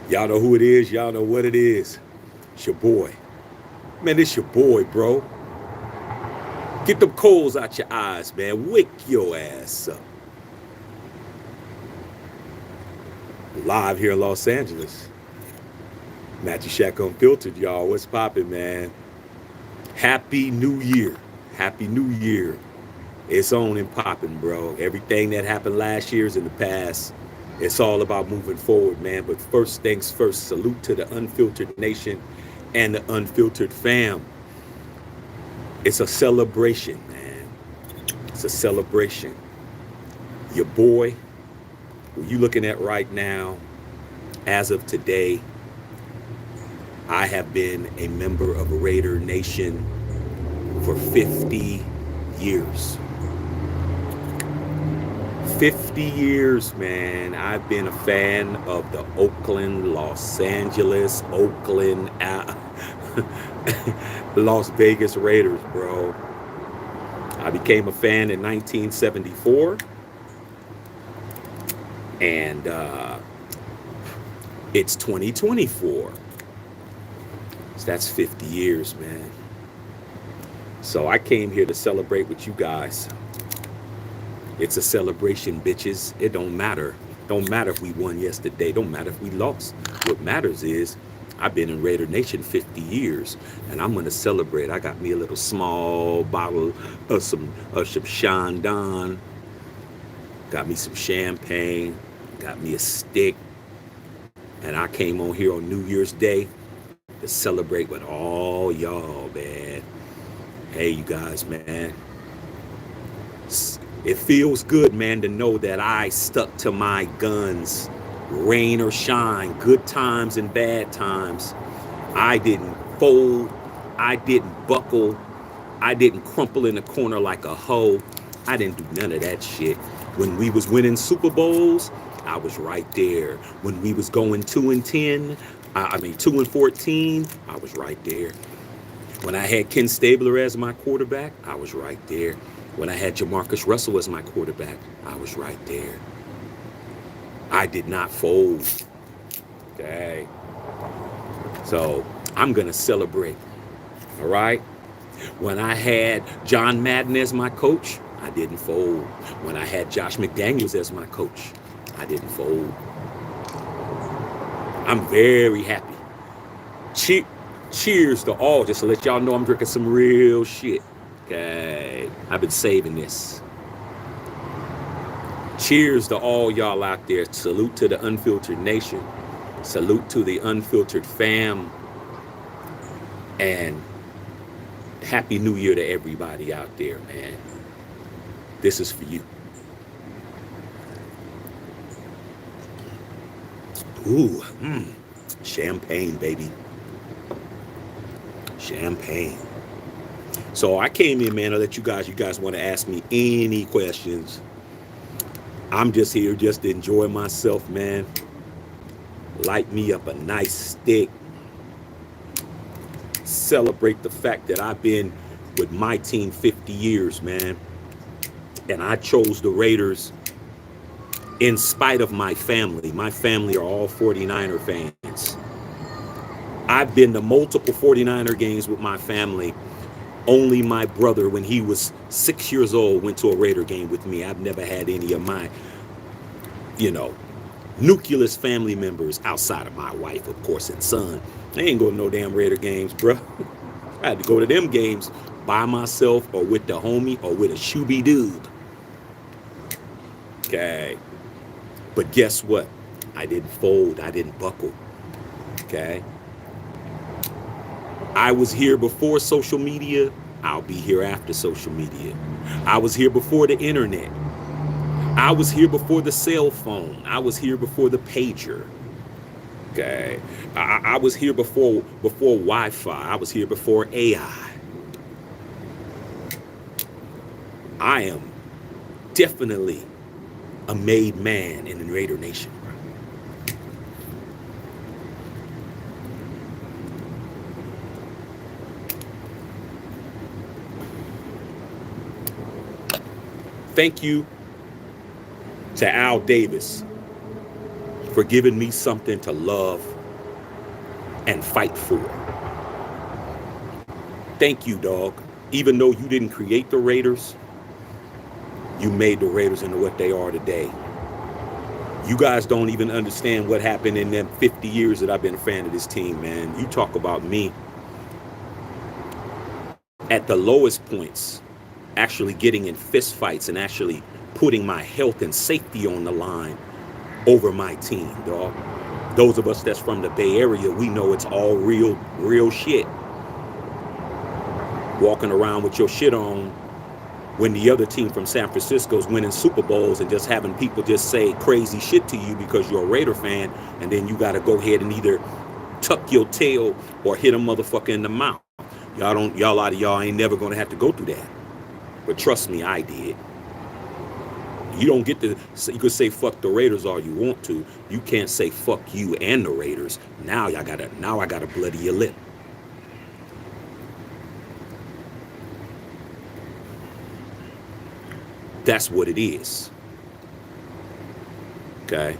Y'all know who it is. Y'all know what it is. It's your boy. Man, it's your boy, bro. Get them coals out your eyes, man. Wake your ass up. Live here in Los Angeles. Matthew Shack Unfiltered, y'all. What's poppin', man? Happy New Year. Happy New Year. It's on and popping, bro. Everything that happened last year is in the past. It's all about moving forward, man. But first things first, salute to the Unfiltered Nation and the Unfiltered fam. It's a celebration, man. It's a celebration. Your boy, who you looking at right now, as of today, I have been a member of Raider Nation for 50 years. 50 years, man. I've been a fan of the Oakland, Los Angeles, Oakland, Las Vegas Raiders, bro. I became a fan in 1974, and it's 2024. So that's 50 years, man. So I came here to celebrate with you guys. It's a celebration, bitches. It don't matter. Don't matter if we won yesterday. Don't matter if we lost. What matters is I've been in Raider Nation 50 years, and I'm gonna celebrate. I got me a little small bottle of some Chandon. Got me some champagne. Got me a stick, and I came on here on New Year's Day to celebrate with all y'all, man. Hey, you guys, man. It feels good, man, to know that I stuck to my guns, rain or shine, good times and bad times. I didn't fold. I didn't buckle. I didn't crumple in the corner like a hoe. I didn't do none of that shit. When we was winning Super Bowls, I was right there. When we was going 2-10, 2-14, I was right there. When I had Ken Stabler as my quarterback, I was right there. When I had Jamarcus Russell as my quarterback, I was right there. I did not fold. Okay. So I'm going to celebrate. All right. When I had John Madden as my coach, I didn't fold. When I had Josh McDaniels as my coach, I didn't fold. I'm very happy. Cheers to all. Just to let y'all know I'm drinking some real shit. Okay. I've been saving this. Cheers to all y'all out there. Salute to the Unfiltered Nation. Salute to the Unfiltered fam. And Happy New Year to everybody out there, man. This is for you. Ooh, champagne, baby. Champagne. So I came in, man, to let you guys want to ask me any questions. I'm just here just to enjoy myself, man. Light me up a nice stick. Celebrate the fact that I've been with my team 50 years, man. And I chose the Raiders in spite of my family. My family are all 49er fans. I've been to multiple 49er games with my family. Only my brother, when he was 6 years old, went to a Raider game with me. I've never had any of my, nucleus family members outside of my wife, of course, and son. I ain't going to no damn Raider games, bro. I had to go to them games by myself or with the homie or with a shooby dude. Okay. But guess what? I didn't fold. I didn't buckle. Okay. I was here before social media. I'll be here after social media. I was here before the internet. I was here before the cell phone. I was here before the pager. Okay. I was here before Wi-Fi. I was here before AI. I am definitely a made man in the Raider Nation. Thank you to Al Davis for giving me something to love and fight for. Thank you, dog. Even though you didn't create the Raiders, you made the Raiders into what they are today. You guys don't even understand what happened in them 50 years that I've been a fan of this team, man. You talk about me at the lowest points, actually getting in fist fights and actually putting my health and safety on the line over my team, dog. Those of us that's from the Bay Area, we know it's all real shit. Walking around with your shit on when the other team from San Francisco's winning Super Bowls and just having people just say crazy shit to you because you're a Raider fan, and then you got to go ahead and either tuck your tail or hit a motherfucker in the mouth. Y'all ain't never gonna have to go through that. But trust me, I did. You don't get to, you could say fuck the Raiders all you want to. You can't say fuck you and the Raiders. Now I gotta bloody your lip. That's what it is. Okay.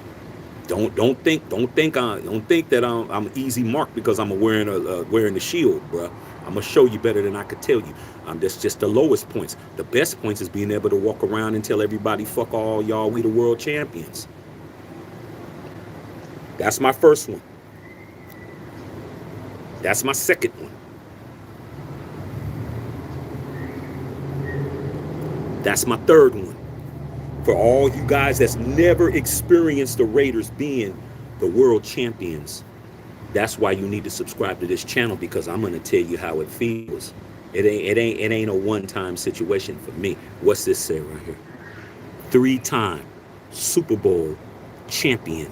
Don't think that I'm easy marked because I'm wearing the shield, bruh. I'm gonna show you better than I could tell you. That's just the lowest points. The best points is being able to walk around and tell everybody, fuck all y'all, we the world champions. That's my first one. That's my second one. That's my third one. For all you guys that's never experienced the Raiders being the world champions, that's why you need to subscribe to this channel, because I'm going to tell you how it feels. It ain't a one-time situation for me. What's this say right here? 3-time Super Bowl champion.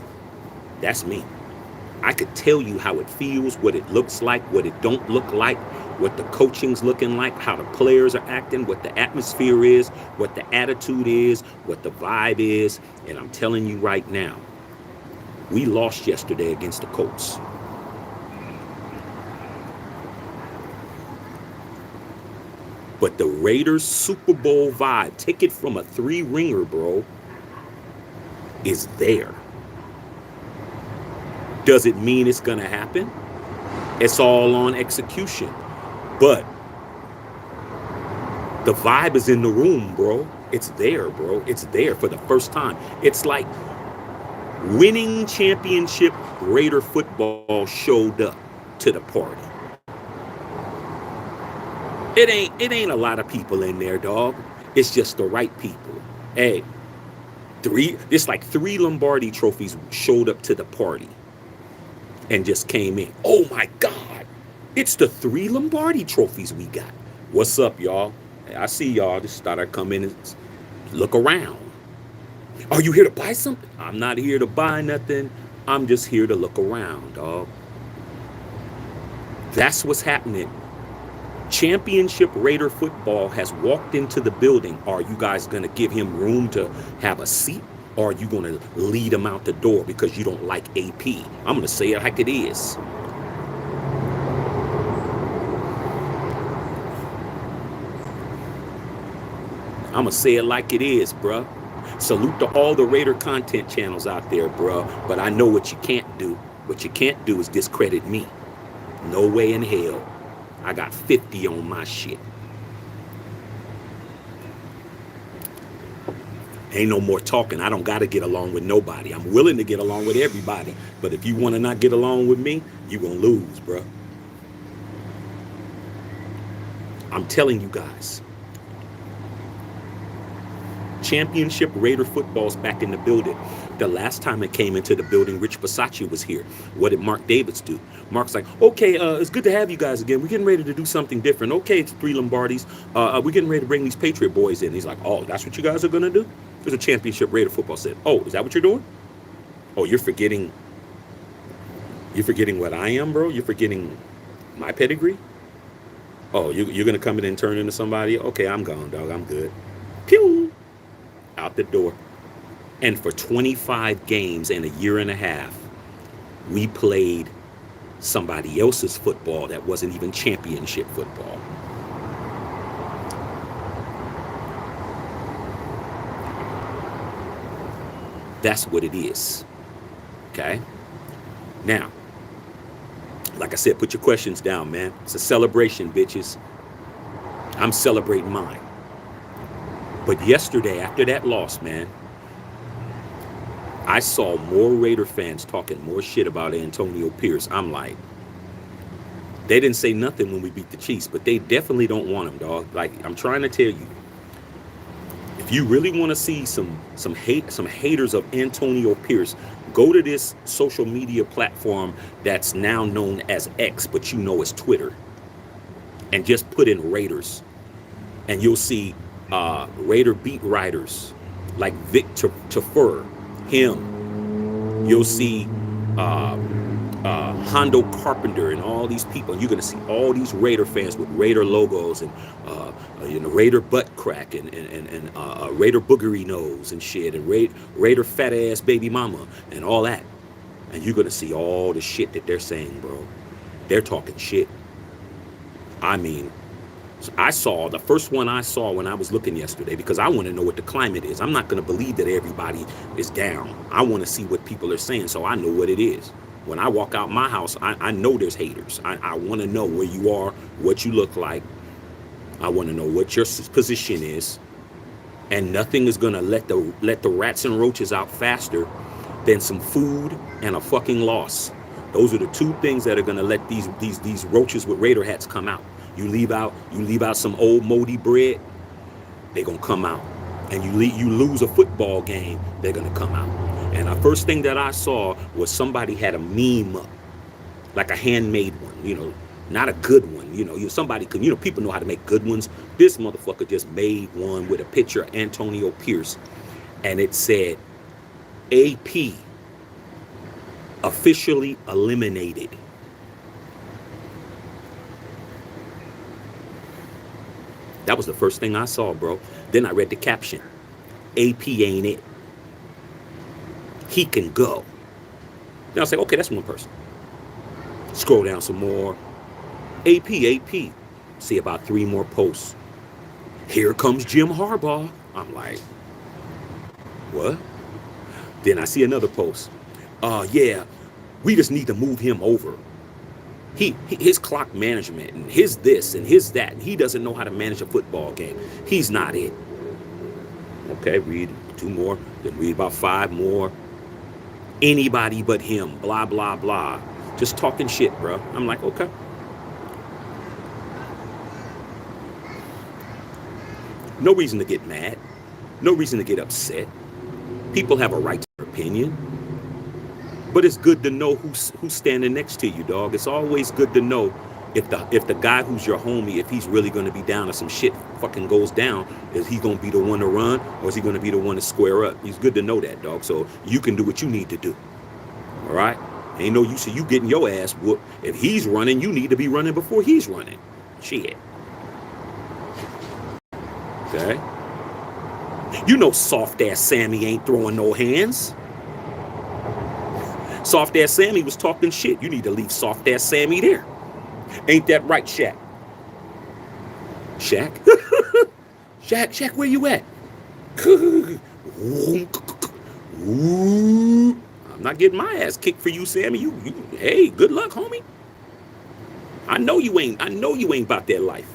That's me. I could tell you how it feels, what it looks like, what it don't look like, what the coaching's looking like, how the players are acting, what the atmosphere is, what the attitude is, what the vibe is. And I'm telling you right now, we lost yesterday against the Colts. But the Raiders Super Bowl vibe, take it from a 3-ringer, bro, is there. Does it mean it's going to happen? It's all on execution. But the vibe is in the room, bro. It's there, bro. It's there for the first time. It's like winning championship Raider football showed up to the party. It ain't a lot of people in there, dog. It's just the right people. Hey, it's like 3 Lombardi trophies showed up to the party and just came in. Oh my God, it's the 3 Lombardi trophies we got. What's up, y'all? I see y'all. Just thought I'd come in and look around. Are you here to buy something? I'm not here to buy nothing. I'm just here to look around, dog. That's what's happening. Championship Raider football has walked into the building. Are you guys going to give him room to have a seat? Or are you going to lead him out the door because you don't like AP? I'm going to say it like it is. I'm going to say it like it is, bruh. Salute to all the Raider content channels out there, bruh. But I know what you can't do. What you can't do is discredit me. No way in hell. I got 50 on my shit. Ain't no more talking. I don't got to get along with nobody. I'm willing to get along with everybody. But if you want to not get along with me, you going to lose, bro. I'm telling you guys. Championship Raider football's back in the building. The last time it came into the building, Rich Bisaccia was here. What did Mark Davis do? Mark's like, okay, it's good to have you guys again. We're getting ready to do something different. Okay, it's 3 Lombardis. We're getting ready to bring these Patriot boys in. He's like, oh, that's what you guys are going to do? There's a championship Raider football set. Oh, is that what you're doing? Oh, you're forgetting what I am, bro? You're forgetting my pedigree? Oh, you're going to come in and turn into somebody? Okay, I'm gone, dog. I'm good. Pew! Out the door. And for 25 games and a year and a half, we played somebody else's football that wasn't even championship football. That's what it is. Okay? Now, Like I said, put your questions down, man. It's a celebration, bitches. I'm celebrating mine. But yesterday, after that loss, man, I saw more Raider fans talking more shit about Antonio Pierce. I'm like, they didn't say nothing when we beat the Chiefs, but they definitely don't want him, dog. Like, I'm trying to tell you, if you really want to see some haters of Antonio Pierce, go to this social media platform that's now known as X, but you know it's Twitter, and just put in Raiders, and you'll see Raider beat writers like Victor Tafur, him. You'll see Hondo Carpenter and all these people. And you're going to see all these Raider fans with Raider logos and Raider butt crack and Raider boogery nose and shit and Raider fat ass baby mama and all that. And you're going to see all the shit that they're saying, bro. They're talking shit. I mean, I saw the first one I saw when I was looking yesterday, because I want to know what the climate is. I'm not going to believe that everybody is down. I want to see what people are saying so I know what it is. When I walk out my house, I know there's haters. I want to know where you are, what you look like. I want to know what your position is. And nothing is going to let the rats and roaches out faster than some food and a fucking loss. Those are the two things that are going to let these roaches with Raider hats come out. You leave out some old moldy bread, they're going to come out. And you lose a football game, they're going to come out. And the first thing that I saw was somebody had a meme up, like a handmade one, not a good one. Somebody could, people know how to make good ones. This motherfucker just made one with a picture of Antonio Pierce, and it said, AP officially eliminated. That was the first thing I saw, bro. Then I read the caption. AP ain't it. He can go. Then I say, okay, that's one person. Scroll down some more. AP. See about 3 more posts. Here comes Jim Harbaugh. I'm like, what? Then I see another post. Yeah, we just need to move him over. His clock management and his this and his that, and he doesn't know how to manage a football game. He's not it. Okay, read 2 more, then read about 5 more. Anybody but him, blah, blah, blah. Just talking shit, bro. I'm like, okay. No reason to get mad. No reason to get upset. People have a right to their opinion. But it's good to know who's standing next to you, dog. It's always good to know if the guy who's your homie, if he's really going to be down, if some shit fucking goes down, is he going to be the one to run, or is he going to be the one to square up? It's good to know that, dog, so you can do what you need to do. All right? Ain't no use of you getting your ass whooped. If he's running, you need to be running before he's running. Shit. Okay? Soft-ass Sammy ain't throwing no hands. Soft-ass Sammy was talking shit. You need to leave soft-ass Sammy there. Ain't that right, Shaq? Shaq? Shaq, where you at? I'm not getting my ass kicked for you, Sammy. Hey, good luck, homie. I know you ain't about that life.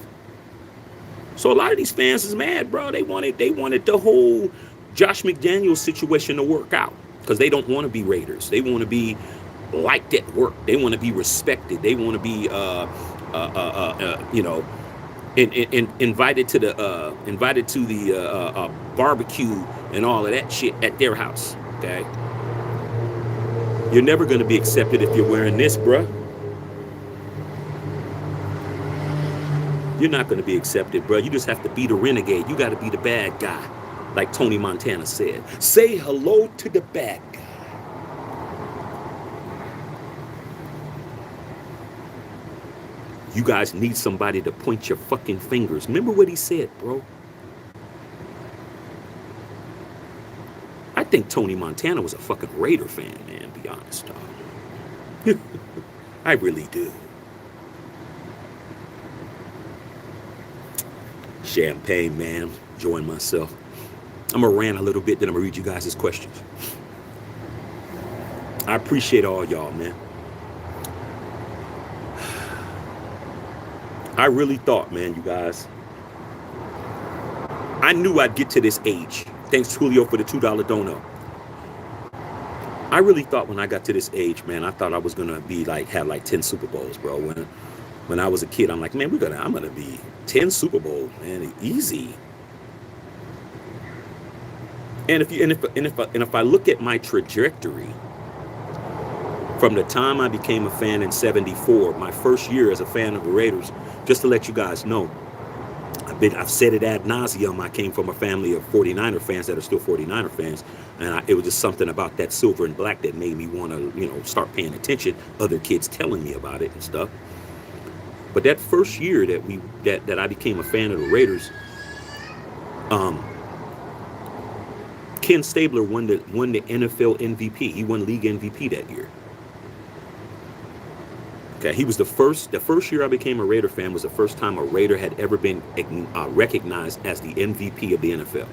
So a lot of these fans is mad, bro. They wanted the whole Josh McDaniels situation to work out. Because they don't want to be Raiders. They want to be liked at work. They want to be respected. They want to be, invited to the barbecue and all of that shit at their house. Okay, you're never going to be accepted if you're wearing this, bruh. You're not going to be accepted, bruh. You just have to be the renegade. You got to be the bad guy. Like Tony Montana said, say hello to the bad guy. You guys need somebody to point your fucking fingers. Remember what he said, bro? I think Tony Montana was a fucking Raider fan, man, to be honest, dog. I really do. Champagne, man. Enjoying myself. I'm going to rant a little bit, then I'm going to read you guys' questions. I appreciate all y'all, man. I really thought, man, you guys, I knew I'd get to this age. Thanks, Julio, for the $2 dono. I really thought when I got to this age, man, I thought I was gonna be like have like 10 Super Bowls, bro. When I was a kid, I'm like, man, I'm gonna be 10 Super Bowls, man, easy. And if I look at my trajectory from the time I became a fan in '74, my first year as a fan of the Raiders, just to let you guys know, I've said it ad nauseum. I came from a family of 49er fans that are still 49er fans, and it was just something about that silver and black that made me want to, start paying attention. Other kids telling me about it and stuff. But that first year that I became a fan of the Raiders, Ken Stabler won the NFL MVP. He won league MVP that year. Okay, he was the first year I became a Raider fan was the first time a Raider had ever been recognized as the MVP of the NFL.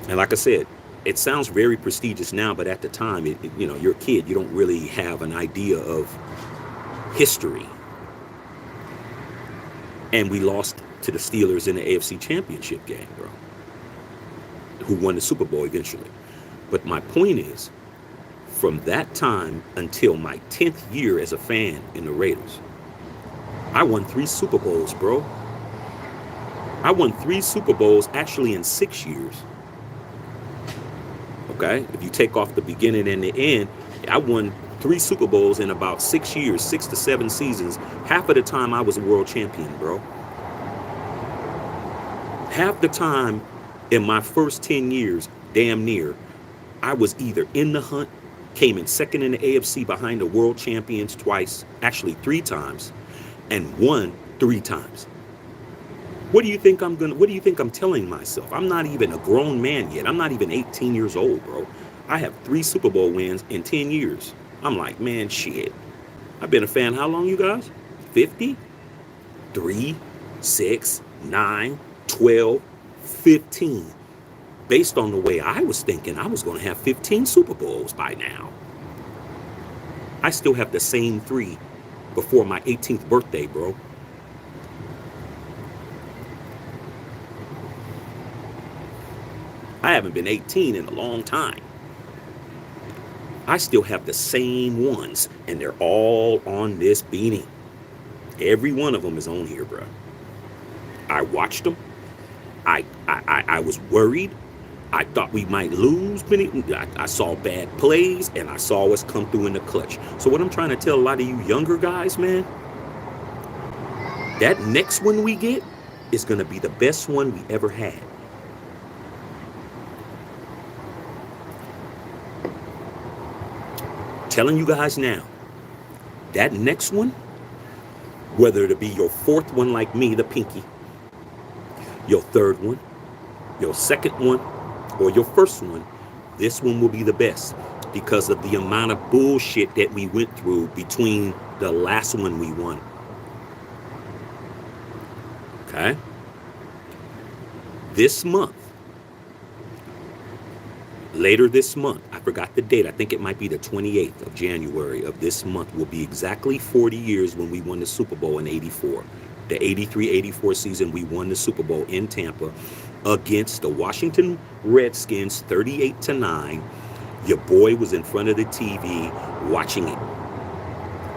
And like I said, it sounds very prestigious now, but at the time, you're a kid, you don't really have an idea of history. And we lost to the Steelers in the AFC Championship game, bro, who won the Super Bowl eventually. But my point is, from that time until my 10th year as a fan in the Raiders, I won 3 Super Bowls, bro. I won 3 Super Bowls actually in 6 years. Okay? If you take off the beginning and the end, I won 3 Super Bowls in about 6 years, 6 to 7 seasons. Half of the time I was a world champion, bro. Half the time in my first 10 years, damn near, I was either in the hunt, came in second in the AFC behind the world champions twice, actually 3 times, and won 3 times. What do you think I'm telling myself? I'm not even a grown man yet. I'm not even 18 years old, bro. I have 3 Super Bowl wins in 10 years. I'm like, man, shit. I've been a fan how long, you guys? 50? 3, 6, 9, 12, 15. Based on the way I was thinking, I was going to have 15 Super Bowls by now. I still have the same 3 before my 18th birthday, bro. I haven't been 18 in a long time. I still have the same ones, and they're all on this beanie. Every one of them is on here, bro. I watched them. I was worried. I thought we might lose. I saw bad plays, and I saw us come through in the clutch. So what I'm trying to tell a lot of you younger guys, man, that next one we get is going to be the best one we ever had. Telling you guys now, that next one, whether it be your 4th one like me, the pinky, your 3rd one, your 2nd one, or your 1st one, this one will be the best because of the amount of bullshit that we went through between the last one we won. Okay? This month, later this month, I forgot the date, I think it might be the 28th of January of this month, will be exactly 40 years when we won the Super Bowl in '84. The 83-84 season, we won the Super Bowl in Tampa against the Washington Redskins, 38-9. Your boy was in front of the TV watching it,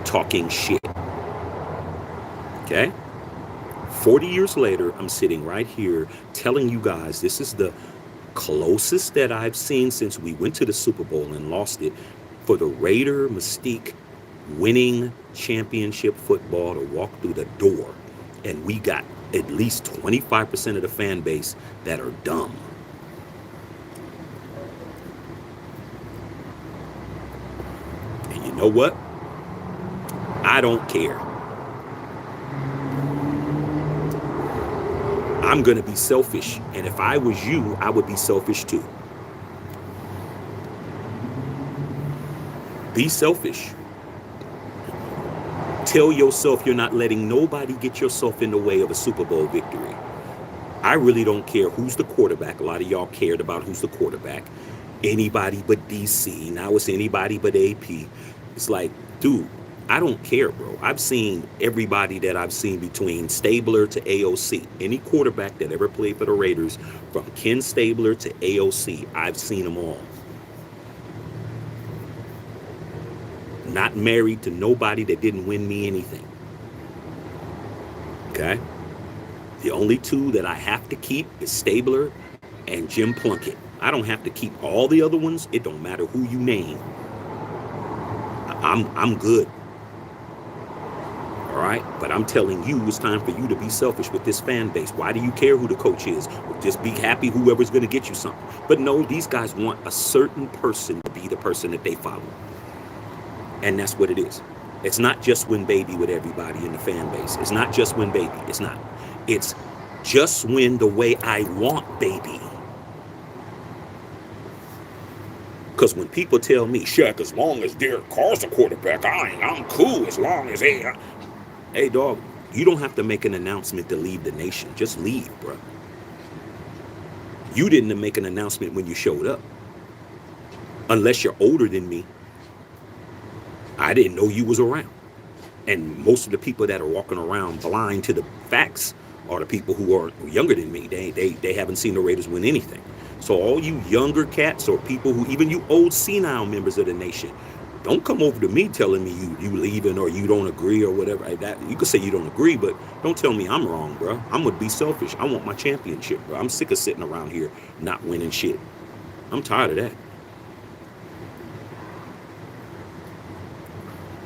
talking shit. Okay? 40 years later, I'm sitting right here telling you guys this is the closest that I've seen since we went to the Super Bowl and lost it for the Raider mystique winning championship football to walk through the door. And we got at least 25% of the fan base that are dumb. And you know what? I don't care. I'm going to be selfish. And if I was you, I would be selfish too. Be selfish. Tell yourself you're not letting nobody get yourself in the way of a Super Bowl victory. I really don't care who's the quarterback. A lot of y'all cared about who's the quarterback. Anybody but DC. Now it's anybody but AP. It's like, dude, I don't care, bro. I've seen everybody that I've seen between Stabler to AOC. Any quarterback that ever played for the Raiders, from Ken Stabler to AOC, I've seen them all. Not married to nobody that didn't win me anything. Okay? The only two that I have to keep is Stabler and Jim Plunkett. I don't have to keep all the other ones. It don't matter who you name. I'm good. All right, but I'm telling you, it's time for you to be selfish with this fan base. Why do you care who the coach is? Just be happy whoever's going to get you something. But no, these guys want a certain person to be the person that they follow. And that's what it is. It's not just win baby with everybody in the fan base. It's not just win baby. It's not. It's just win the way I want baby. Because when people tell me, Shaq, as long as Derek Carr's a quarterback, I'm cool as long as hey, dog, you don't have to make an announcement to leave the nation. Just leave, bro. You didn't make an announcement when you showed up. Unless you're older than me. I didn't know you was around. And most of the people that are walking around blind to the facts are the people who are younger than me. They haven't seen the Raiders win anything. So all you younger cats or people who, even you old senile members of the nation, don't come over to me telling me you leaving or you don't agree or whatever. That you could say you don't agree, but don't tell me I'm wrong, bro. I'm gonna be selfish. I want my championship, bro. I'm sick of sitting around here not winning shit. I'm tired of that.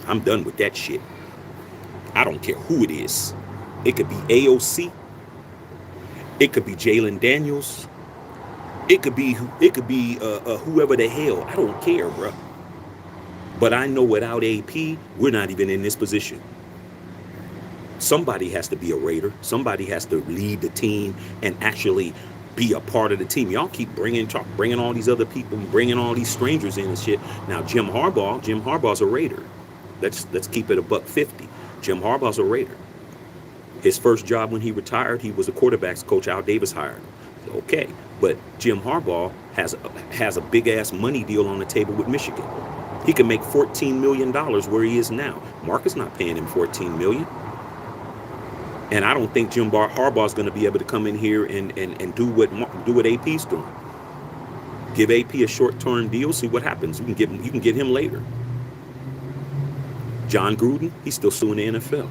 I'm done with that shit. I don't care who it is. It could be AOC. It could be Jalen Daniels. It could be whoever the hell. I don't care, bro. But I know without AP, we're not even in this position. Somebody has to be a Raider. Somebody has to lead the team and actually be a part of the team. Y'all keep bringing all these other people, bringing all these strangers in and shit. Now, Jim Harbaugh's a Raider. Let's keep it $150. Jim Harbaugh's a Raider. His first job when he retired, he was a quarterbacks coach Al Davis hired. Okay, but Jim Harbaugh has a big ass money deal on the table with Michigan. He can make $14 million where he is now. Marcus not paying him $14 million. And I don't think Jim Harbaugh's going to be able to come in here and do what AP's doing. Give AP a short-term deal, see what happens. You can get him later. John Gruden, he's still suing the NFL.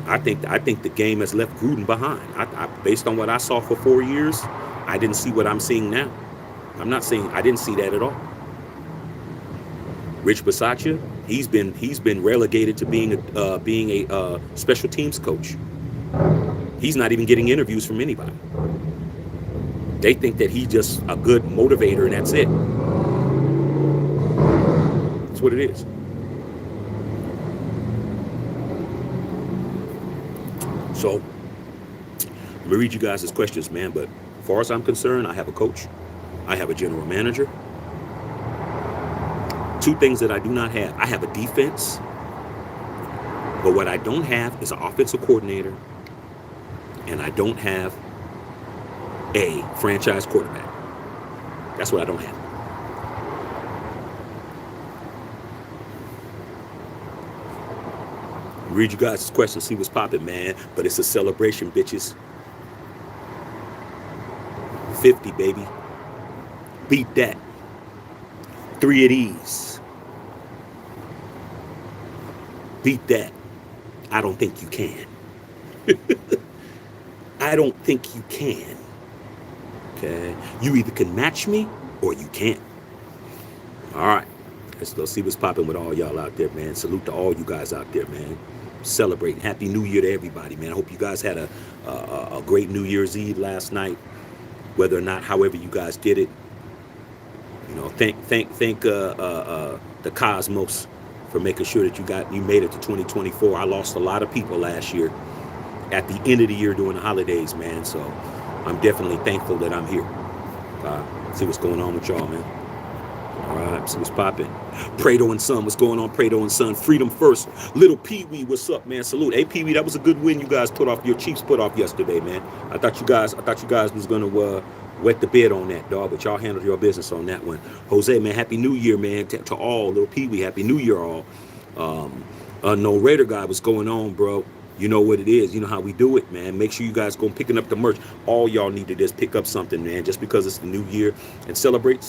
I think the game has left Gruden behind. Based on what I saw for 4 years, I didn't see what I'm seeing now. I'm not saying I didn't see that at all. Rich Bisaccia, he's been relegated to being a special teams coach. He's not even getting interviews from anybody. They think that he's just a good motivator and that's it. That's what it is. So, let me read you guys' questions, man. But as far as I'm concerned, I have a coach. I have a general manager. Two things that I do not have. I have a defense. But what I don't have is an offensive coordinator. And I don't have a franchise quarterback. That's what I don't have. Read you guys' questions, see what's popping, man. But it's a celebration, bitches. 50, baby. Beat that. 3 of these. Beat that. I don't think you can. I don't think you can. Okay? You either can match me or you can't. All right. Let's see what's popping with all y'all out there, man. Salute to all you guys out there, man. Celebrating. Happy New Year to everybody, man. I hope you guys had a great New Year's Eve last night. Whether or not, however you guys did it. You know, thank the cosmos for making sure that you made it to 2024. I lost a lot of people last year at the end of the year during the holidays, man. So I'm definitely thankful that I'm here. See what's going on with y'all, man. All right, see what's popping. Prado and Son, what's going on, Prado and Son? Freedom first. Little Pee Wee, what's up, man? Salute. Hey, Pee Wee, that was a good win you guys your Chiefs put off yesterday, man. I thought you guys was gonna wet the bed on that, dog. But y'all handled your business on that one. Jose, man, happy New Year, man, to all. Little Pee Wee, happy New Year, all. No Raider guy, what's going on, bro? You know what it is. You know how we do it, man. Make sure you guys go picking up the merch. All y'all need to just pick up something, man, just because it's the new year, and celebrate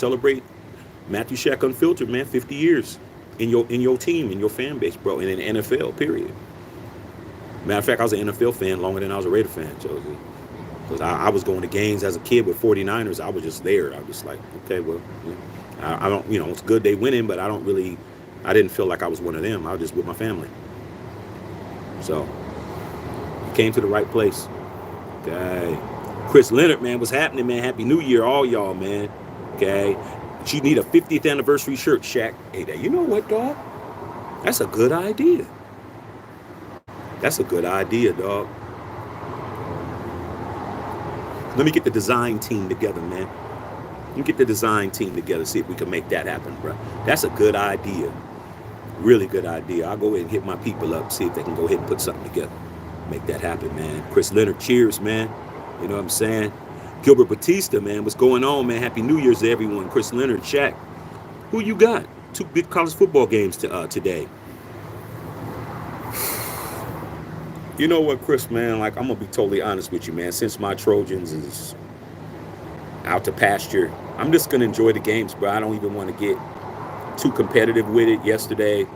Matthew Shack Unfiltered, man. 50 years in your team, in your fan base, bro, and in the NFL, period. Matter of fact, I was an NFL fan longer than I was a Raider fan, Josie. Because I was going to games as a kid with 49ers. I was just there. I was like, okay, well, I don't, it's good they winning, but I didn't feel like I was one of them. I was just with my family. So, you came to the right place. Okay. Chris Leonard, man, what's happening, man? Happy New Year, all y'all, man. Okay. You need a 50th anniversary shirt, Shaq. Hey, you know what, dog? That's a good idea. That's a good idea, dog. Let me get the design team together, man. You get the design team together, see if we can make that happen, bro. That's a good idea. Really good idea. I'll go ahead and hit my people up, see if they can go ahead and put something together. Make that happen, man. Chris Leonard, cheers, man. You know what I'm saying? Gilbert Batista, man. What's going on, man? Happy New Year's to everyone. Chris Leonard, Shaq. Who you got? 2 big college football games today. You know what, Chris, man? Like, I'm going to be totally honest with you, man. Since my Trojans is out to pasture, I'm just going to enjoy the games, bro. I don't even want to get too competitive with it. Yesterday,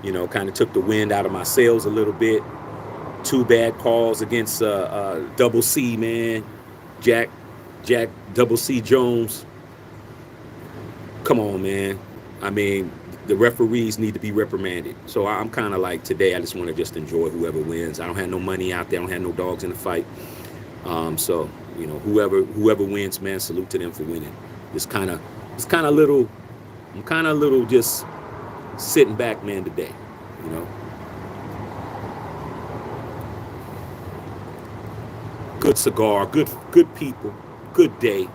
kind of took the wind out of my sails a little bit. 2 bad calls against Double C, man. Jack Double C Jones. Come on, man. I mean, the referees need to be reprimanded. So I'm kind of like, today, I just want to just enjoy whoever wins. I don't have no money out there. I don't have no dogs in the fight. So, whoever wins, man, salute to them for winning. I'm kind of a little just sitting back, man, today, Good cigar, good people, good day,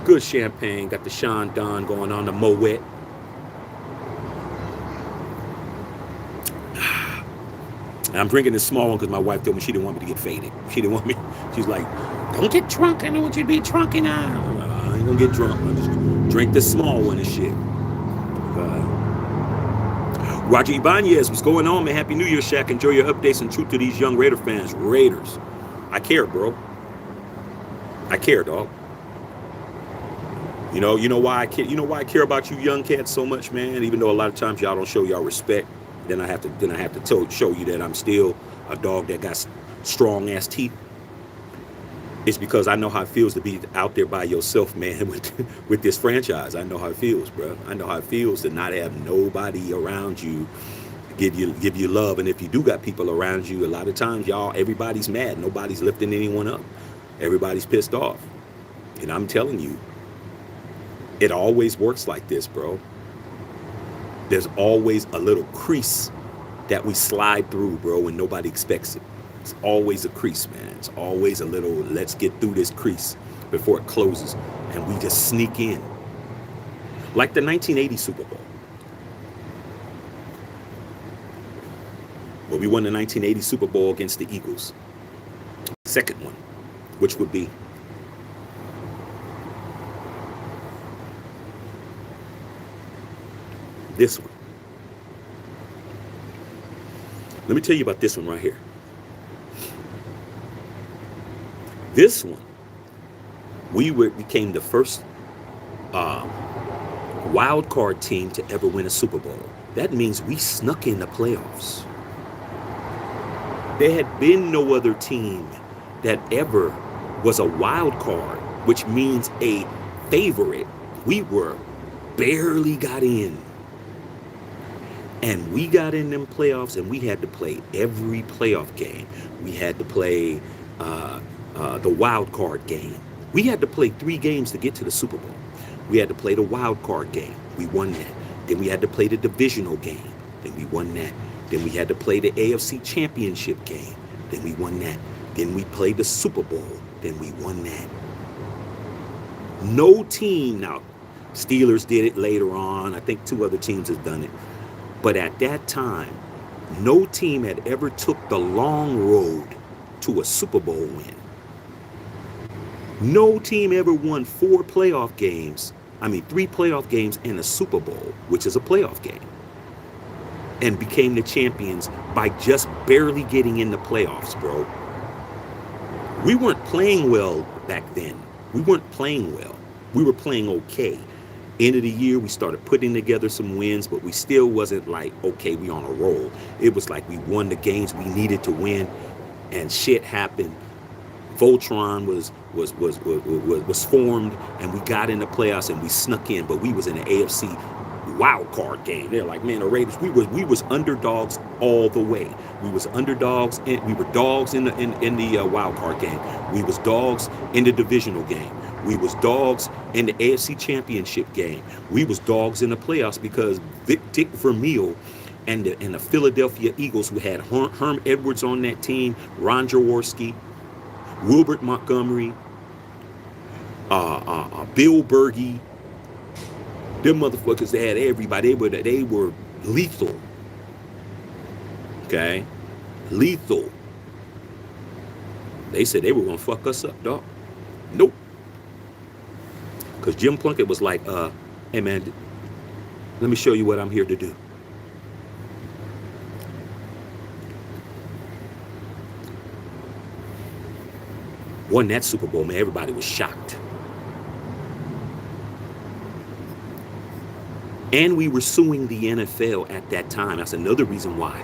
good champagne. Got the Sean Don going on, the Moet. I'm drinking this small one because my wife told me she didn't want me to get faded. She didn't want me. She's like, don't get drunk. I don't want you to be drunk now. I ain't gonna get drunk. I just drink the small one and shit. Roger Ibanez, what's going on, man? Happy New Year, Shaq. Enjoy your updates and truth to these young Raider fans. Raiders. I care, bro. I care, dog. You know why I care? You know why I care about you young cats so much, man? Even though a lot of times y'all don't show y'all respect, then I have to show you that I'm still a dog that got strong ass teeth. It's because I know how it feels to be out there by yourself, man, with this franchise. I know how it feels, bro. I know how it feels to not have nobody around you give you love. And if you do got people around you, a lot of times, everybody's mad. Nobody's lifting anyone up. Everybody's pissed off. And I'm telling you, it always works like this, bro. There's always a little crease that we slide through, bro, when nobody expects it. It's always a crease, man. It's always a little, let's get through this crease before it closes. And we just sneak in. Like the 1980 Super Bowl. Well, we won the 1980 Super Bowl against the Eagles. Second one, which would be this one. Let me tell you about this one right here. This one, we became the first wild card team to ever win a Super Bowl. That means we snuck in the playoffs. There had been no other team that ever was a wild card, which means a favorite. We barely got in. And we got in them playoffs, and we had to play every playoff game. We had to play the wild card game. We had to play 3 games to get to the Super Bowl. We had to play the wild card game. We won that. Then we had to play the divisional game. Then we won that. Then we had to play the AFC Championship game. Then we won that. Then we played the Super Bowl. Then we won that. No team, now, Steelers did it later on. I think 2 other teams have done it. But at that time, no team had ever took the long road to a Super Bowl win. No team ever won 3 playoff games and a Super Bowl, which is a playoff game, and became the champions by just barely getting in the playoffs, bro. We weren't playing well back then. We weren't playing well. We were playing okay. End of the year, we started putting together some wins, but we still wasn't like, okay, we on a roll. It was like we won the games we needed to win, and shit happened. Voltron was formed, and we got in the playoffs, and we snuck in, but we was in the AFC wild card game. They're like, man, the Raiders, we was underdogs all the way. We was underdogs, and we were dogs in the wild card game. We was dogs in the divisional game. We was dogs in the AFC championship game. We was dogs in the playoffs because Dick Vermeil and the Philadelphia Eagles, who had Herm Edwards on that team, Ron Jaworski, Wilbert Montgomery, Bill Berge. Them motherfuckers, they had everybody. They were lethal. Okay? Lethal. They said they were going to fuck us up, dog. Nope. Because Jim Plunkett was like, hey, man, let me show you what I'm here to do. Won that Super Bowl, man, everybody was shocked. And we were suing the NFL at that time. That's another reason why.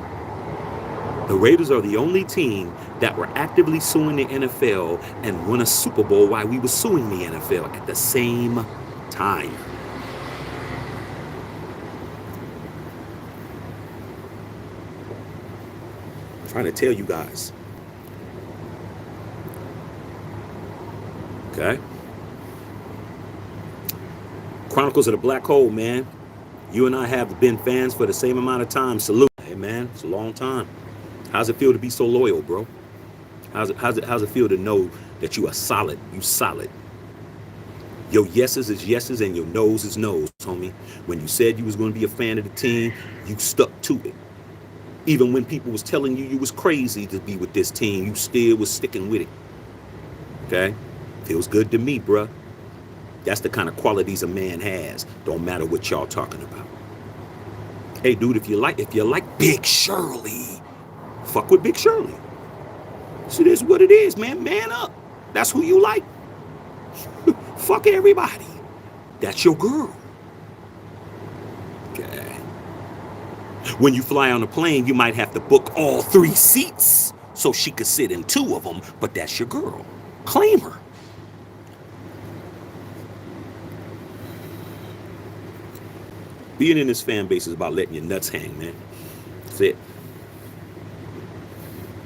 The Raiders are the only team that were actively suing the NFL and won a Super Bowl while we were suing the NFL at the same time. I'm trying to tell you guys. Okay? Chronicles of the Black Hole, man. You and I have been fans for the same amount of time. Salute. Hey, man, it's a long time. How's it feel to be so loyal, bro? How's it feel to know that you are solid? You solid. Your yeses is yeses and your no's is no's, homie. When you said you was going to be a fan of the team, you stuck to it. Even when people was telling you was crazy to be with this team, you still was sticking with it. Okay? Feels good to me, bruh. That's the kind of qualities a man has. Don't matter what y'all talking about. Hey, dude, if you like Big Shirley, fuck with Big Shirley. So this is what it is, man. Man up. That's who you like. Fuck everybody. That's your girl. Okay. When you fly on a plane, you might have to book all 3 seats so she could sit in 2 of them, but that's your girl. Claim her. Being in this fan base is about letting your nuts hang, man. That's it.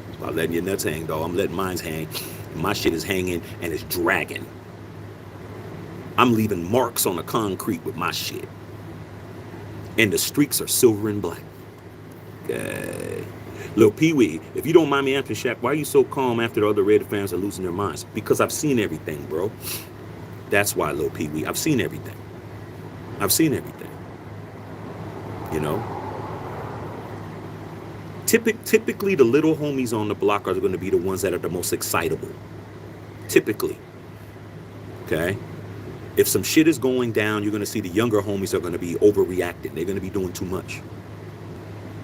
It's about letting your nuts hang, dog. I'm letting mine hang. My shit is hanging and it's dragging. I'm leaving marks on the concrete with my shit. And the streaks are silver and black. Okay. Lil Pee-wee, if you don't mind me asking, Shaq, why are you so calm after the other Raider fans are losing their minds? Because I've seen everything, bro. That's why, Lil Pee-wee. I've seen everything. I've seen everything. You know? Typically, the little homies on the block are going to be the ones that are the most excitable. Typically. Okay? If some shit is going down, you're going to see the younger homies are going to be overreacting. They're going to be doing too much.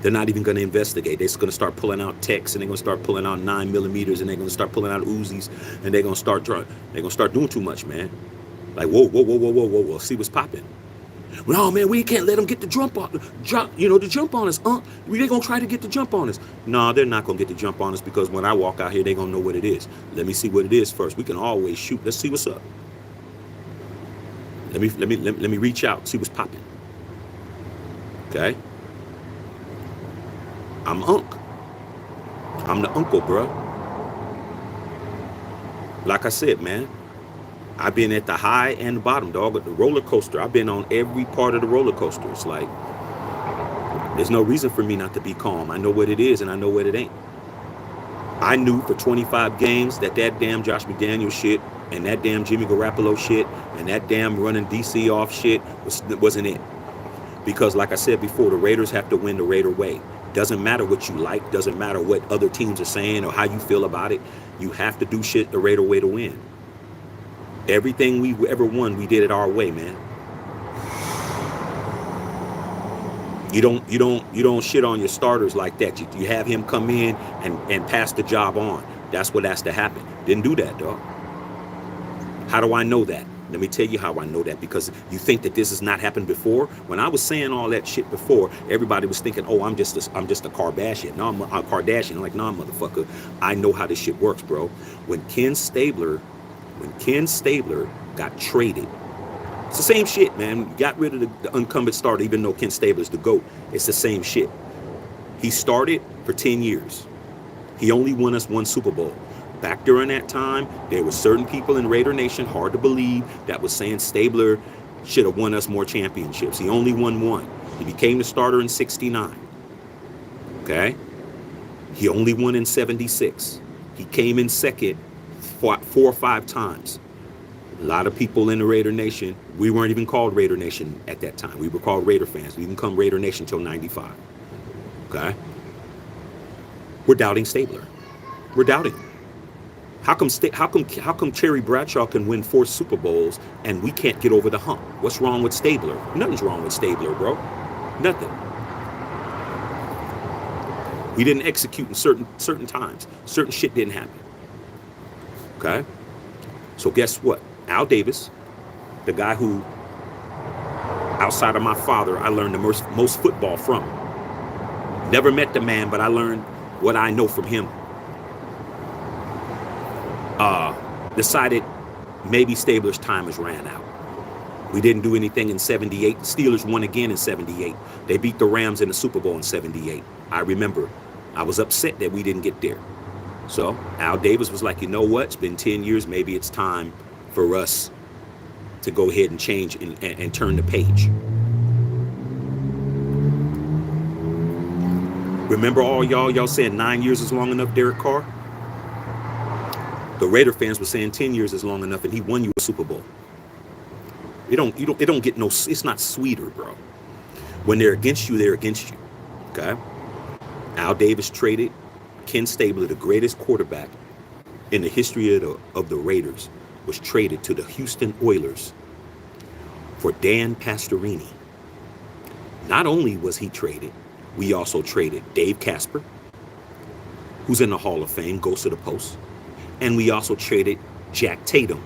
They're not even going to investigate. They're just going to start pulling out techs, and they're going to start pulling out 9mm, and they're going to start pulling out Uzis, and they're going to start doing too much, man. Like, whoa, see what's popping. Well, no, man, we can't let them get the jump on us. They're going to try to get the jump on us. No, they're not going to get the jump on us, because when I walk out here, they're going to know what it is. Let me see what it is first. We can always shoot. Let's see what's up. Let me reach out, see what's popping. Okay? I'm Unc. I'm the uncle, bro. Like I said, man, I've been at the high and the bottom, dog, at the roller coaster. I've been on every part of the roller coaster. It's like, there's no reason for me not to be calm. I know what it is and I know what it ain't. I knew for 25 games that damn Josh McDaniels shit and that damn Jimmy Garoppolo shit and that damn running DC off shit wasn't it. Because like I said before, the Raiders have to win the Raider way. Doesn't matter what you like. Doesn't matter what other teams are saying or how you feel about it. You have to do shit the Raider way to win. Everything we ever won, we did it our way, man. You don't shit on your starters like that. You have him come in and pass the job on. That's what has to happen. Didn't do that, dog. How do I know that? Let me tell you how I know that, because you think that this has not happened before. When I was saying all that shit before, everybody was thinking, "Oh, I'm just a Kardashian." No, I'm a Kardashian. I'm like, "Nah, motherfucker. I know how this shit works, bro." When Ken Stabler got traded, it's the same shit, man. Got rid of the incumbent starter, even though Ken Stabler's the GOAT. It's the same shit. He started for 10 years. He only won us one Super Bowl. Back during that time, there were certain people in Raider Nation, hard to believe, that was saying Stabler should have won us more championships. He only won one. He became the starter in 69. Okay? He only won in 76. He came in second 4 or 5 times. A lot of people in the Raider Nation, we weren't even called Raider Nation at that time. We were called Raider fans. We didn't become Raider Nation until 95. Okay? We're doubting Stabler. We're doubting him. How come Terry Bradshaw can win 4 Super Bowls and we can't get over the hump? What's wrong with Stabler? Nothing's wrong with Stabler, bro. Nothing. We didn't execute in certain times. Certain shit didn't happen. Okay? So guess what? Al Davis, the guy who, outside of my father, I learned the most football from. Never met the man, but I learned what I know from him. Decided maybe Stabler's time has ran out. We didn't do anything in 78. The Steelers won again in 78. They beat the Rams in the Super Bowl in 78. I remember. I was upset that we didn't get there. So Al Davis was like, you know what? It's been 10 years. Maybe it's time for us to go ahead and change and turn the page. Remember all y'all saying 9 years is long enough, Derek Carr? The Raider fans were saying 10 years is long enough, and he won you a Super Bowl. It don't get no. It's not sweeter, bro. When they're against you, they're against you. Okay. Al Davis traded Ken Stabler, the greatest quarterback in the history of the Raiders, was traded to the Houston Oilers for Dan Pastorini. Not only was he traded, we also traded Dave Casper, who's in the Hall of Fame, goes to the post. And we also traded Jack Tatum,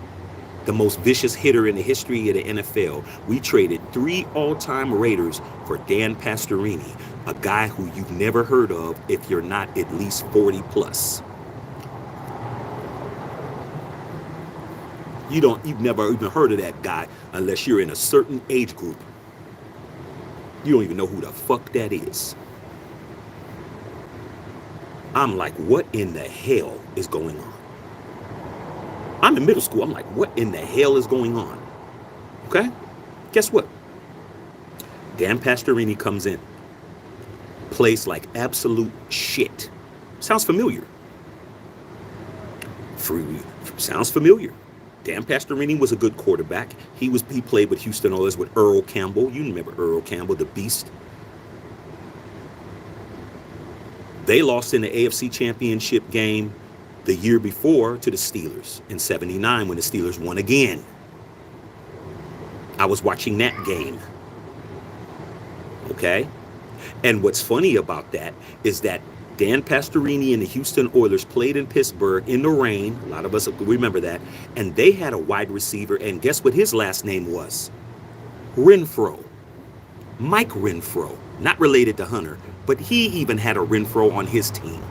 the most vicious hitter in the history of the NFL. We traded 3 all-time Raiders for Dan Pastorini, a guy who you've never heard of if you're not at least 40 plus. You've never even heard of that guy unless you're in a certain age group. You don't even know who the fuck that is. I'm like, what in the hell is going on? I'm in middle school. I'm like, what in the hell is going on? Okay? Guess what? Dan Pastorini comes in. Plays like absolute shit. Sounds familiar. Sounds familiar. Dan Pastorini was a good quarterback. He played with Houston Oilers with Earl Campbell. You remember Earl Campbell, the beast. They lost in the AFC Championship game the year before to the Steelers in 79 when the Steelers won again. I was watching that game. Okay? And what's funny about that is that Dan Pastorini and the Houston Oilers played in Pittsburgh in the rain. A lot of us remember that. And they had a wide receiver, and guess what his last name was? Renfro. Mike Renfro. Not related to Hunter, but he even had a Renfro on his team.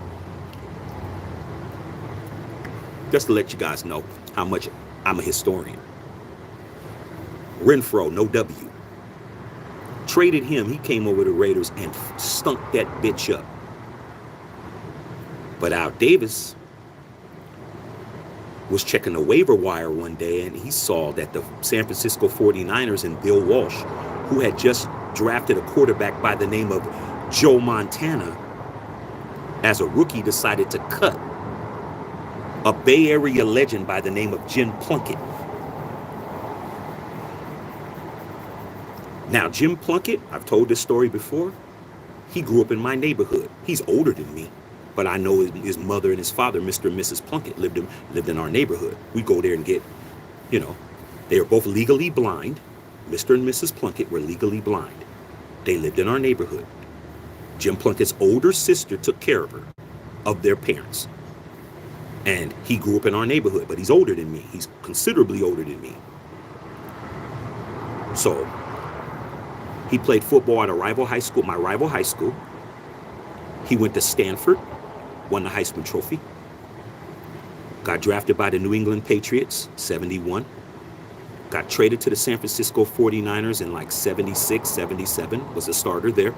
Just to let you guys know how much I'm a historian. Renfro, no W. Traded him. He came over to Raiders and stunk that bitch up. But Al Davis was checking the waiver wire one day, and he saw that the San Francisco 49ers and Bill Walsh, who had just drafted a quarterback by the name of Joe Montana, as a rookie, decided to cut a Bay Area legend by the name of Jim Plunkett. Now, Jim Plunkett, I've told this story before, he grew up in my neighborhood. He's older than me, but I know his mother and his father, Mr. and Mrs. Plunkett, lived in our neighborhood. We go there and get You know, they were both legally blind. Mr. and Mrs. Plunkett were legally blind. They lived in our neighborhood. Jim Plunkett's older sister took care of their parents. And he grew up in our neighborhood, but he's older than me. He's considerably older than me. So he played football at a rival high school, my rival high school. He went to Stanford, won the Heisman Trophy. Got drafted by the New England Patriots, 71. Got traded to the San Francisco 49ers in like 76, 77, was a starter there.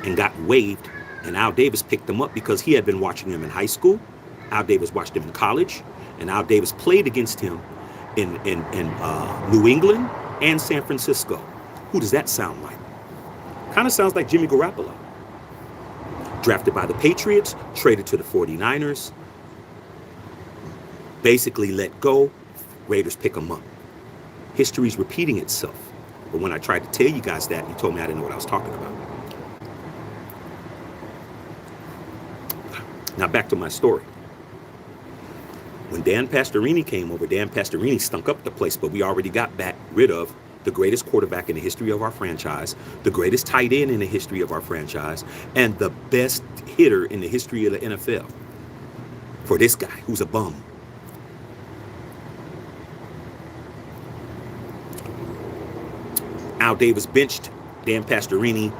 And got waived, and Al Davis picked him up because he had been watching him in high school. Al Davis watched him in college, and Al Davis played against him in New England and San Francisco. Who does that sound like? Kind of sounds like Jimmy Garoppolo. Drafted by the Patriots, traded to the 49ers, basically let go. Raiders pick him up. History's repeating itself. But when I tried to tell you guys that, you told me I didn't know what I was talking about. Now back to my story. When Dan Pastorini came over, Dan Pastorini stunk up the place, but we already got rid of the greatest quarterback in the history of our franchise, the greatest tight end in the history of our franchise, and the best hitter in the history of the NFL. For this guy who's a bum. Al Davis benched Dan Pastorini.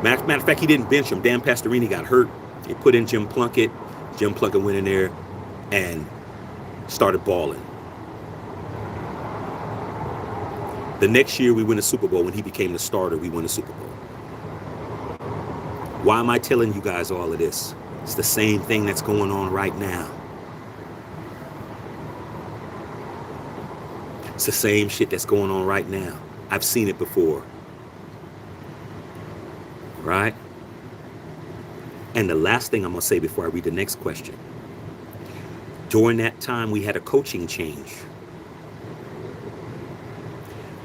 Matter of fact, he didn't bench him. Dan Pastorini got hurt. They put in Jim Plunkett. Jim Plunkett went in there and started balling. The next year, we win a Super Bowl. When he became the starter, we won a Super Bowl. Why am I telling you guys all of this? It's the same thing that's going on right now. It's the same shit that's going on right now. I've seen it before. Right? And the last thing I'm going to say before I read the next question. During that time, we had a coaching change.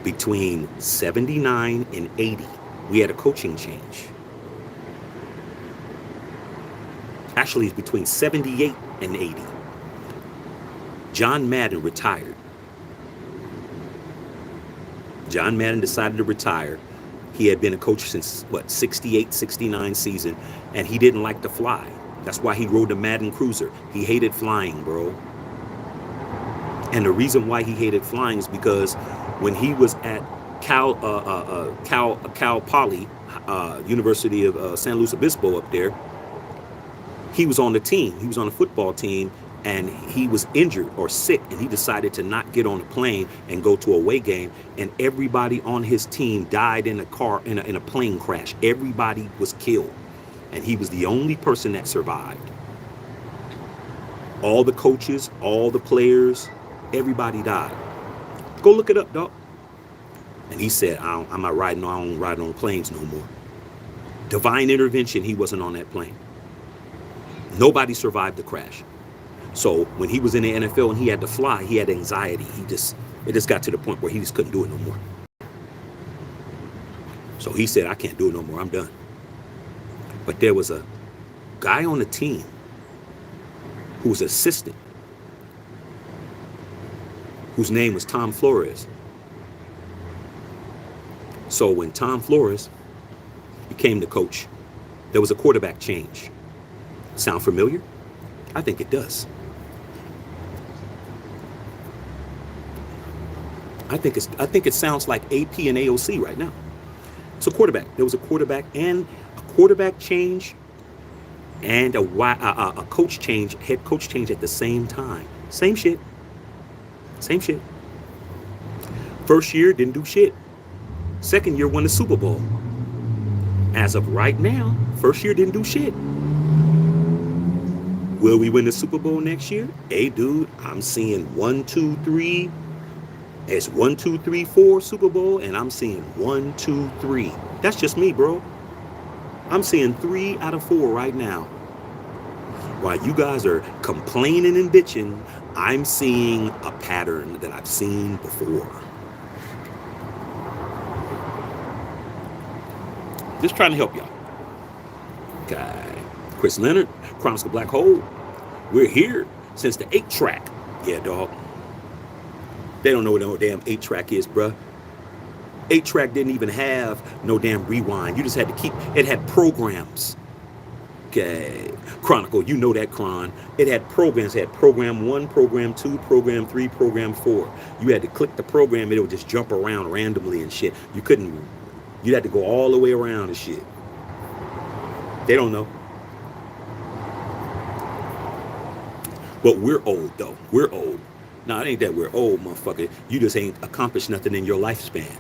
Between 79 and 80, we had a coaching change. Actually, it's between 78 and 80. John Madden retired. John Madden decided to retire. He had been a coach since, 68, 69 season, and he didn't like to fly. That's why he rode the Madden Cruiser. He hated flying, bro. And the reason why he hated flying is because when he was at Cal Poly, University of San Luis Obispo up there, he was on the team. He was on the football team, and he was injured or sick, and he decided to not get on a plane and go to a away game. And everybody on his team died in a plane crash. Everybody was killed, and he was the only person that survived. All the coaches, all the players, everybody died. Go look it up, dog. And he said, I'm not riding on planes no more. Divine intervention, he wasn't on that plane. Nobody survived the crash. So when he was in the NFL and he had to fly, he had anxiety. It just got to the point where he just couldn't do it no more. So he said, I can't do it no more. I'm done. But there was a guy on the team who was assistant, whose name was Tom Flores. So when Tom Flores became the coach, there was a quarterback change. Sound familiar? I think it does. I think it sounds like AP and AOC right now. So quarterback. There was a quarterback change and a coach change, head coach change at the same time. Same shit. First year, didn't do shit. Second year, won the Super Bowl. As of right now, first year didn't do shit. Will we win the Super Bowl next year? Hey, dude, I'm seeing 1, 2, 3. It's 1, 2, 3, 4 Super Bowl, and I'm seeing 1, 2, 3. That's just me, bro. I'm seeing 3 out of 4 right now. While you guys are complaining and bitching, I'm seeing a pattern that I've seen before. Just trying to help y'all. Okay. Chris Leonard, Chronicles of Black Hole. We're here since the 8-track. Yeah, dog. They don't know what no damn 8-track is, bruh. 8-track didn't even have no damn rewind. You just had to keep, it had programs. Okay. Chronicle, you know that, Cron. It had programs. It had program 1, program 2, program 3, program 4. You had to click the program, it would just jump around randomly and shit. You couldn't, you had to go all the way around and shit. They don't know. But we're old, though. We're old. No, it ain't that we're old, motherfucker. You just ain't accomplished nothing in your lifespan.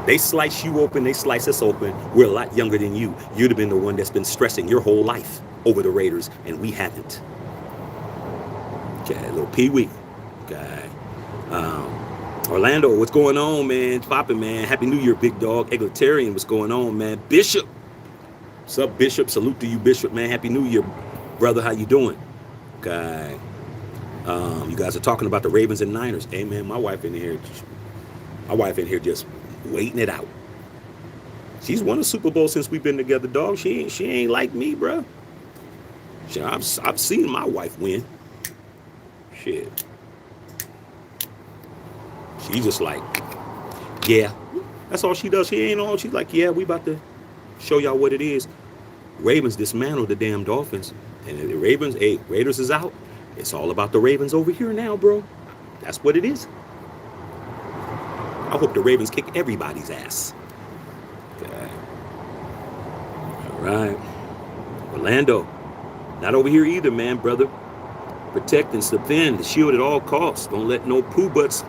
They slice you open, they slice us open. We're a lot younger than you. You'd have been the one that's been stressing your whole life over the Raiders, and we haven't. Okay, little Pee Wee. Okay. Orlando, what's going on, man? Poppin', man. Happy New Year, big dog. Egalitarian, what's going on, man? Bishop. What's up, Bishop? Salute to you, Bishop, man. Happy New Year, brother. How you doing? Okay. You guys are talking about the Ravens and Niners. Hey, man, my wife in here just waiting it out. She's won a Super Bowl since we've been together, dog. She ain't like me, bro. I've seen my wife win. Shit. She's just like, yeah. That's all she does. She ain't all. She's like, yeah, we about to show y'all what it is. Ravens dismantled the damn Dolphins. And the Ravens, hey, Raiders is out. It's all about the Ravens over here now, bro. That's what it is. I hope the Ravens kick everybody's ass. Okay. All right. Orlando. Not over here either, man, brother. Protect and defend the shield at all costs. Don't let no poo butts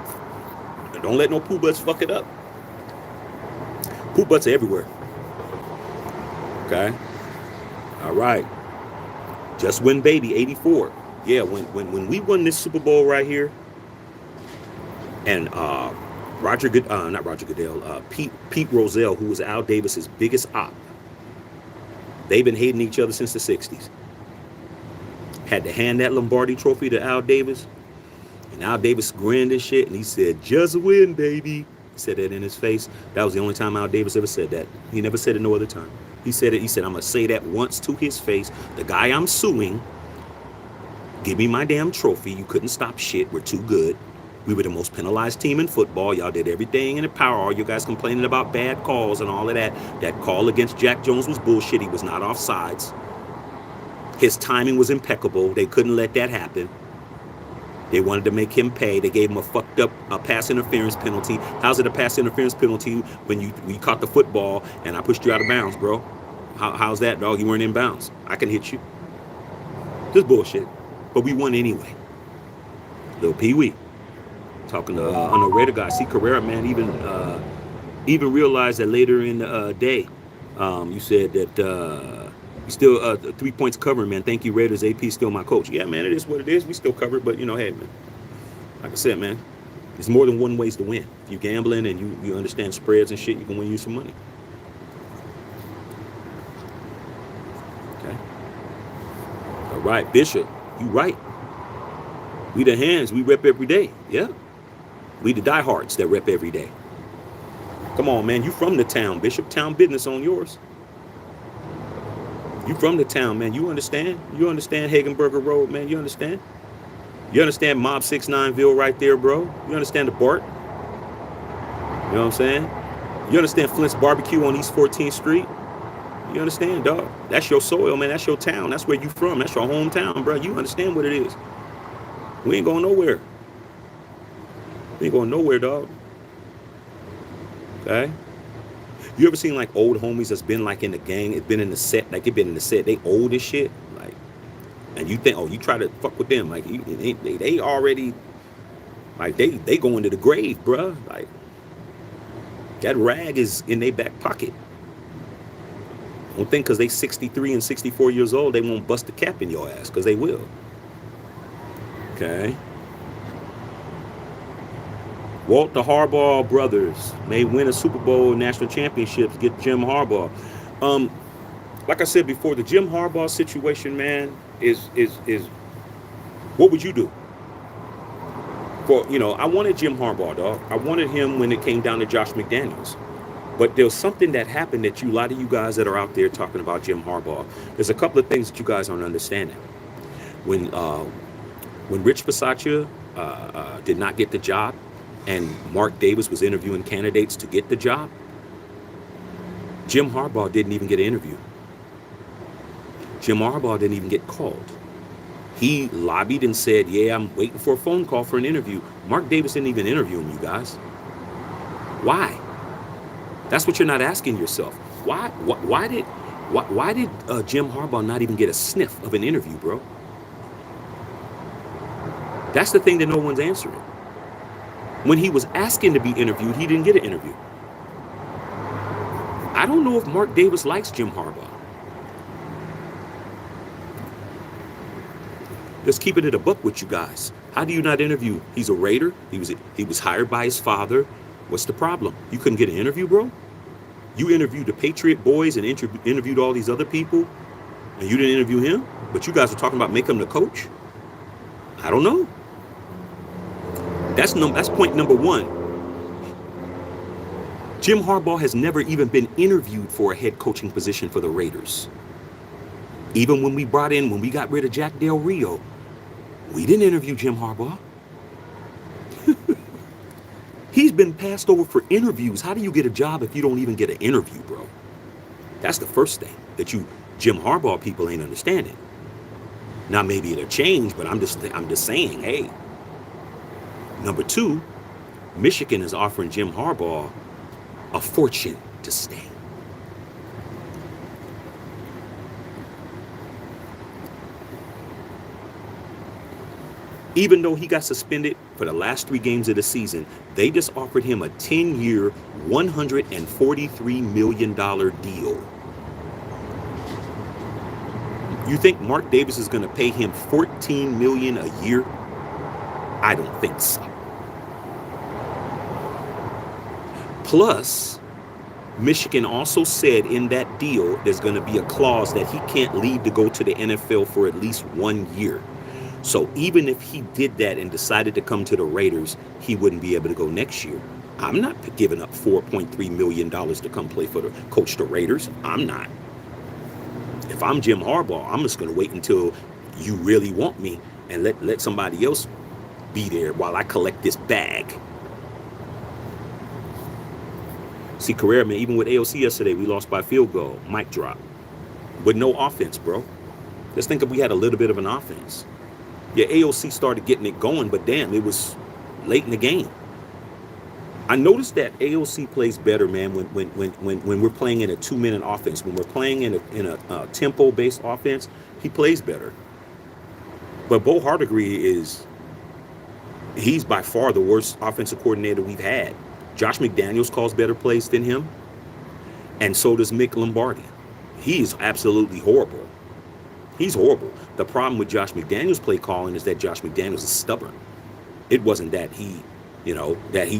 fuck it up. Poo butts are everywhere. Okay. All right. Just win, baby. 84. Yeah, when we won this Super Bowl right here, and Pete Rozelle, who was Al Davis's biggest op, they've been hating each other since the 60s. Had to hand that Lombardi trophy to Al Davis, and Al Davis grinned and shit, and he said, "Just win, baby." He said that in his face. That was the only time Al Davis ever said that. He never said it no other time. He said it. He said, "I'm gonna say that once to his face. The guy I'm suing, give me my damn trophy. You couldn't stop shit. We're too good. We were the most penalized team in football. Y'all did everything in the power. All you guys complaining about bad calls and all of that. That call against Jack Jones was bullshit. He was not offsides. His timing was impeccable. They couldn't let that happen. They wanted to make him pay. They gave him a fucked up pass interference penalty. How's it a pass interference penalty when you caught the football and I pushed you out of bounds, bro? How's that, dog? You weren't in bounds. I can hit you. This bullshit. But we won anyway. Little Pee Wee. Talking to on the Raider guy. See, Carrera, man, even realized that later in the day, you said that you still 3 points covering, man. Thank you, Raiders. AP still my coach. Yeah, man, it is what it is. We still cover it, but you know, hey, man, like I said, man, there's more than one ways to win. If you're gambling and you understand spreads and shit, you can win you some money. Okay. All right, Bishop, you right. We the hands, we rep every day. Yeah. We the diehards that rep every day. Come on, man. You from the town, Bishop. Town business on yours. You from the town, man. You understand? You understand Hagenberger Road, man. You understand? You understand Mob 69ville right there, bro? You understand the BART? You know what I'm saying? You understand Flint's Barbecue on East 14th Street? You understand, dog? That's your soil, man. That's your town. That's where you from. That's your hometown, bro. You understand what it is. We ain't going nowhere. We ain't going nowhere, dog. Okay? You ever seen like old homies that's been like in the gang, it's been in the set, like it been in the set, they old as shit, like, and you think, oh, you try to fuck with them, like they already, like they going to the grave, bruh. Like that rag is in their back pocket. Don't think because they 63 and 64 years old, they won't bust the cap in your ass, because they will. Okay. Walt the Harbaugh brothers may win a Super Bowl national championships, get Jim Harbaugh. Like I said before, the Jim Harbaugh situation, man, is what would you do? For, you know, I wanted Jim Harbaugh, dog. I wanted him when it came down to Josh McDaniels. But there's something that happened that a lot of you guys that are out there talking about Jim Harbaugh, there's a couple of things that you guys aren't understanding. When When Rich Bisaccia did not get the job and Mark Davis was interviewing candidates to get the job, Jim Harbaugh didn't even get an interview. Jim Harbaugh didn't even get called. He lobbied and said, yeah, I'm waiting for a phone call for an interview. Mark Davis didn't even interview him, you guys. Why? That's what you're not asking yourself. Why did Jim Harbaugh not even get a sniff of an interview, bro? That's the thing that no one's answering. When he was asking to be interviewed, he didn't get an interview. I don't know if Mark Davis likes Jim Harbaugh. Let's keep it at a buck with you guys. How do you not interview? He's a Raider. He was hired by his father. What's the problem? You couldn't get an interview, bro? You interviewed the Patriot boys and interviewed all these other people, and you didn't interview him? But you guys were talking about making him the coach? I don't know. That's point number one. Jim Harbaugh has never even been interviewed for a head coaching position for the Raiders. Even when we got rid of Jack Del Rio, we didn't interview Jim Harbaugh. He's been passed over for interviews. How do you get a job if you don't even get an interview, bro? That's the first thing that Jim Harbaugh people ain't understanding. Now maybe it'll change, but I'm just saying, hey. Number two, Michigan is offering Jim Harbaugh a fortune to stay. Even though he got suspended for the last 3 games of the season, they just offered him a 10-year, $143 million deal. You think Mark Davis is going to pay him $14 million a year? I don't think so. Plus, Michigan also said in that deal there's going to be a clause that he can't leave to go to the NFL for at least 1 year. So even if he did that and decided to come to the Raiders, he wouldn't be able to go next year. I'm not giving up $4.3 million to come play for coach the Raiders. I'm not. If I'm Jim Harbaugh, I'm just going to wait until you really want me and let somebody else be there while I collect this bag. See, Carrera, man, even with AOC yesterday, we lost by field goal. Mic drop. With no offense, bro. Let's think if we had a little bit of an offense. Yeah, AOC started getting it going, but damn, it was late in the game. I noticed that AOC plays better, man, when we're playing in a 2-minute offense. When we're playing in a tempo-based offense, he plays better. But Bo Hardegree he's by far the worst offensive coordinator we've had. Josh McDaniels calls better plays than him, and so does Mick Lombardi. He is absolutely horrible. He's horrible. The problem with Josh McDaniels' play calling is that Josh McDaniels is stubborn. It wasn't that he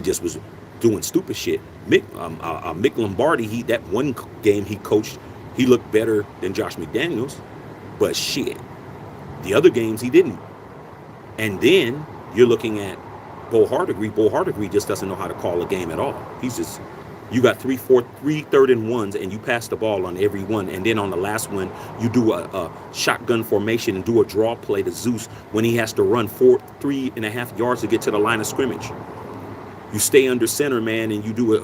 just was doing stupid shit. Mick Lombardi, that one game he coached, he looked better than Josh McDaniels, but shit, the other games he didn't. And then you're looking at Bo Hardegree. Bo Hardegree just doesn't know how to call a game at all. You got 3 third and ones, and you pass the ball on every one. And then on the last one, you do a shotgun formation and do a draw play to Zeus when he has to run 3.5 yards to get to the line of scrimmage. You stay under center, man, and you do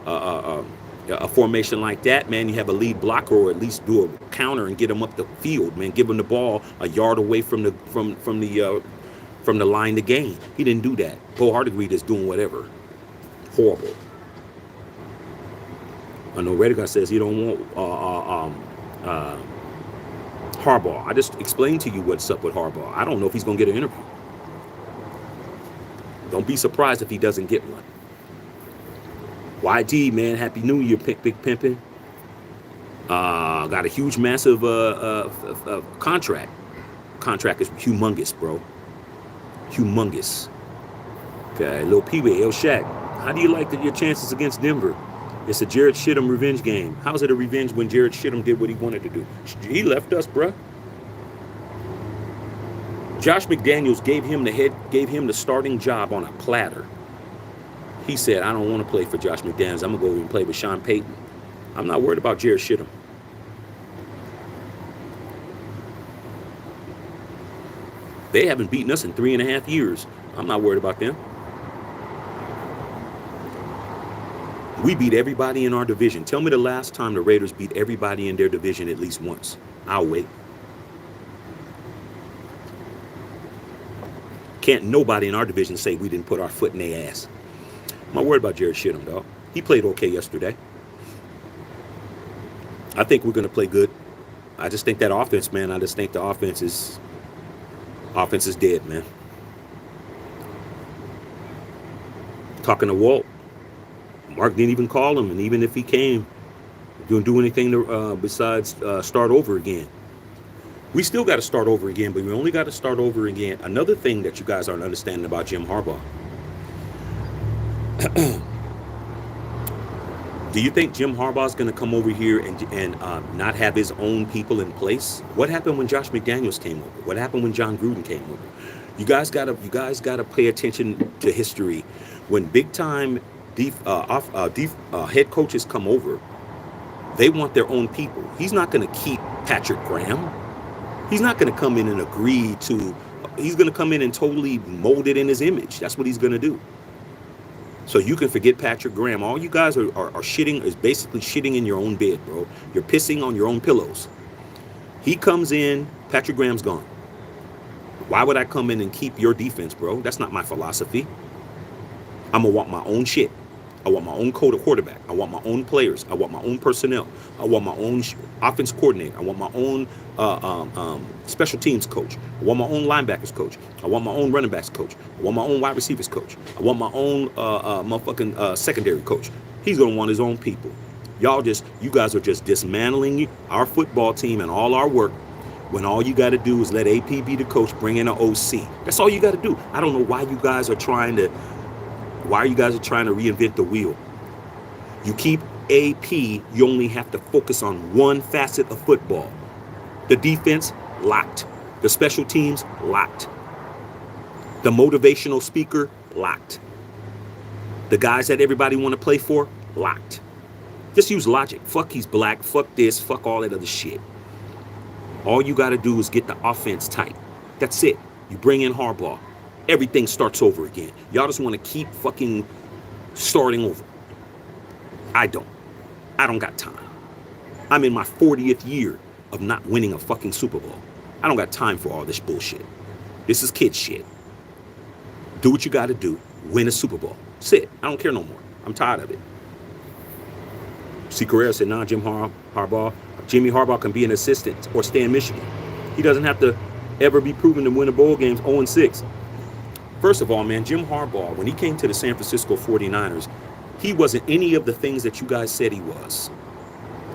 a formation like that, man. You have a lead blocker, or at least do a counter and get him up the field, man. Give him the ball a yard away from the line to gain. He didn't do that. Bo Hardegree just doing whatever. Horrible. I know Redigan says he don't want Harbaugh. I just explained to you what's up with Harbaugh. I don't know if he's going to get an interview. Don't be surprised if he doesn't get one. YD, man, Happy New Year, Big Pimpin'. Got a huge, massive contract. Contract is humongous, bro. Humongous. Okay, Lil Pee-wee, El Shaq. How do you like your chances against Denver? It's a Jared Shittum revenge game. How's it a revenge when Jared Shittum did what he wanted to do? He left us, bruh. Josh McDaniels gave him the starting job on a platter. He said, I don't want to play for Josh McDaniels. I'm going to go over and play with Sean Payton. I'm not worried about Jared Shittum. They haven't beaten us in 3.5 years. I'm not worried about them. We beat everybody in our division. Tell me the last time the Raiders beat everybody in their division at least once. I'll wait. Can't nobody in our division say we didn't put our foot in their ass. I'm not worried about Jared Shittum, dog. He played okay yesterday. I think we're going to play good. I just think that offense, man, I just think the offense is dead, man. Talking to Walt, Mark didn't even call him, and even if he came, didn't do anything besides start over again. We still got to start over again, but we only got to start over again. Another thing that you guys aren't understanding about Jim Harbaugh. Do you think Jim Harbaugh is going to come over here and not have his own people in place? What happened when Josh McDaniels came over? What happened when John Gruden came over? You guys gotta pay attention to history. When big time head coaches come over, they want their own people. He's not going to keep Patrick Graham. He's not going to come in and agree to. He's going to come in and totally mold it in his image. That's what he's going to do. So you can forget Patrick Graham. All you guys are shitting, is basically shitting in your own bed, bro. You're pissing on your own pillows. He comes in, Patrick Graham's gone. Why would I come in and keep your defense, bro? That's not my philosophy. I'm going to want my own shit. I want my own quarterback. I want my own players. I want my own personnel. I want my own offense coordinator. I want my own special teams coach. I want my own linebackers coach. I want my own running backs coach. I want my own wide receivers coach. I want my own motherfucking secondary coach. He's going to want his own people. You guys are just dismantling our football team and all our work when all you got to do is let AP be the coach, bring in an OC. That's all you got to do. I don't know why you guys are trying to reinvent the wheel. You keep AP, you only have to focus on one facet of football. The defense, locked. The special teams, locked. The motivational speaker, locked. The guys that everybody want to play for, locked. Just use logic. Fuck he's black, fuck this, fuck all that other shit. All you got to do is get the offense tight. That's it. You bring in Harbaugh. Everything starts over again. Y'all just want to keep fucking starting over. I don't got time. I'm in my 40th year of not winning a fucking Super Bowl. I don't got time for all this bullshit. This is kid shit. Do what you got to do. Win a Super Bowl. That's it. I don't care no more. I'm tired of it. See, Carrera said, nah, Jimmy Harbaugh can be an assistant or stay in Michigan. He doesn't have to ever be proven to win a bowl games 0-6. First of all, man, Jim Harbaugh, when he came to the San Francisco 49ers, he wasn't any of the things that you guys said he was.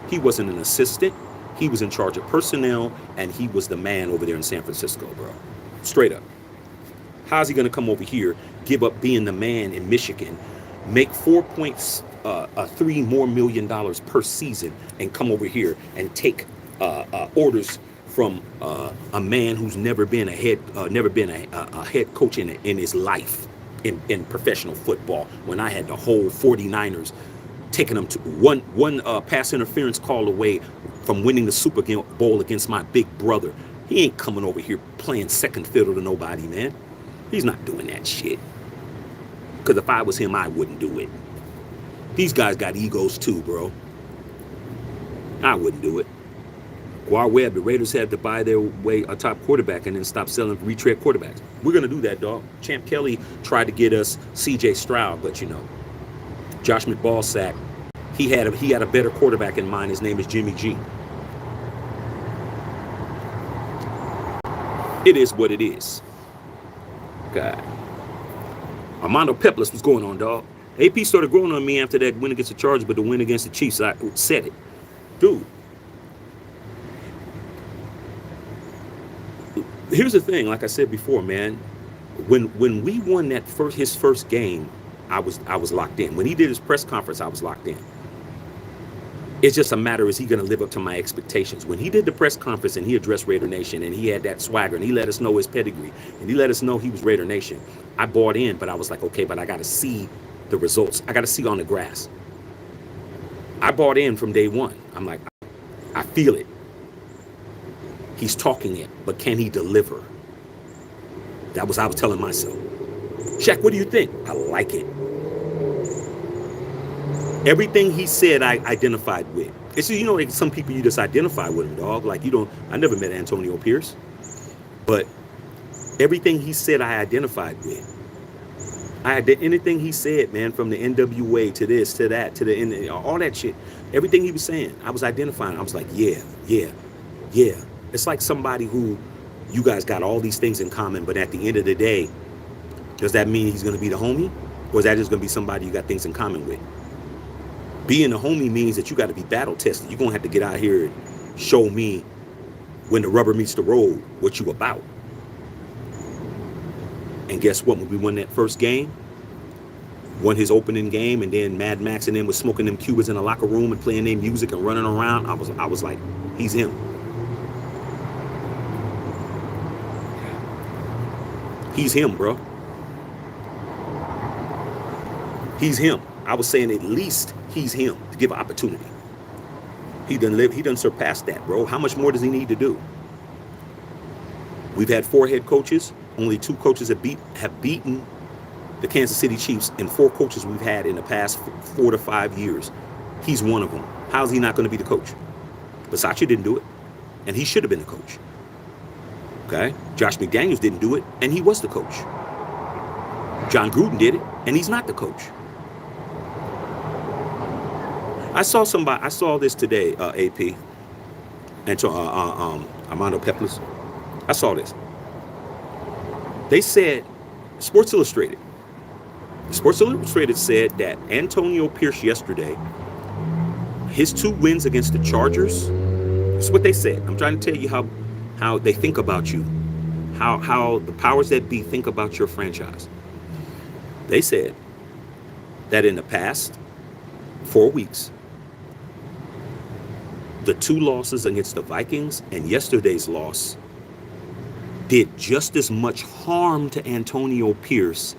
He wasn't an assistant. He was in charge of personnel, and he was the man over there in San Francisco, bro. Straight up. How's he going to come over here, give up being the man in Michigan, make $4.3 more million per season, and come over here and take orders from a man who's never been a head coach in his life in professional football? When I had the whole 49ers taking them to one pass interference call away from winning the Super Bowl against my big brother. He ain't coming over here playing second fiddle to nobody, man. He's not doing that shit. Because if I was him, I wouldn't do it. These guys got egos too, bro. I wouldn't do it. Guar Webb, the Raiders had to buy their way a top quarterback and then stop selling retread quarterbacks. We're going to do that, dog. Champ Kelly tried to get us C.J. Stroud, but Josh McBallsack, he had a better quarterback in mind. His name is Jimmy G. It is what it is. God. Armando Peplis, what's going on, dog? AP started growing on me after that win against the Chargers, but the win against the Chiefs, I said it. Dude. Here's the thing, like I said before, man. When we won his first game, I was locked in. When he did his press conference, I was locked in. It's just a matter, is he going to live up to my expectations? When he did the press conference and he addressed Raider Nation and he had that swagger and he let us know his pedigree and he let us know he was Raider Nation, I bought in, but I was like, okay, but I got to see the results. I got to see on the grass. I bought in from day one. I'm like, I feel it. He's talking it, but can he deliver? That was I was telling myself. Shaq, what do you think? I like it. Everything he said, I identified with. It's you know, like some people you just identify with him, dog. Like you don't. I never met Antonio Pierce, but everything he said, I identified with. I did anything he said, man, from the NWA to this, to that, to the all that shit. Everything he was saying, I was identifying. I was like, yeah, yeah, yeah. It's like somebody who you guys got all these things in common, but at the end of the day, does that mean he's going to be the homie, or is that just going to be somebody you got things in common with? Being a homie means that you got to be battle tested. You're going to have to get out here and show me when the rubber meets the road what you about. And guess what? When we won that first game, won his opening game, and then Mad Max and them was smoking them Cubans in the locker room and playing their music and running around, I was like, he's him. He's him, bro. He's him. I was saying at least he's him to give opportunity. He done surpassed that, bro. How much more does he need to do? We've had 4 head coaches. Only 2 coaches have beaten the Kansas City Chiefs, and 4 coaches we've had in the past 4 to 5 years. He's one of them. How's he not going to be the coach? Versace didn't do it, and he should have been the coach. Okay? Josh McDaniels didn't do it, and he was the coach. John Gruden did it, and he's not the coach. I saw this today, AP, and Armando Peplis. I saw this. They said, Sports Illustrated said that Antonio Pierce yesterday, his 2 wins against the Chargers, that's what they said. I'm trying to tell you how they think about you, how the powers that be think about your franchise. They said that in the past 4 weeks, the 2 losses against the Vikings and yesterday's loss did just as much harm to Antonio Pierce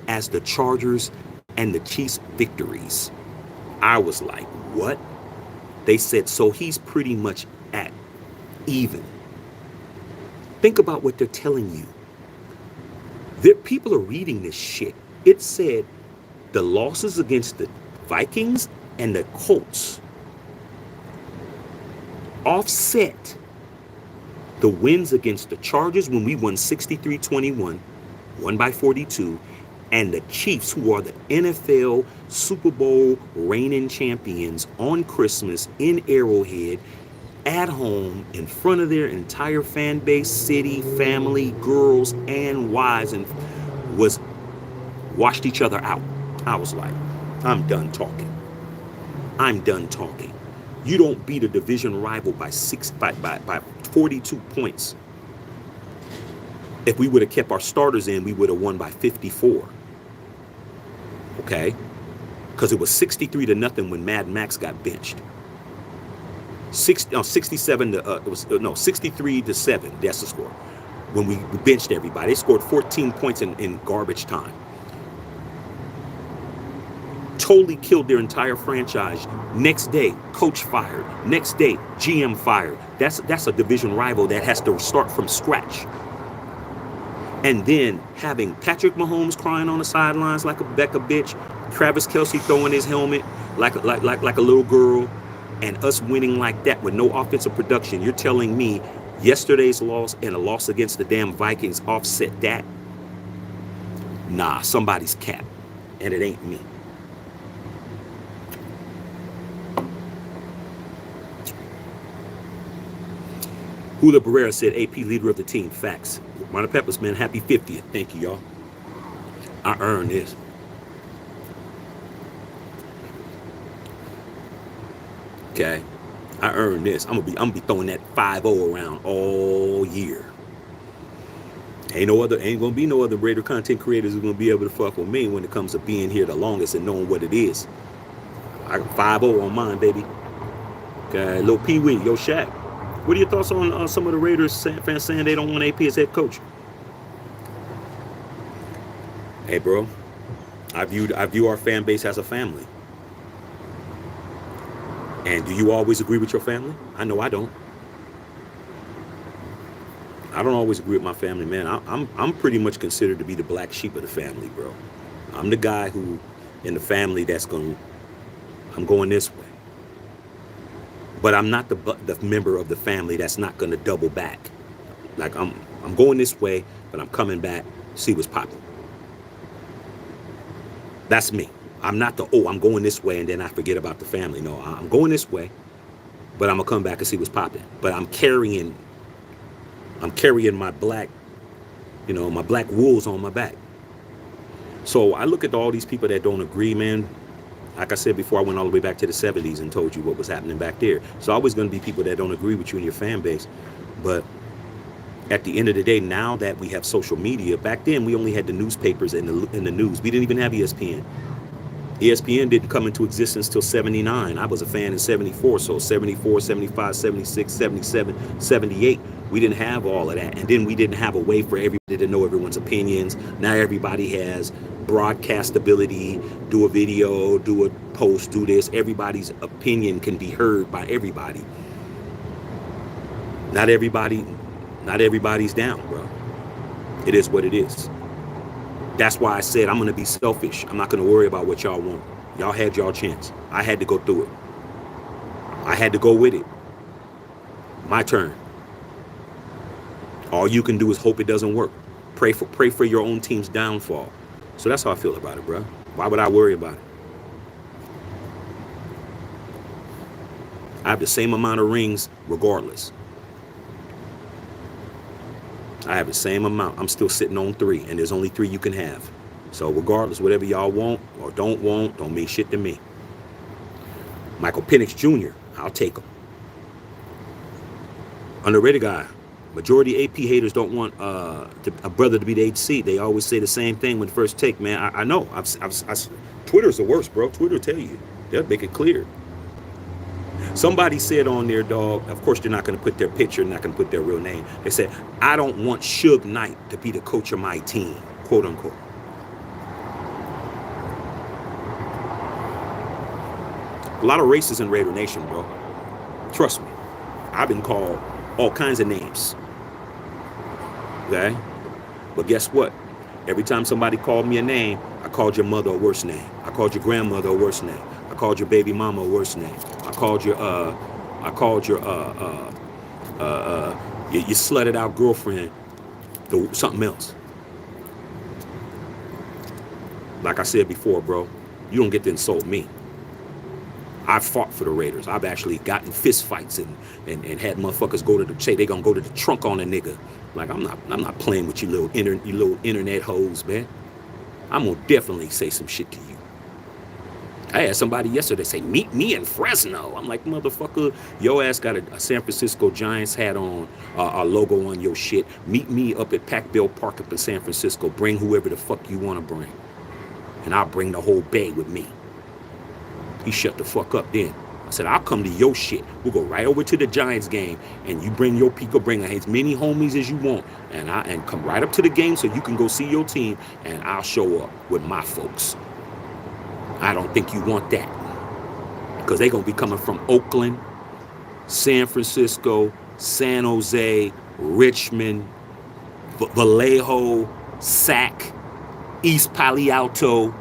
as the Chargers and the Chiefs' victories. I was like, what? They said, so he's pretty much at even. Think about what they're telling you. People are reading this shit. It said the losses against the Vikings and the Colts offset the wins against the Chargers when we won 63-21, won by 42, and the Chiefs, who are the NFL Super Bowl reigning champions on Christmas in Arrowhead, at home, in front of their entire fan base, city, family, girls, and wives, and washed each other out. I was like, I'm done talking. I'm done talking. You don't beat a division rival by 42 points. If we would have kept our starters in, we would have won by 54. Okay? Because it was 63-0 when Mad Max got benched. 63-7. That's the score. When we benched everybody, they scored 14 points in garbage time. Totally killed their entire franchise. Next day, coach fired. Next day, GM fired. That's a division rival that has to start from scratch. And then having Patrick Mahomes crying on the sidelines like a bitch, Travis Kelce throwing his helmet like a little girl, and us winning like that with no offensive production. You're telling me yesterday's loss and a loss against the damn Vikings offset that? Nah, somebody's capped, and it ain't me. Hula Barrera said, AP leader of the team. Facts. Ronald Peppers, man, happy 50th. Thank you, y'all. I earned this. Okay. I earned this. I'm gonna be throwing that 5-0 around all year. Ain't gonna be no other Raider content creators who's gonna be able to fuck with me when it comes to being here the longest and knowing what it is. I got 5-0 on mine, baby. Okay, Lil Pee Wee, yo Shaq. What are your thoughts on some of the Raiders fans saying they don't want AP as head coach? Hey, bro, I view our fan base as a family. And do you always agree with your family? I know I don't. I don't always agree with my family, man. I'm pretty much considered to be the black sheep of the family, bro. I'm the guy who, in the family, I'm going this way. But I'm not the member of the family that's not gonna double back. Like I'm going this way, but I'm coming back, see what's popping. That's me. I'm not I'm going this way and then I forget about the family. No, I'm going this way, but I'm gonna come back and see what's popping. But I'm carrying my black, my black wolves on my back. So I look at all these people that don't agree, man. Like I said before, I went all the way back to the 70s and told you what was happening back there. So always going to be people that don't agree with you and your fan base. But at the end of the day, now that we have social media, back then we only had the newspapers and the news. We didn't even have ESPN. ESPN didn't come into existence till 79. I was a fan in 74. So 74, 75, 76, 77, 78. We didn't have all of that. And then we didn't have a way for everybody to know everyone's opinions. Now everybody has broadcast ability, do a video, do a post, do this. Everybody's opinion can be heard by everybody. Not everybody's down, bro. It is what it is. That's why I said I'm going to be selfish. I'm not going to worry about what y'all want. Y'all had y'all chance. I had to go through it. I had to go with it. My turn. All you can do is hope it doesn't work. Pray for your own team's downfall. So that's how I feel about it, bro. Why would I worry about it? I have the same amount of rings regardless. I have the same amount. I'm still sitting on 3, and there's only 3 you can have. So regardless, whatever y'all want or don't want, don't mean shit to me. Michael Penix Jr., I'll take him. Underrated guy. Majority AP haters don't want a brother to be the HC. They always say the same thing when first take, man. I know. Twitter's the worst, bro. Twitter will tell you. They'll make it clear. Somebody said on there, dog, of course they're not going to put their picture, not going to put their real name. They said, I don't want Suge Knight to be the coach of my team, quote unquote. A lot of racists in Raider Nation, bro. Trust me. I've been called all kinds of names. Okay? But guess what? Every time somebody called me a name, I called your mother a worse name. I called your grandmother a worse name. I called your baby mama a worse name. I called your slutted out girlfriend something else. Like I said before, bro, you don't get to insult me. I fought for the Raiders. I've actually gotten fist fights and had motherfuckers say they gonna go to the trunk on a nigga. Like I'm not playing with you little internet hoes, man. I'm gonna definitely say some shit to you. I had somebody yesterday say, meet me in Fresno. I'm like, motherfucker, your ass got a San Francisco Giants hat on, a logo on your shit. Meet me up at Pac Bell Park up in San Francisco. Bring whoever the fuck you want to bring. And I'll bring the whole bay with me. He shut the fuck up then. I said, I'll come to your shit. We'll go right over to the Giants game, and you bring your people, bring as many homies as you want, and come right up to the game so you can go see your team, and I'll show up with my folks. I don't think you want that, because they're going to be coming from Oakland, San Francisco, San Jose, Richmond, Vallejo, Sac, East Palo Alto,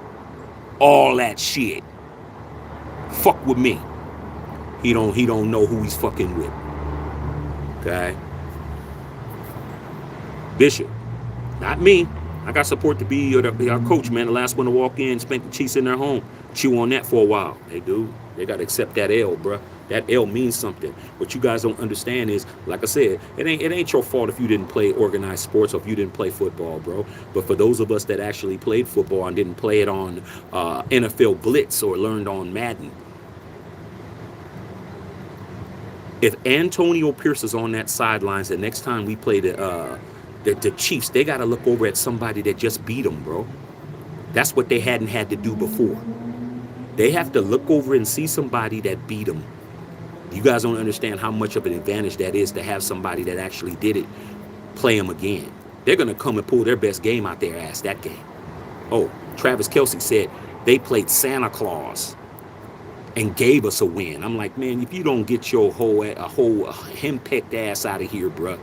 all that shit. Fuck with me. He don't know who he's fucking with. Okay? Bishop. Not me. I got support to be our coach, man. The last one to walk in, spank the Chiefs in their home. Chew on that for a while. They do. They got to accept that L, bruh. That L means something. What you guys don't understand is, like I said, it ain't your fault if you didn't play organized sports or if you didn't play football, bro. But for those of us that actually played football and didn't play it on NFL Blitz or learned on Madden, if Antonio Pierce is on that sidelines, the next time we play the Chiefs, they got to look over at somebody that just beat them, bro. That's what they hadn't had to do before. They have to look over and see somebody that beat them. You guys don't understand how much of an advantage that is to have somebody that actually did it play them again. They're going to come and pull their best game out their ass that game. Oh, Travis Kelce said they played Santa Claus and gave us a win. I'm like, man, if you don't get your whole henpecked ass out of here, bruh,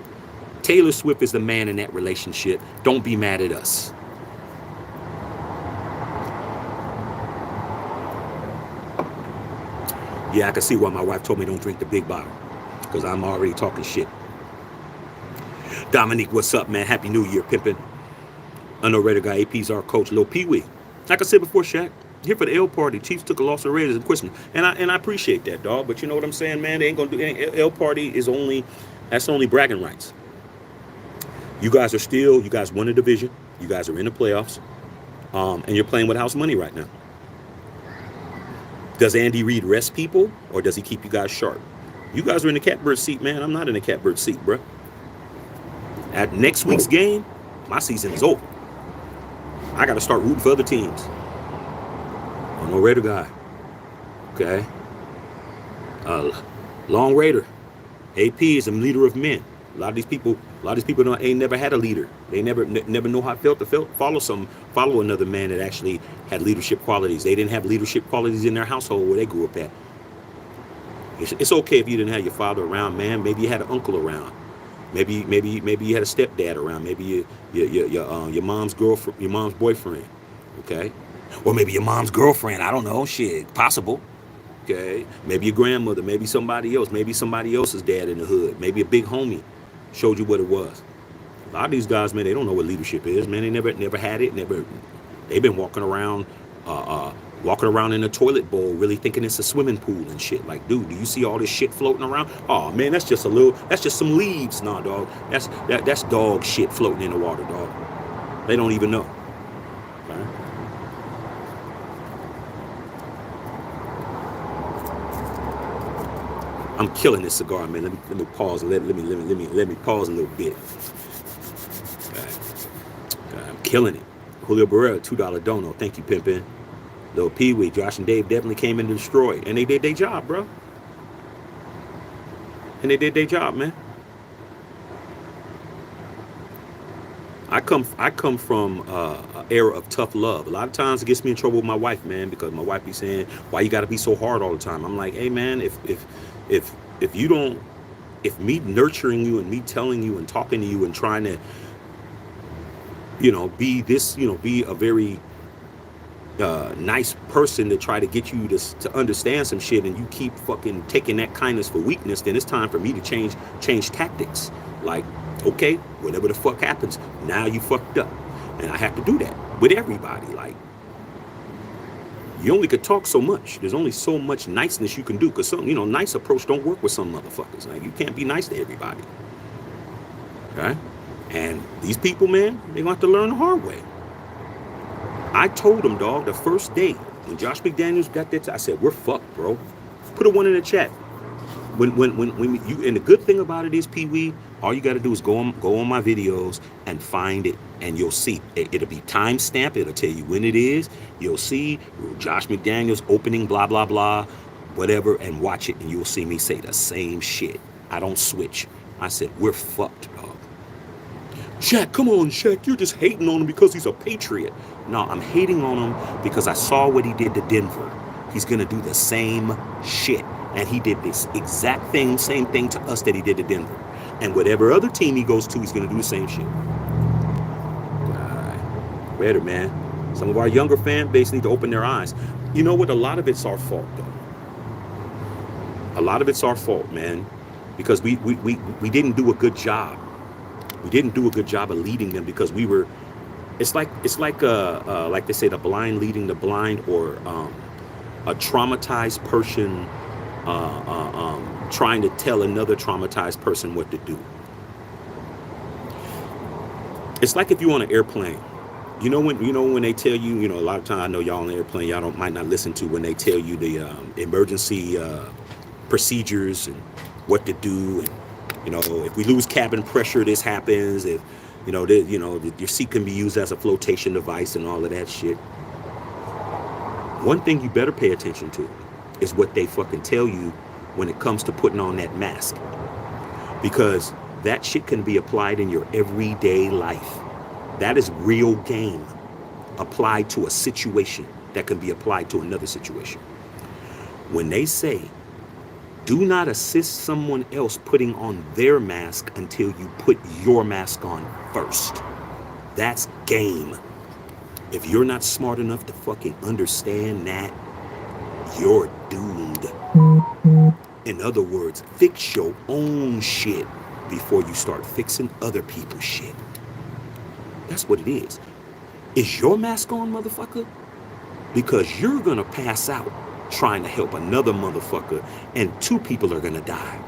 Taylor Swift is the man in that relationship. Don't be mad at us. Yeah, I can see why my wife told me don't drink the big bottle, because I'm already talking shit. Dominique, what's up, man? Happy New Year, pimpin'. I know Raider guy, AP's our coach, Lil Pee Wee. Like I said before, Shaq, here for the L party. Chiefs took a loss to the Raiders in Christmas, and I appreciate that, dog. But you know what I'm saying, man? They ain't gonna do L party is that's only bragging rights. You guys won the division. You guys are in the playoffs, and you're playing with house money right now. Does Andy Reid rest people, or does he keep you guys sharp? You guys are in the catbird seat, man. I'm not in the catbird seat, bro. At next week's game, my season is over. I got to start rooting for other teams. I'm no Raider guy. Okay. Long Raider. AP is a leader of men. A lot of these people ain't never had a leader. They never know how it felt to follow another man that actually had leadership qualities. They didn't have leadership qualities in their household where they grew up at. It's okay if you didn't have your father around, man. Maybe you had an uncle around. Maybe you had a stepdad around. Maybe your mom's girlfriend, your mom's boyfriend. Okay, or maybe your mom's girlfriend. I don't know. Shit, possible. Okay, maybe your grandmother. Maybe somebody else. Maybe somebody else's dad in the hood. Maybe a big homie showed you what it was. A lot of these guys, man, they don't know what leadership is, man. They never had it. They've been walking around in a toilet bowl, really thinking it's a swimming pool and shit. Like, dude, do you see all this shit floating around? Oh man, that's just some leaves. Nah, dog. That's dog shit floating in the water, dog. They don't even know. Okay? I'm killing this cigar, man. Let me pause and let me pause a little bit. Okay, I'm killing it. Julio Barrera, $2 dono. Thank you, pimpin'. Lil Pee Wee, Josh and Dave definitely came in to destroy, and they did their job, bro. And they did their job, man. I come from an era of tough love. A lot of times it gets me in trouble with my wife, man, because my wife be saying, "Why you got to be so hard all the time?" I'm like, "Hey, man, if me nurturing you and me telling you and talking to you and trying to, be a very nice person to try to get you to understand some shit, and you keep fucking taking that kindness for weakness, then it's time for me to change tactics. Like, okay, whatever the fuck happens, now you fucked up, and I have to do that with everybody. Like, you only could talk so much. There's only so much niceness you can do, because some, nice approach don't work with some motherfuckers. Like, you can't be nice to everybody. Okay? And these people, man, they're gonna have to learn the hard way. I told them, dog, the first day when Josh McDaniels got that, I said, we're fucked, bro. Put a one in the chat. When you, and the good thing about it is, Pee Wee, all you got to do is go on my videos and find it, and you'll see. It'll be time stamped. It'll tell you when it is. You'll see Josh McDaniels opening, blah, blah, blah, whatever, and watch it, and you'll see me say the same shit. I don't switch. I said, we're fucked, dog. Shaq, come on, Shaq. You're just hating on him because he's a Patriot. No, I'm hating on him because I saw what he did to Denver. He's going to do the same shit. And he did this exact same thing to us that he did to Denver. And whatever other team he goes to, he's going to do the same shit. Raider, man. Some of our younger fan base need to open their eyes. You know what? A lot of it's our fault, though. A lot of it's our fault, man. Because we didn't do a good job. We didn't do a good job of leading them, because we were. It's like they say, the blind leading the blind, or a traumatized person trying to tell another traumatized person what to do. It's like if you're on an airplane. When they tell you, a lot of times, I know y'all on the airplane, y'all might not listen to when they tell you the emergency procedures and what to do, and if we lose cabin pressure, this happens. If your seat can be used as a flotation device and all of that shit. One thing you better pay attention to is what they fucking tell you when it comes to putting on that mask, because that shit can be applied in your everyday life. That is real game applied to a situation that can be applied to another situation. When they say Do not assist someone else putting on their mask until you put your mask on first. That's game. If you're not smart enough to fucking understand that, you're doomed. In other words, fix your own shit before you start fixing other people's shit. That's what it is. Is your mask on, motherfucker? Because you're gonna pass out trying to help another motherfucker, and 2 people are gonna die.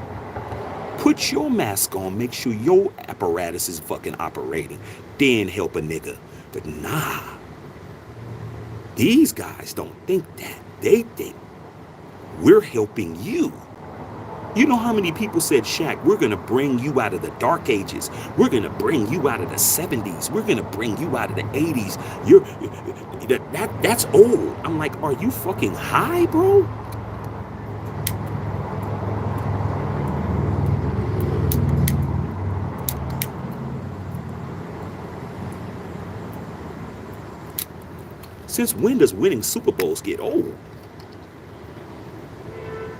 Put your mask on, make sure your apparatus is fucking operating, then help a nigga. But nah, these guys don't think that. They think we're helping you. You know how many people said, Shaq, we're gonna bring you out of the dark ages. We're gonna bring you out of the 70s. We're gonna bring you out of the 80s. That's old. I'm like, are you fucking high, bro? Since when does winning Super Bowls get old?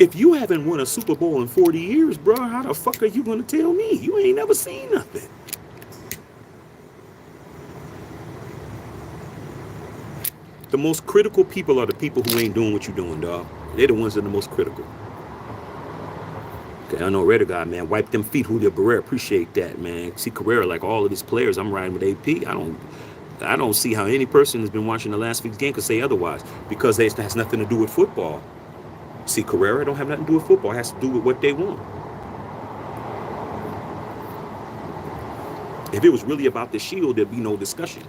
If you haven't won a Super Bowl in 40 years, bro, how the fuck are you gonna tell me? You ain't never seen nothing. The most critical people are the people who ain't doing what you're doing, dog. They're the ones that are the most critical. Okay, I know Raider guy, man. Wipe them feet, Julio Barrera. Appreciate that, man. See, Carrera, like all of these players, I'm riding with AP. I don't see how any person who's been watching the last week's game could say otherwise, because it has nothing to do with football. See, Carrera don't have nothing to do with football. It has to do with what they want. If it was really about the Shield, there'd be no discussion.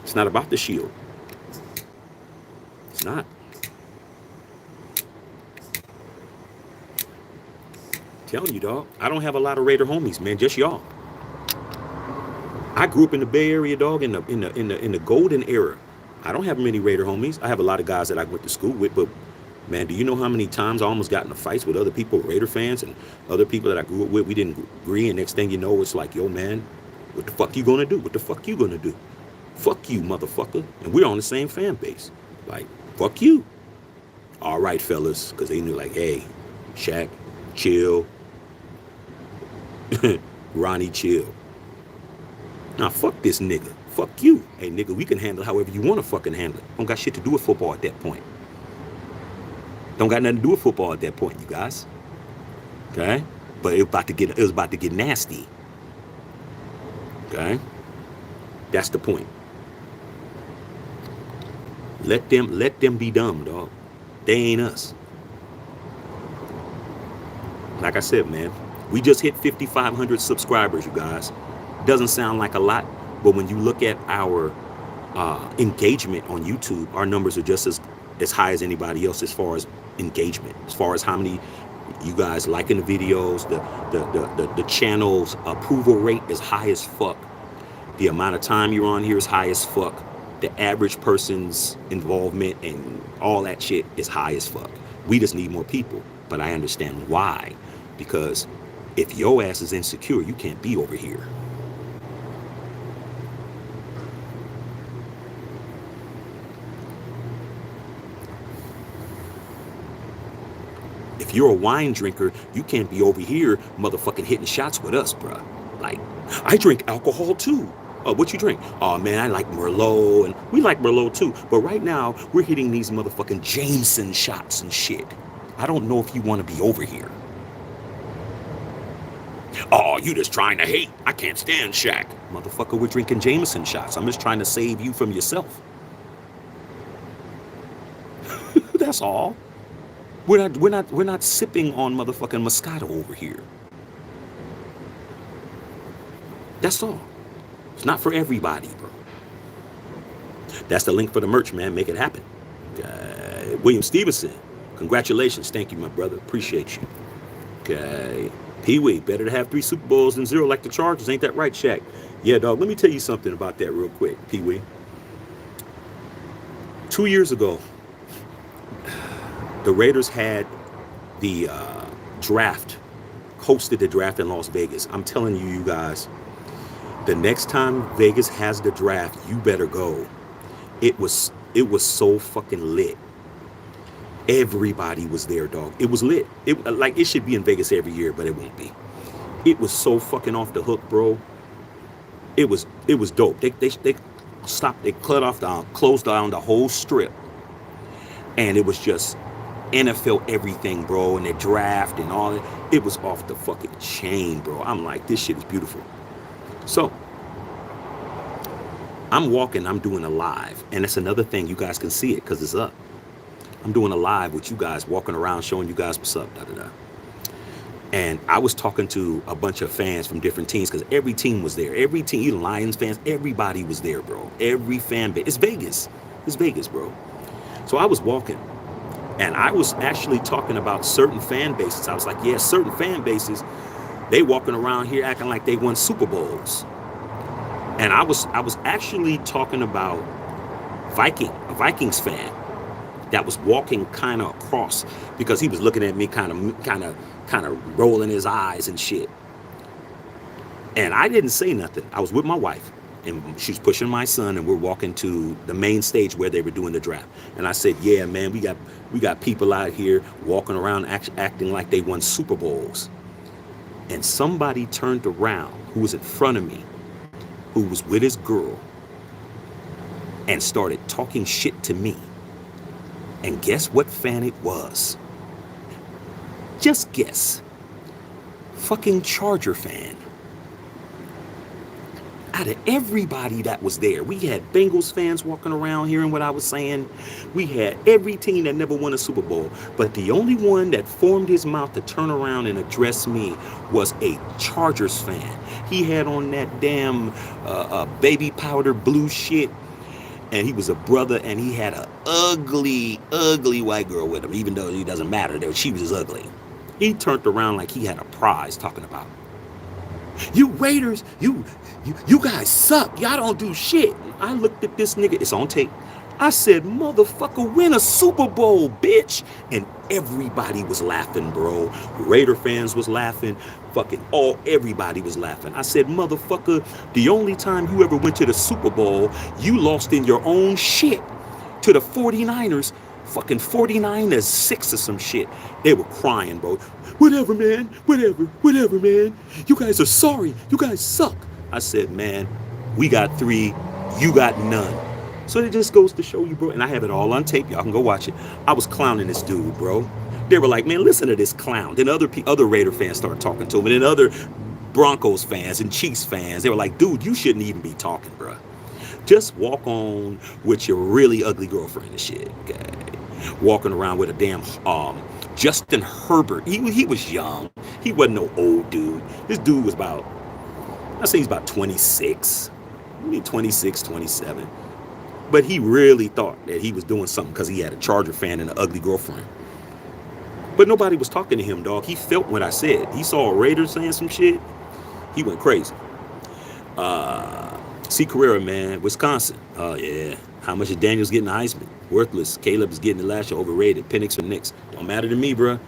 It's not about the Shield. It's not. Telling you, dog. I don't have a lot of Raider homies, man. Just y'all. I grew up in the Bay Area, dog, in the golden era. I don't have many Raider homies. I have a lot of guys that I went to school with, but man, do you know how many times I almost got into fights with other people, Raider fans, and other people that I grew up with? We didn't agree, and next thing you know, it's like, yo, man, what the fuck you gonna do? What the fuck you gonna do? Fuck you, motherfucker. And we're on the same fan base. Like, fuck you. All right, fellas, because they knew, like, hey, Shaq, chill. Ronnie, chill. Nah, fuck this nigga. Fuck you. Hey, nigga, we can handle however you want to fucking handle it. Don't got shit to do with football at that point. Don't got nothing to do with football at that point, you guys. Okay? But it was about to get nasty. Okay? That's the point. Let them be dumb, dog. They ain't us. Like I said, man, we just hit 5,500 subscribers, you guys. Doesn't sound like a lot, but when you look at our engagement on YouTube, our numbers are just as high as anybody else as far as engagement, as far as how many you guys liking the videos, the channel's approval rate is high as fuck. The amount of time you're on here is high as fuck. The average person's involvement and all that shit is high as fuck. We just need more people, but I understand why. Because if your ass is insecure, you can't be over here. If you're a wine drinker, you can't be over here motherfucking hitting shots with us, bruh. Like, I drink alcohol too. What you drink? Oh man, I like Merlot, and we like Merlot too. But right now, we're hitting these motherfucking Jameson shots and shit. I don't know if you want to be over here. Oh, you just trying to hate. I can't stand Shaq. Motherfucker, we're drinking Jameson shots. I'm just trying to save you from yourself. That's all. We're not sipping on motherfucking Moscato over here. That's all. It's not for everybody, bro. That's the link for the merch, man. Make it happen. William Stevenson, congratulations. Thank you, my brother. Appreciate you. Okay. Pee-wee, better to have 3 Super Bowls than 0 like the Chargers. Ain't that right, Shaq? Yeah, dog. Let me tell you something about that real quick, Pee-wee. 2 years ago, the Raiders had the draft, hosted the draft in Las Vegas. I'm telling you, you guys, the next time Vegas has the draft, you better go. It was so fucking lit. Everybody was there, dog. It was lit. It should be in Vegas every year, but it won't be. It was so fucking off the hook, bro. It was dope. They stopped. They closed down the whole strip, and it was just NFL everything, bro, and the draft and all that. It was off the fucking chain, bro. I'm like, this shit is beautiful. So I'm walking. I'm doing a live, and it's another thing. You guys can see it because it's up. I'm doing a live with you guys, walking around, showing you guys what's up, da da da. And I was talking to a bunch of fans from different teams because every team was there. Every team, even Lions fans, everybody was there, bro. Every fan base. It's Vegas. It's Vegas, bro. So I was walking, and I was actually talking about certain fan bases. I was like, yeah, certain fan bases, they walking around here acting like they won Super Bowls. And I was actually talking about a Vikings fan that was walking kind of across because he was looking at me kind of rolling his eyes and shit. And I didn't say nothing. I was with my wife, and she's pushing my son, and we're walking to the main stage where they were doing the draft. And I said, yeah, man, we got people out here walking around acting like they won Super Bowls. And somebody turned around who was in front of me, who was with his girl, and started talking shit to me. And guess what fan it was? Just guess. Fucking Charger fan. Out of everybody that was there, we had Bengals fans walking around hearing what I was saying. We had every team that never won a Super Bowl. But the only one that formed his mouth to turn around and address me was a Chargers fan. He had on that damn baby powder blue shit. And he was a brother, and he had a ugly, ugly white girl with him, even though it doesn't matter. She was ugly. He turned around like he had a prize talking about, you Raiders, you guys suck. Y'all don't do shit. I looked at this nigga. It's on tape. I said, motherfucker, win a Super Bowl, bitch. And everybody was laughing, bro. Raider fans was laughing. Everybody was laughing. I said, motherfucker, the only time you ever went to the Super Bowl, you lost in your own shit to the 49ers. Fucking 49-6 or some shit. They were crying, bro. Whatever, man. Whatever, man. You guys are sorry. You guys suck. I said, man, we got 3. You got none. So it just goes to show you, bro. And I have it all on tape. Y'all can go watch it. I was clowning this dude, bro. They were like, man, listen to this clown. Then other Raider fans started talking to him. And then other Broncos fans and Chiefs fans, they were like, dude, you shouldn't even be talking, bro. Just walk on with your really ugly girlfriend and shit. Okay. Walking around with a damn Justin Herbert. He was young. He wasn't no old dude. This dude was he's about 26. Maybe 26, 27. But he really thought that he was doing something because he had a Charger fan and an ugly girlfriend. But nobody was talking to him, dog. He felt what I said. He saw a Raider saying some shit. He went crazy. C. Carrera, man, Wisconsin. Oh, yeah. How much is Daniels getting the Heisman? Worthless. Caleb is getting the last year, overrated. Penix or Knicks. Don't matter to me, bro.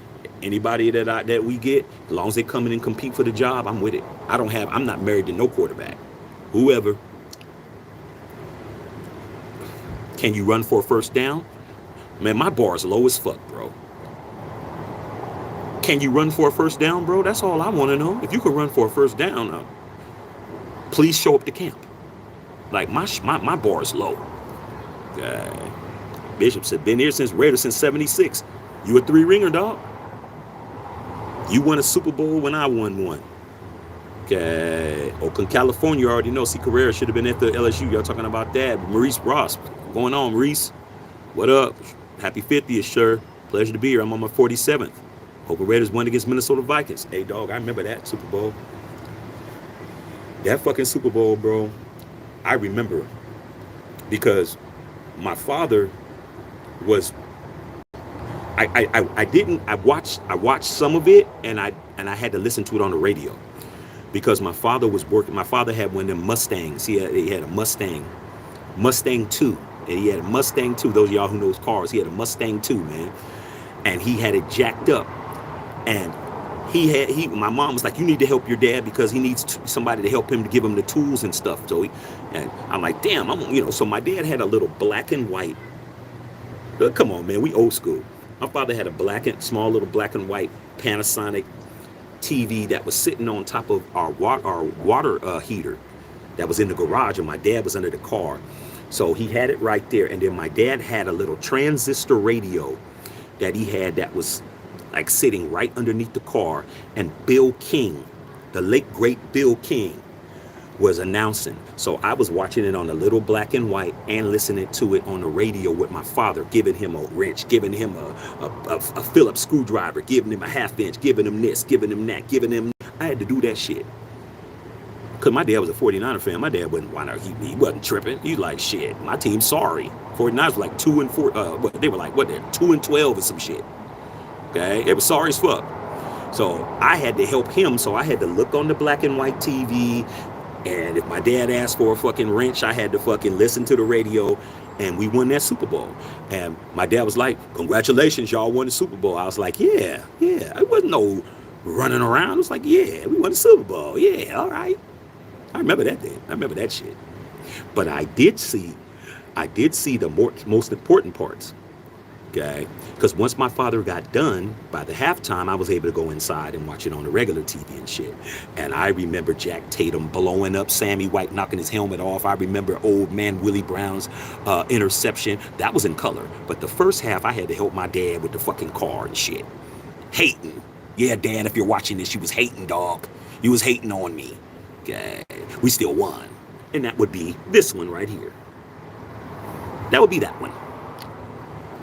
Anybody that we get, as long as they come in and compete for the job, I'm with it. I'm not married to no quarterback. Whoever. Can you run for a first down? Man, my bar is low as fuck, bro. Can you run for a first down, bro? That's all I want to know. If you can run for a first down, please show up to camp. Like, my bar is low. Bishop said, been here since Raiders since 76. You a 3-ringer, dog. You won a Super Bowl when I won one. Okay. Oakland, California, you already know. C. Carrera should have been at the LSU. Y'all talking about that. Maurice Ross. What's going on, Maurice? What up? Happy 50th, sure. Pleasure to be here. I'm on my 47th. Oakland Raiders won against Minnesota Vikings. Hey, dog, I remember that Super Bowl. That fucking Super Bowl, bro. I remember because my father was. I watched some of it, and I had to listen to it on the radio because my father was working. My father had one of them Mustangs. He had a Mustang 2, and he had a Mustang 2. Those of y'all who knows cars, he had a Mustang 2, man, and he had it jacked up. And my mom was like, you need to help your dad because he needs somebody to help him to give him the tools and stuff. So and I'm like, damn, so my dad had a little black and white. Come on, man, we old school. My father had a small little black and white Panasonic TV that was sitting on top of our water heater that was in the garage, and my dad was under the car. So he had it right there. And then my dad had a little transistor radio that he had that was like sitting right underneath the car. And Bill King, the late great Bill King, was announcing. So I was watching it on the little black and white and listening to it on the radio with my father, giving him a wrench, giving him a Phillips screwdriver, giving him a half-inch, giving him this, giving him that, giving him. I had to do that shit. Because my dad was a 49er fan. My dad he wasn't tripping. He's like, shit, my team's sorry. 49ers were like 2-4. They were like, they're 2-12 or some shit. Okay? It was sorry as fuck. So I had to help him. So I had to look on the black and white TV. And if my dad asked for a fucking wrench, I had to fucking listen to the radio. And we won that Super Bowl. And my dad was like, congratulations, y'all won the Super Bowl. I was like, yeah. It wasn't no running around. It was like, yeah, we won the Super Bowl. Yeah, all right. I remember that then. I remember that shit. But I did see the most important parts. Okay? Because once my father got done, by the halftime, I was able to go inside and watch it on the regular TV and shit. And I remember Jack Tatum blowing up Sammy White, knocking his helmet off. I remember old man Willie Brown's interception. That was in color. But the first half, I had to help my dad with the fucking car and shit. Hating. Yeah, Dad, if you're watching this, you was hating, dog. You was hating on me. Okay, we still won. And that would be this one right here. That would be that one.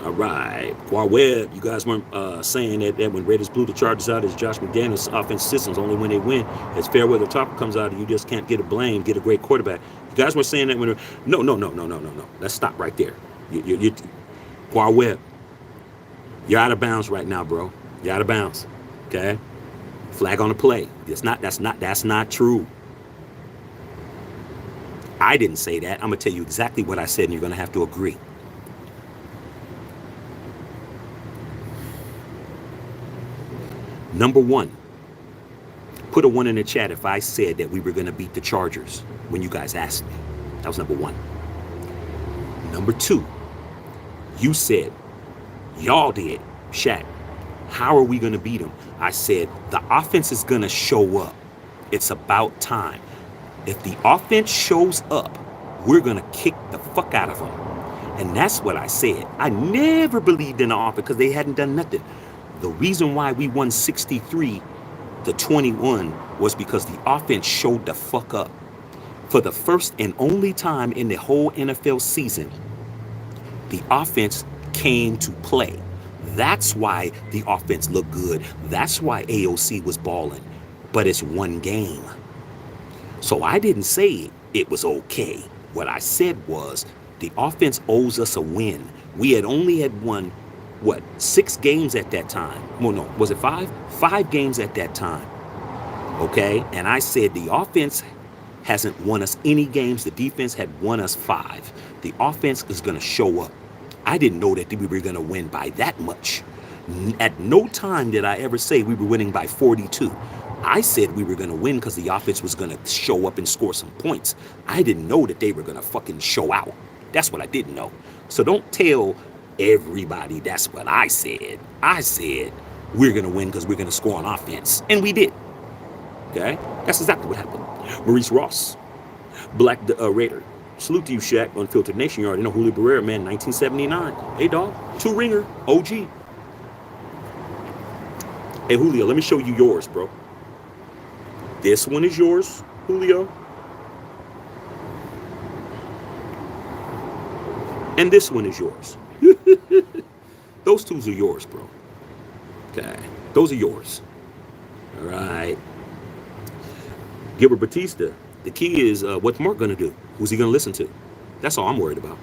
All right. Quar Webb, you guys weren't saying that when Raiders blew the Chargers out as Josh McDaniels' offense systems only when they win. As Fairweather Talker comes out and you just can't get a blame, get a great quarterback. You guys were saying that when... No. Let's stop right there. Quar Webb, you're out of bounds right now, bro. You're out of bounds. Okay? Flag on the play. That's not true. I didn't say that. I'm going to tell you exactly what I said, and you're going to have to agree. Number one, put a 1 in the chat if I said that we were going to beat the Chargers when you guys asked me. That was number one. Number two, you said, y'all did, Shaq, how are we going to beat them? I said, the offense is going to show up. It's about time. If the offense shows up, we're going to kick the fuck out of them. And that's what I said. I never believed in the offense because they hadn't done nothing. The reason why we won 63-21 was because the offense showed the fuck up. For the first and only time in the whole NFL season, the offense came to play. That's why the offense looked good. That's why AOC was balling. But it's one game. So I didn't say it was okay. What I said was the offense owes us a win. We had only had won, 6 games at that time? Well, no, was it 5? 5 games at that time. Okay? And I said the offense hasn't won us any games. The defense had won us 5. The offense is going to show up. I didn't know that we were going to win by that much. At no time did I ever say we were winning by 42. I said we were going to win because the offense was going to show up and score some points. I didn't know that they were going to fucking show out. That's what I didn't know. So don't tell everybody that's what I said. I said we're going to win because we're going to score on offense. And we did. Okay? That's exactly what happened. Maurice Ross, Black Raider. Salute to you, Shaq. Unfiltered Nation. You already know Julio Barrera, man, 1979. Hey, dog. 2-ringer. OG. Hey, Julio, let me show you yours, bro. This one is yours, Julio. And this one is yours. Those twos are yours, bro. Okay. Those are yours. All right. Gilbert Batista. The key is, what's Mark going to do? Who's he going to listen to? That's all I'm worried about.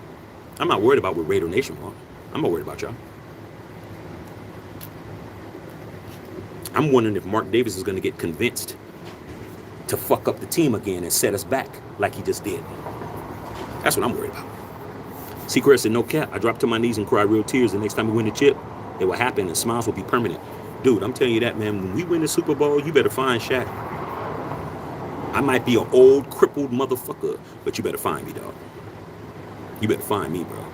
I'm not worried about what Raider Nation wants. I'm not worried about y'all. I'm wondering if Mark Davis is going to get convinced to fuck up the team again and set us back like he just did. That's what I'm worried about. Seacrest said, no cap. I drop to my knees and cry real tears. The next time we win the chip, it will happen and smiles will be permanent. Dude, I'm telling you that, man. When we win the Super Bowl, you better find Shaq. I might be an old, crippled motherfucker, but you better find me, dog. You better find me, bro.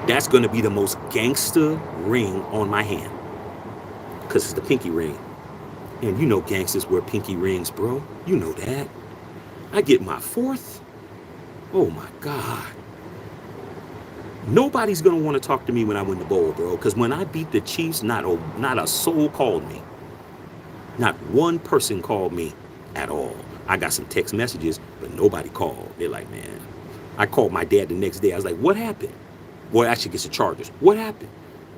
That's going to be the most gangster ring on my hand. Because it's the pinky ring. And you know gangsters wear pinky rings, bro. You know that. I get my fourth. Oh my God. Nobody's going to want to talk to me when I win the bowl, bro. Because when I beat the Chiefs, not a soul called me. Not one person called me at all. I got some text messages, but nobody called. They're like, man. I called my dad the next day. I was like, what happened? Well, actually gets the Chargers. What happened?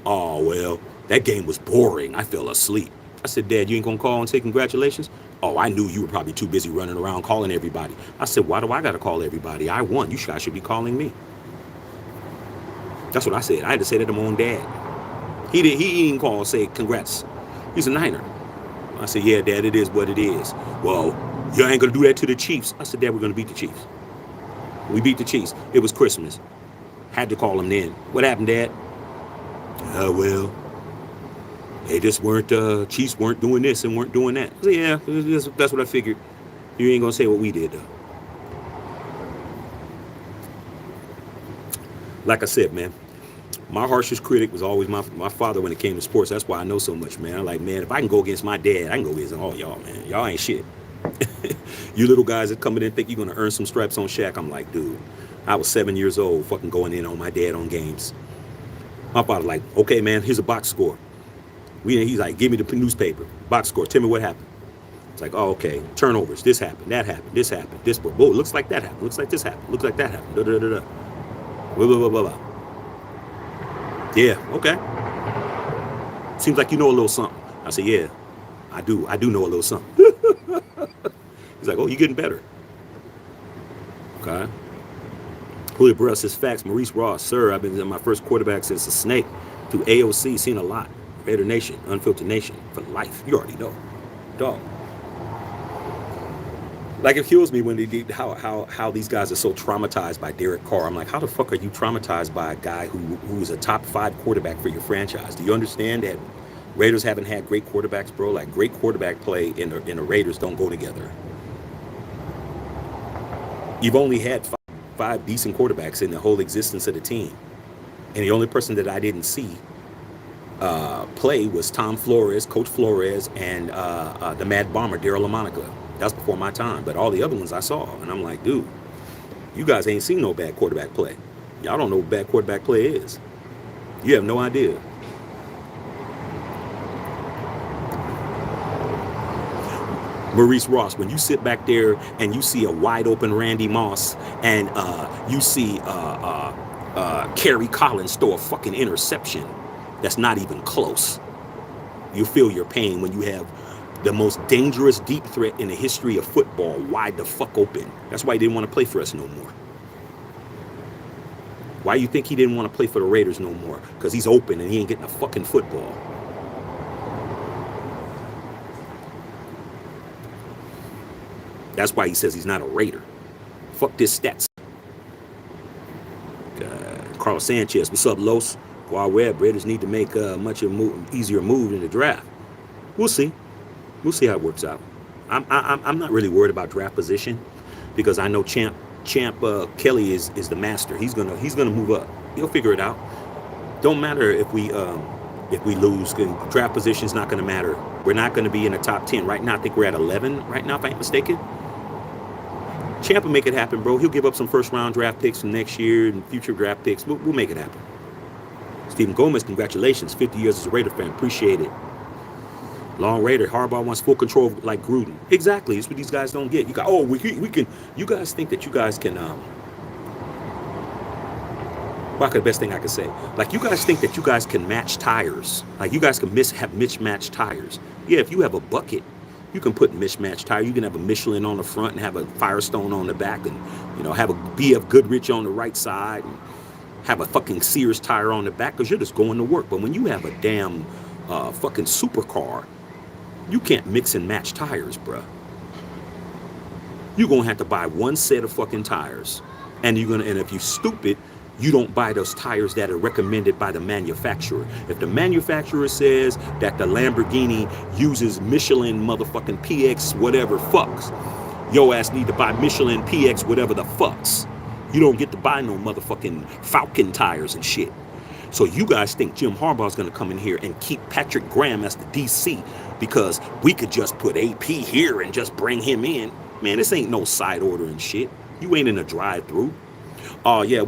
Oh, well, that game was boring. I fell asleep. I said, Dad, you ain't going to call and say congratulations? Oh, I knew you were probably too busy running around calling everybody. I said, why do I got to call everybody? I won. You guys should be calling me. That's what I said. I had to say that to my own dad. He didn't call and say congrats. He's a Niner. I said, yeah, Dad, it is what it is. Well, you ain't going to do that to the Chiefs. I said, Dad, we're going to beat the Chiefs. We beat the Chiefs. It was Christmas. Had to call him then. What happened, Dad? Well, they just weren't, Chiefs weren't doing this and weren't doing that. I said, yeah, that's what I figured. You ain't going to say what we did, though. Like I said, man, my harshest critic was always my father when it came to sports. That's why I know so much, man. I'm like, man, if I can go against my dad, I can go against all y'all, man. Y'all ain't shit. You little guys that come in and think you're going to earn some stripes on Shaq. I'm like, dude, I was 7 years old fucking going in on my dad on games. My father like, okay, man, here's a box score. He's like, give me the newspaper. Box score. Tell me what happened. It's like, oh, okay. Turnovers. This happened. That happened. This happened. This. Whoa, looks like that happened. Looks like this happened. Looks like that happened. Da, da, da, da. Blah, blah, blah, blah, blah. Yeah, okay. Seems like you know a little something. I said, yeah, I do know a little something. He's like, oh, you're getting better. Okay. Julio Burrell says, facts. Maurice Ross, sir, I've been my first quarterback since a snake through AOC, seen a lot. Raider Nation, Unfiltered Nation, for life. You already know. Dog. Like, it kills me when they did how these guys are so traumatized by Derek Carr. I'm like, how the fuck are you traumatized by a guy who's a top 5 quarterback for your franchise? Do you understand that Raiders haven't had great quarterbacks, bro? Like, great quarterback play in the Raiders don't go together. You've only had five decent quarterbacks in the whole existence of the team. And the only person that I didn't see play was Tom Flores, Coach Flores, and the Mad Bomber, Daryl LaMonica. That's before my time. But all the other ones I saw. And I'm like, dude, you guys ain't seen no bad quarterback play. Y'all don't know what bad quarterback play is. You have no idea. Maurice Ross, when you sit back there and you see a wide open Randy Moss and you see Kerry Collins throw a fucking interception that's not even close, you feel your pain when you have the most dangerous deep threat in the history of football wide the fuck open. That's why he didn't want to play for us no more. Why you think he didn't want to play for the Raiders no more? Because he's open and he ain't getting a fucking football. That's why he says he's not a Raider. Fuck this stats. Carlos Sanchez, what's up, Los? Wild Web, Raiders need to make much of a easier move in the draft. We'll see. We'll see how it works out. I'm not really worried about draft position because I know Champ Kelly is the master. He's gonna move up. He'll figure it out. Don't matter if we lose. Draft position's not gonna matter. We're not gonna be in the top 10 right now. I think we're at 11 right now, if I ain't mistaken. Champ will make it happen, bro. He'll give up some first-round draft picks from next year and future draft picks. We'll make it happen. Stephen Gomez, congratulations. 50 years as a Raider fan. Appreciate it. Long Raider. Harbaugh wants full control like Gruden. Exactly. It's what these guys don't get. You got, we can. You guys think that you guys can. What's the best thing I can say? Like, you guys think that you guys can match tires. Like, you guys can have mismatched tires. Yeah, if you have a bucket, you can put mismatched tire. You can have a Michelin on the front and have a Firestone on the back, and have a BF Goodrich on the right side, and have a fucking Sears tire on the back because you're just going to work. But when you have a damn fucking supercar, you can't mix and match tires, bruh. You're gonna have to buy one set of fucking tires, and if you're stupid, you don't buy those tires that are recommended by the manufacturer. If the manufacturer says that the Lamborghini uses Michelin motherfucking PX whatever fucks, your ass need to buy Michelin PX whatever the fucks. You don't get to buy no motherfucking Falcon tires and shit. So you guys think Jim Harbaugh is going to come in here and keep Patrick Graham as the DC because we could just put AP here and just bring him in? Man, this ain't no side order and shit. You ain't in a drive-through. Yeah,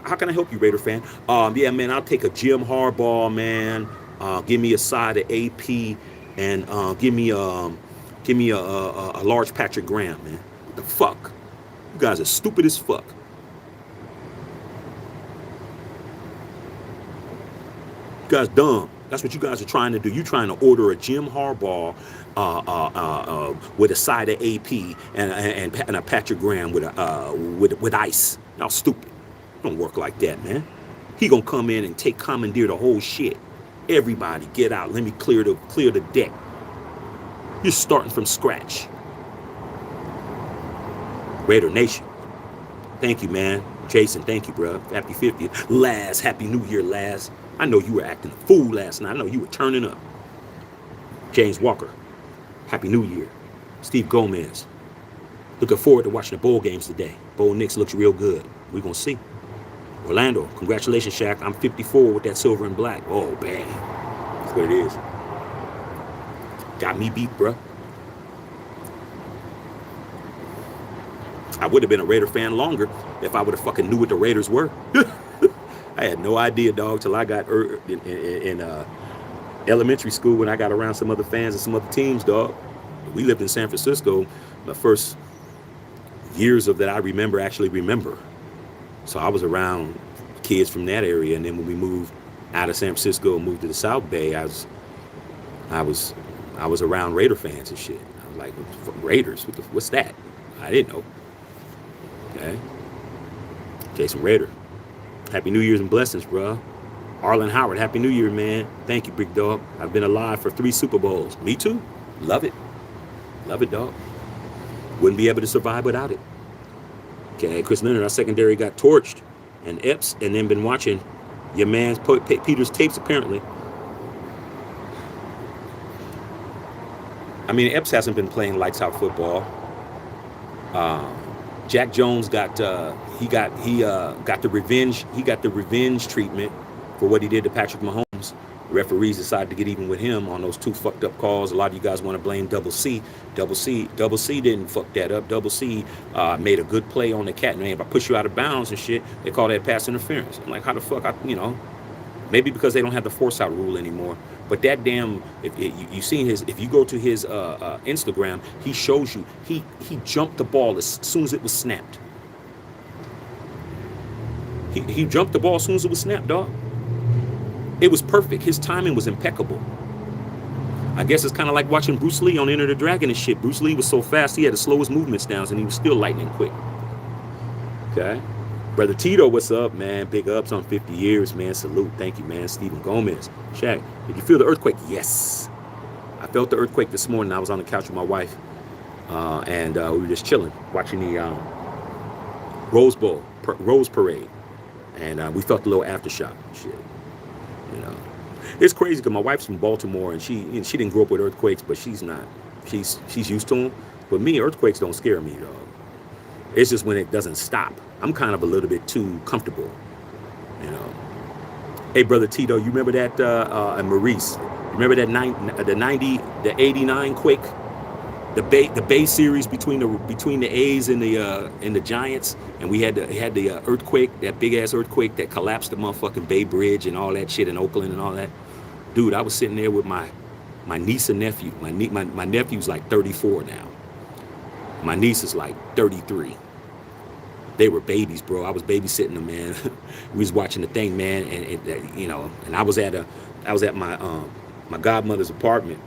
how can I help you, Raider fan? Yeah, man, I'll take a Jim Harbaugh, man. Give me a side of AP and give me a large Patrick Graham, man. What the fuck? You guys are stupid as fuck. You guys dumb. That's what you guys are trying to do. You're trying to order a Jim Harbaugh with a side of AP and a Patrick Graham with ice. Y'all stupid. Don't work like that, man. He gonna come in and commandeer the whole shit. Everybody, get out. Let me clear the deck. You're starting from scratch. Raider Nation. Thank you, man. Jason, thank you, bro. Happy 50th. Laz, Happy New Year, Laz. I know you were acting a fool last night. I know you were turning up. James Walker, Happy New Year. Steve Gomez, looking forward to watching the bowl games today. Bo Nix looks real good. We're going to see. Orlando, congratulations, Shaq. I'm 54 with that silver and black. Oh, bang. That's what it is. Got me beat, bro. I would have been a Raider fan longer if I would have fucking knew what the Raiders were. I had no idea, dog, till I got in elementary school when I got around some other fans and some other teams, dog. We lived in San Francisco. The first years of that I actually remember. So I was around kids from that area, and then when we moved out of San Francisco and moved to the South Bay, I was around Raider fans and shit. I was like, Raiders? What's that? I didn't know. Okay. Jason Raider. Happy New Year's and blessings, bro. Arlen Howard, Happy New Year, man. Thank you, big dog. I've been alive for 3 Super Bowls. Me too. Love it. Love it, dog. Wouldn't be able to survive without it. Okay, Chris Leonard, our secondary got torched and Epps, and then been watching your man's Peter's tapes, apparently. I mean, Epps hasn't been playing lights out football. Jack Jones got the revenge. He got the revenge treatment for what he did to Patrick Mahomes. The referees decided to get even with him on those 2 fucked up calls. A lot of you guys want to blame Double C. Double C didn't fuck that up. Double C made a good play on the cat. Man, if I push you out of bounds and shit, they call that pass interference. I'm like, how the fuck? Maybe because they don't have the force out rule anymore. But that damn, if you go to his Instagram, he shows you he jumped the ball as soon as it was snapped. He jumped the ball as soon as it was snapped, dog. It was perfect. His timing was impeccable. I guess it's kind of like watching Bruce Lee on Enter the Dragon and shit. Bruce Lee was so fast, he had to slow his movements down, and he was still lightning quick. Okay. Brother Tito, what's up, man? Big ups on 50 years, man. Salute. Thank you, man. Stephen Gomez. Shaq, did you feel the earthquake? Yes. I felt the earthquake this morning. I was on the couch with my wife, and we were just chilling, watching the Rose Parade. And we felt a little aftershock and shit. It's crazy because my wife's from Baltimore, and she didn't grow up with earthquakes, but she's used to them. But me, earthquakes don't scare me, dog. It's just when it doesn't stop. I'm kind of a little bit too comfortable, Hey, brother Tito, you remember that? And Maurice, remember that the 89 quake, the Bay series between the A's and the Giants, and we had the earthquake, that big ass earthquake that collapsed the motherfucking Bay Bridge and all that shit in Oakland and all that. Dude, I was sitting there with my niece and nephew. My nephew's like 34 now. My niece is like 33. They were babies, bro. I was babysitting them, man. We was watching the thing, man, and I was at my godmother's apartment,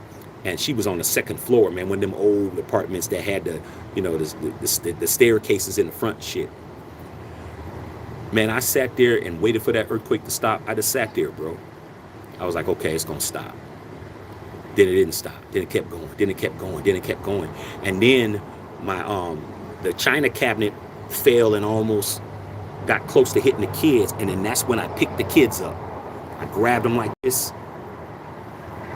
and she was on the 2nd floor, man. One of them old apartments that had the staircases in the front, shit. Man, I sat there and waited for that earthquake to stop. I just sat there, bro. I was like, okay, it's gonna stop. Then it didn't stop. Then it kept going. Then it kept going. Then it kept going. And then the china cabinet fell and almost got close to hitting the kids, and then that's when I picked the kids up. I grabbed them like this,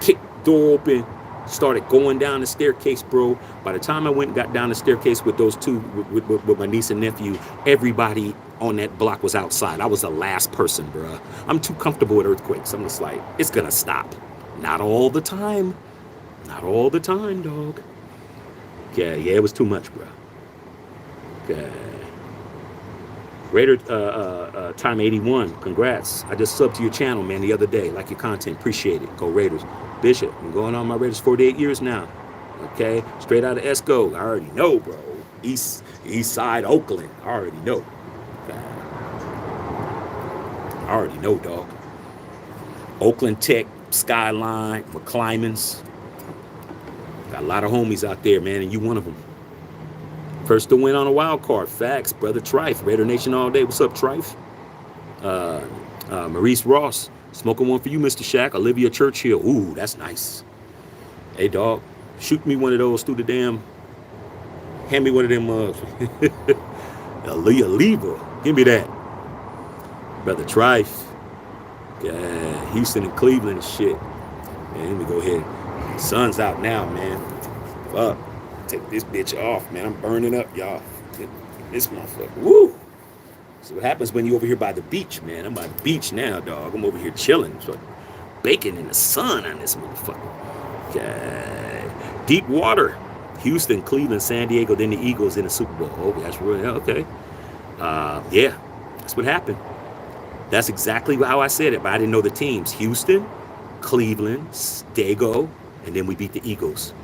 kicked the door open, Started going down the staircase, bro. By the time I went and got down the staircase with those two, with my niece and nephew, everybody on that block was outside. I was the last person, bro. I'm too comfortable with earthquakes. I'm just like, it's gonna stop. Not all the time. Not all the time, dog. Yeah, it was too much, bro. Okay. Raider time 81. Congrats. I just subbed to your channel, man, the other day. Like your content. Appreciate it. Go Raiders. Bishop, been going on my Raiders 48 years now. Okay. Straight out of Esco. I already know, bro. East Side, Oakland. I already know. I already know, dog. Oakland Tech, Skyline, McClymonds. Got a lot of homies out there, man, and you one of them. First to win on a wild card. Facts, brother Trife. Raider Nation all day. What's up, Trife? Maurice Ross. Smoking one for you, Mr. Shaq. Olivia Churchill. Ooh, that's nice. Hey, dog. Shoot me one of those through the damn. Hand me one of them mugs. Libra. Give me that. Brother Trife. Yeah, Houston and Cleveland and shit. Man, let me go ahead. Sun's out now, man. Fuck. Take this bitch off, man. I'm burning up, y'all. This motherfucker. Woo! So what happens when you over here by the beach, man? I'm by the beach now, dog. I'm over here chilling. So baking in the sun on this motherfucker. Okay. Deep water. Houston, Cleveland, San Diego, then the Eagles in the Super Bowl. Oh, that's really okay. Yeah, that's what happened. That's exactly how I said it, but I didn't know the teams. Houston, Cleveland, Dago, and then we beat the Eagles.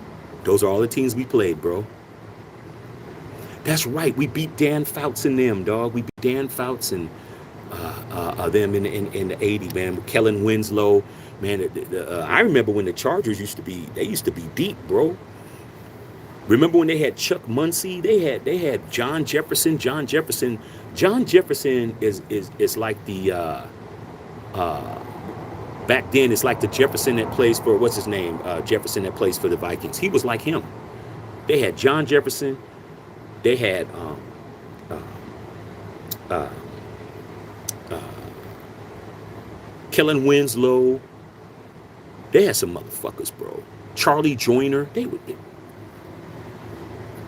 Those are all the teams we played, bro. That's right. We beat Dan Fouts and them, dog. We beat Dan Fouts and them in the 80s, man. With Kellen Winslow, man. I remember when the Chargers used to be deep, bro. Remember when they had Chuck Muncie? They had John Jefferson. John Jefferson is like the back then. It's like the Jefferson that plays for what's his name? Jefferson that plays for the Vikings. He was like him. They had John Jefferson. They had Kellen Winslow. They had some motherfuckers, bro. Charlie Joyner.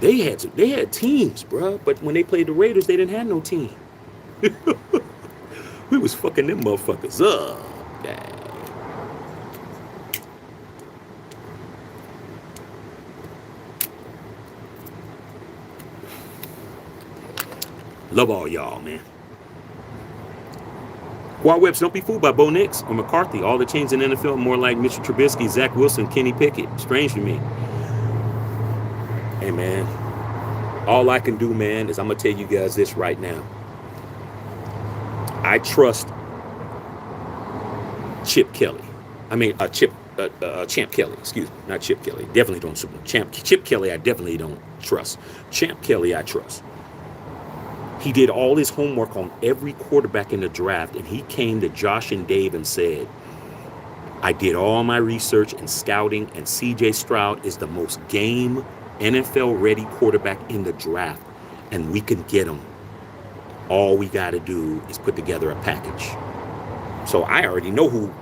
They had teams, bro. But when they played the Raiders, they didn't have no team. We was fucking them motherfuckers up. Yeah. Love all y'all, man. Wild Webs, don't be fooled by Bo Nix or McCarthy. All the chains in the NFL are more like Mitchell Trubisky, Zach Wilson, Kenny Pickett. Strange to me. Hey, man. All I can do, man, is I'm going to tell you guys this right now. I trust Chip Kelly. I mean, Champ Kelly, excuse me. Not Chip Kelly. Definitely don't. Chip Kelly, I definitely don't trust. Champ Kelly, I trust. He did all his homework on every quarterback in the draft, and he came to Josh and Dave and said, I did all my research and scouting, and C.J. Stroud is the most game NFL-ready quarterback in the draft, and we can get him. All we got to do is put together a package. So I already know who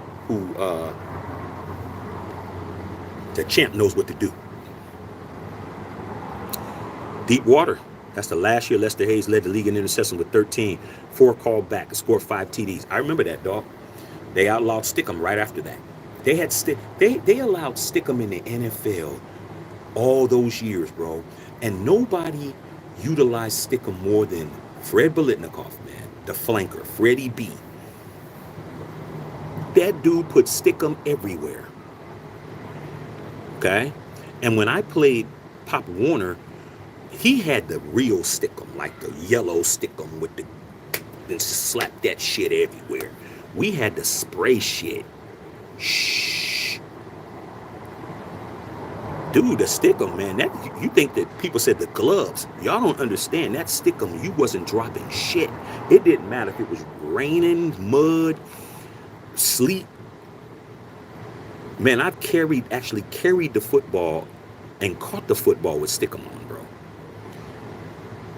the champ knows what to do. Deep water. That's the last year Lester Hayes led the league in interceptions with 13, 4 called back, and scored 5 TDs. I remember that, dog. They outlawed Stickum right after that. They allowed Stickum in the NFL all those years, bro. And nobody utilized Stickum more than Fred Biletnikoff, man. The flanker, Freddie B. That dude put Stickum everywhere. Okay? And when I played Pop Warner, he had the real Stickum, like the yellow Stickum with the, and slap that shit everywhere. We had the spray shit. Shh. Dude, the Stickum, man, that you think that people said the gloves. Y'all don't understand. That Stickum, you wasn't dropping shit. It didn't matter if it was raining, mud, sleet. Man, I've actually carried the football and caught the football with Stickum on, bro.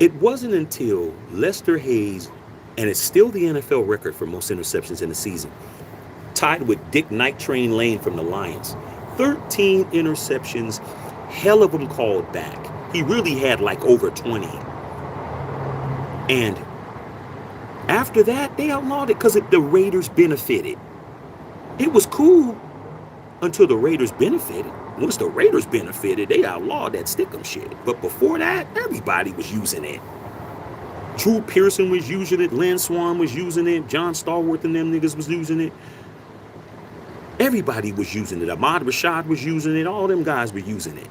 It wasn't until Lester Hayes, and it's still the NFL record for most interceptions in a season, tied with Dick Night Train Lane from the Lions. 13 interceptions, hell of them called back. He really had like over 20. And after that, they outlawed it because the Raiders benefited. It was cool until the Raiders benefited. Once the Raiders benefited, they outlawed that stickum shit. But before that, everybody was using it. Drew Pearson was using it. Lynn Swan was using it. John Stallworth and them niggas was using it. Everybody was using it. Ahmad Rashad was using it. All them guys were using it.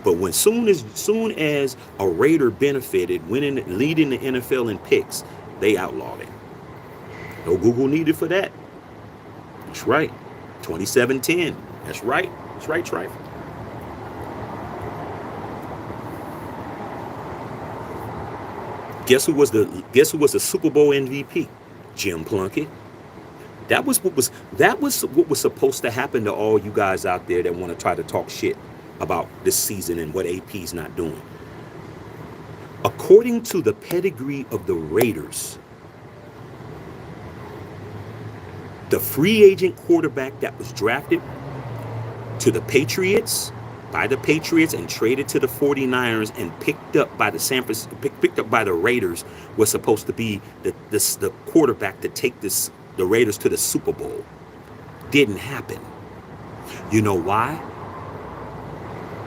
But when soon as a Raider benefited, leading the NFL in picks, they outlawed it. No Google needed for that. That's right. 27-10. That's right. That's right, Trife. Guess who was the Super Bowl MVP? Jim Plunkett. That was what was supposed to happen to all you guys out there that want to try to talk shit about this season and what AP's not doing. According to the pedigree of the Raiders, the free agent quarterback that was drafted to the Patriots, by the Patriots and traded to the 49ers and picked up by the Raiders was supposed to be the quarterback to take the Raiders to the Super Bowl. Didn't happen. You know why?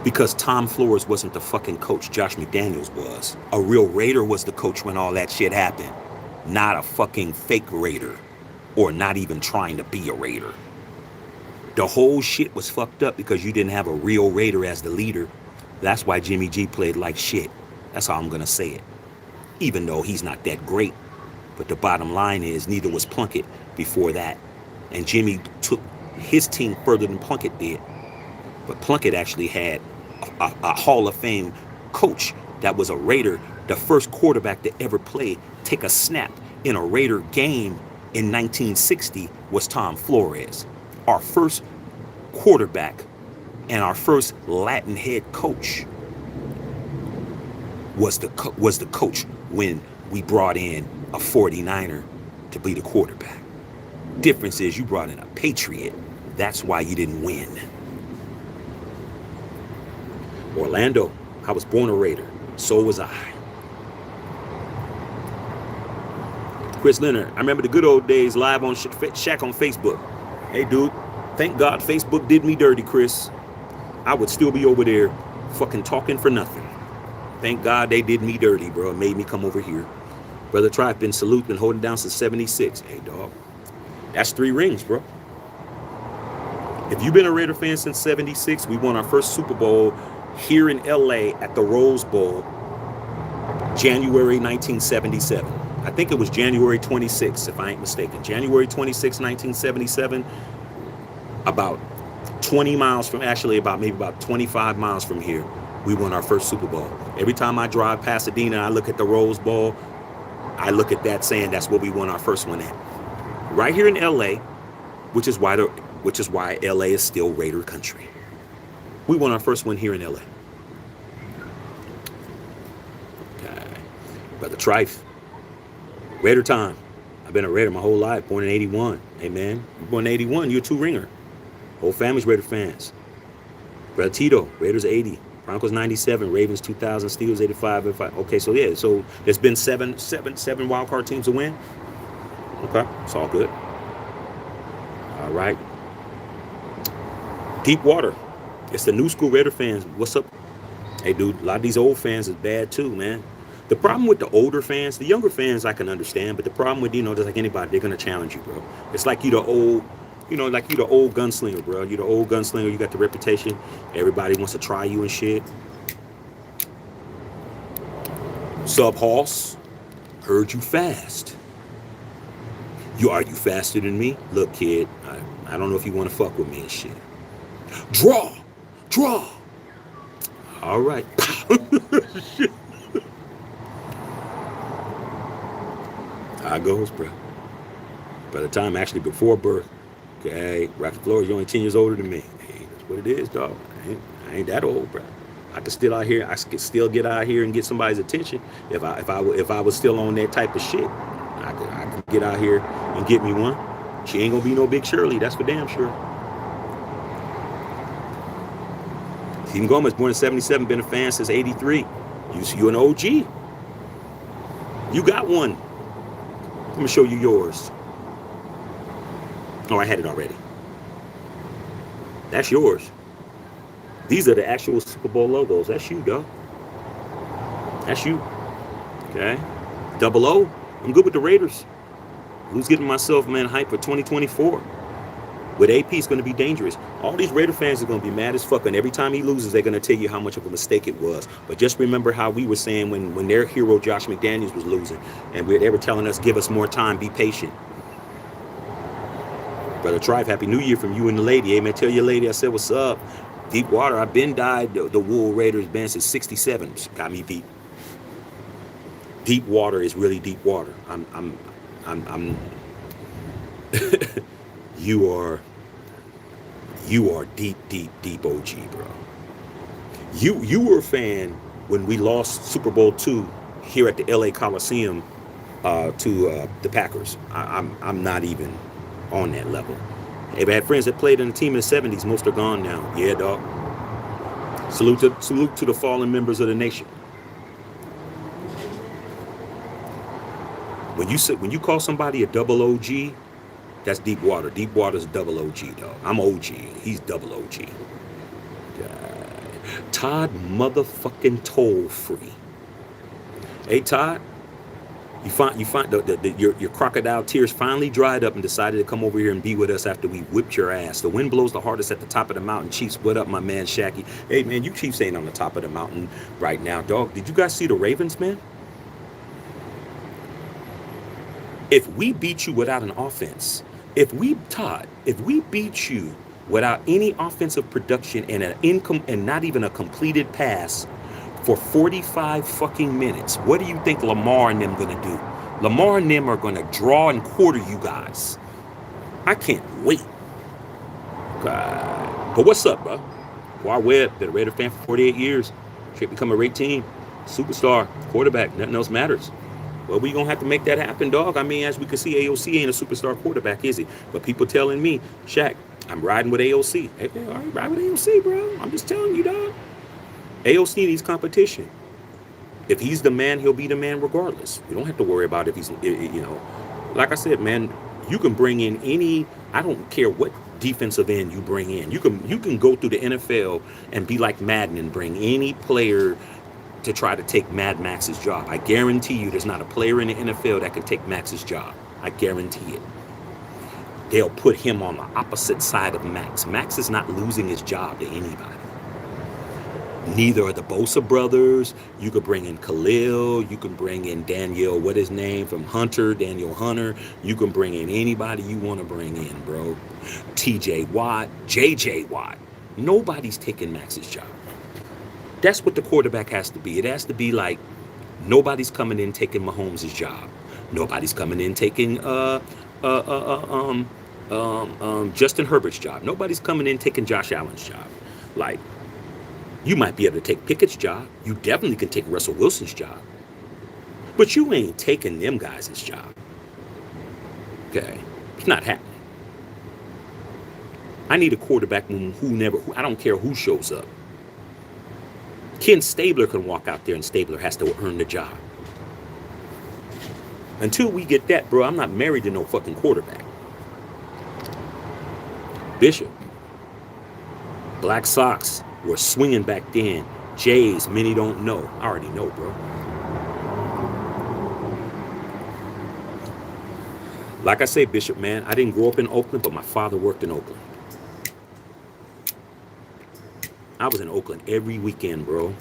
Because Tom Flores wasn't the fucking coach. Josh McDaniels was. A real Raider was the coach when all that shit happened. Not a fucking fake Raider. Or not even trying to be a Raider. The whole shit was fucked up because you didn't have a real Raider as the leader. That's why Jimmy G played like shit. That's how I'm going to say it. Even though he's not that great. But the bottom line is neither was Plunkett before that. And Jimmy took his team further than Plunkett did. But Plunkett actually had a Hall of Fame coach that was a Raider. The first quarterback to ever play, take a snap in a Raider game in 1960 was Tom Flores. Our first quarterback and our first Latin head coach was the coach when we brought in a 49er to be the quarterback. Difference is you brought in a Patriot. That's why you didn't win. Orlando, I was born a Raider. So was I. Chris Leonard, I remember the good old days live on Shaq on Facebook. Hey, dude, thank God Facebook did me dirty, Chris. I would still be over there fucking talking for nothing. Thank God they did me dirty, bro. It made me come over here. Brother Tribe been salute, been holding down since 76. Hey, dog. That's 3 rings, bro. If you've been a Raider fan since 76, we won our first Super Bowl here in LA at the Rose Bowl, January 1977. I think it was January 26th, if I ain't mistaken. January 26, 1977, about 20 miles from, actually maybe about 25 miles from here, we won our first Super Bowl. Every time I drive Pasadena and I look at the Rose Bowl, I look at that saying that's where we won our first one at. Right here in LA, which is why LA is still Raider country. We won our first one here in LA. Okay. Brother Trife. Raider time. I've been a Raider my whole life, born in 81. Hey, man, you're born in 81, you're a 2-ringer. Whole family's Raider fans. Brother Tito, Raiders 80. Broncos 97, Ravens 2000, Steelers 85. Okay, so yeah, so there's been seven wild card teams to win. Okay, it's all good. All right. Deep water. It's the new school Raider fans. What's up? Hey, dude, a lot of these old fans is bad too, man. The problem with the older fans, the younger fans I can understand, but the problem with, just like anybody, they're going to challenge you, bro. It's like you the old gunslinger, bro. You the old gunslinger, you got the reputation. Everybody wants to try you and shit. Sub Hoss, heard you fast. Are you faster than me? Look, kid, I don't know if you want to fuck with me and shit. Draw. All right. Shit. How it goes, bro. By the time, actually, before birth, okay, Rocky Flores, you're only 10 years older than me. Hey, that's what it is, dog. I ain't that old, bro. I could still get out here and get somebody's attention. If I was still on that type of shit, I could get out here and get me one. She ain't gonna be no Big Shirley, that's for damn sure. Stephen Gomez, born in 77, been a fan since 83. You an OG. You got one. Let me show you yours. Oh, I had it already. That's yours. These are the actual Super Bowl logos. That's you, dog. That's you. Okay. 00. I'm good with the Raiders. Who's getting myself, man, hype for 2024? With AP, it's going to be dangerous. All these Raider fans are going to be mad as fuck, and every time he loses, they're going to tell you how much of a mistake it was. But just remember how we were saying when their hero, Josh McDaniels, was losing, and they were telling us, give us more time, be patient. Brother Tribe, Happy New Year from you and the lady. Hey, man, tell your lady I said, what's up? Deep water, I've been died. The Wool Raiders been since 67. Got me beat. Deep water is really deep water. I'm you are deep OG, bro. You were a fan when we lost Super Bowl II here at the LA Coliseum to the Packers. I'm not even on that level. Hey, I had friends that played in the team in the 70s. Most are gone now. Yeah, dog. Salute to the fallen members of the nation. When you call somebody a double OG, that's deep water. Deep water's double OG, dog. I'm OG. He's double OG. Todd motherfucking toll free. Hey, Todd. You find your crocodile tears finally dried up and decided to come over here and be with us after we whipped your ass. The wind blows the hardest at the top of the mountain. Chiefs, what up, my man Shacky? Hey, man, you Chiefs ain't on the top of the mountain right now, dog. Did you guys see the Ravens, man? If we beat you without an offense, if we beat you without any offensive production and an income and not even a completed pass for 45 fucking minutes, what do you think Lamar and them gonna do? Lamar and them are gonna draw and quarter you guys. I can't wait. God. But what's up, bro? War Webb, been a Raider fan for 48 years. Straight become a great team. Superstar, quarterback, nothing else matters. Well, we gonna have to make that happen, dog. I mean, as we can see, AOC ain't a superstar quarterback, is he? But people telling me, Shaq, I'm riding with AOC. Hey, all right, ride with AOC, bro. I'm just telling you, dog. AOC needs competition. If he's the man, he'll be the man regardless. You don't have to worry about if he's, like I said, man, you can bring in any, I don't care what defensive end you bring in. You can go through the NFL and be like Madden and bring any player to try to take Mad Max's job. I guarantee you there's not a player in the NFL that can take Max's job. I guarantee it. They'll put him on the opposite side of Max. Max is not losing his job to anybody. Neither are the Bosa brothers. You could bring in Khalil. You can bring in Daniel, what his name, from Hunter, Daniel Hunter. You can bring in anybody you want to bring in, bro. TJ Watt, JJ Watt. Nobody's taking Max's job. That's what the quarterback has to be. It has to be like nobody's coming in taking Mahomes' job. Nobody's coming in taking Justin Herbert's job. Nobody's coming in taking Josh Allen's job. Like, you might be able to take Pickett's job. You definitely can take Russell Wilson's job. But you ain't taking them guys' job. Okay? It's not happening. I need a quarterback who I don't care who shows up. Ken Stabler can walk out there and Stabler has to earn the job. Until we get that, bro, I'm not married to no fucking quarterback. Bishop. Black Sox were swinging back then. Jays, many don't know. I already know, bro. Like I say, Bishop, man, I didn't grow up in Oakland, but my father worked in Oakland. I was in Oakland every weekend, bro.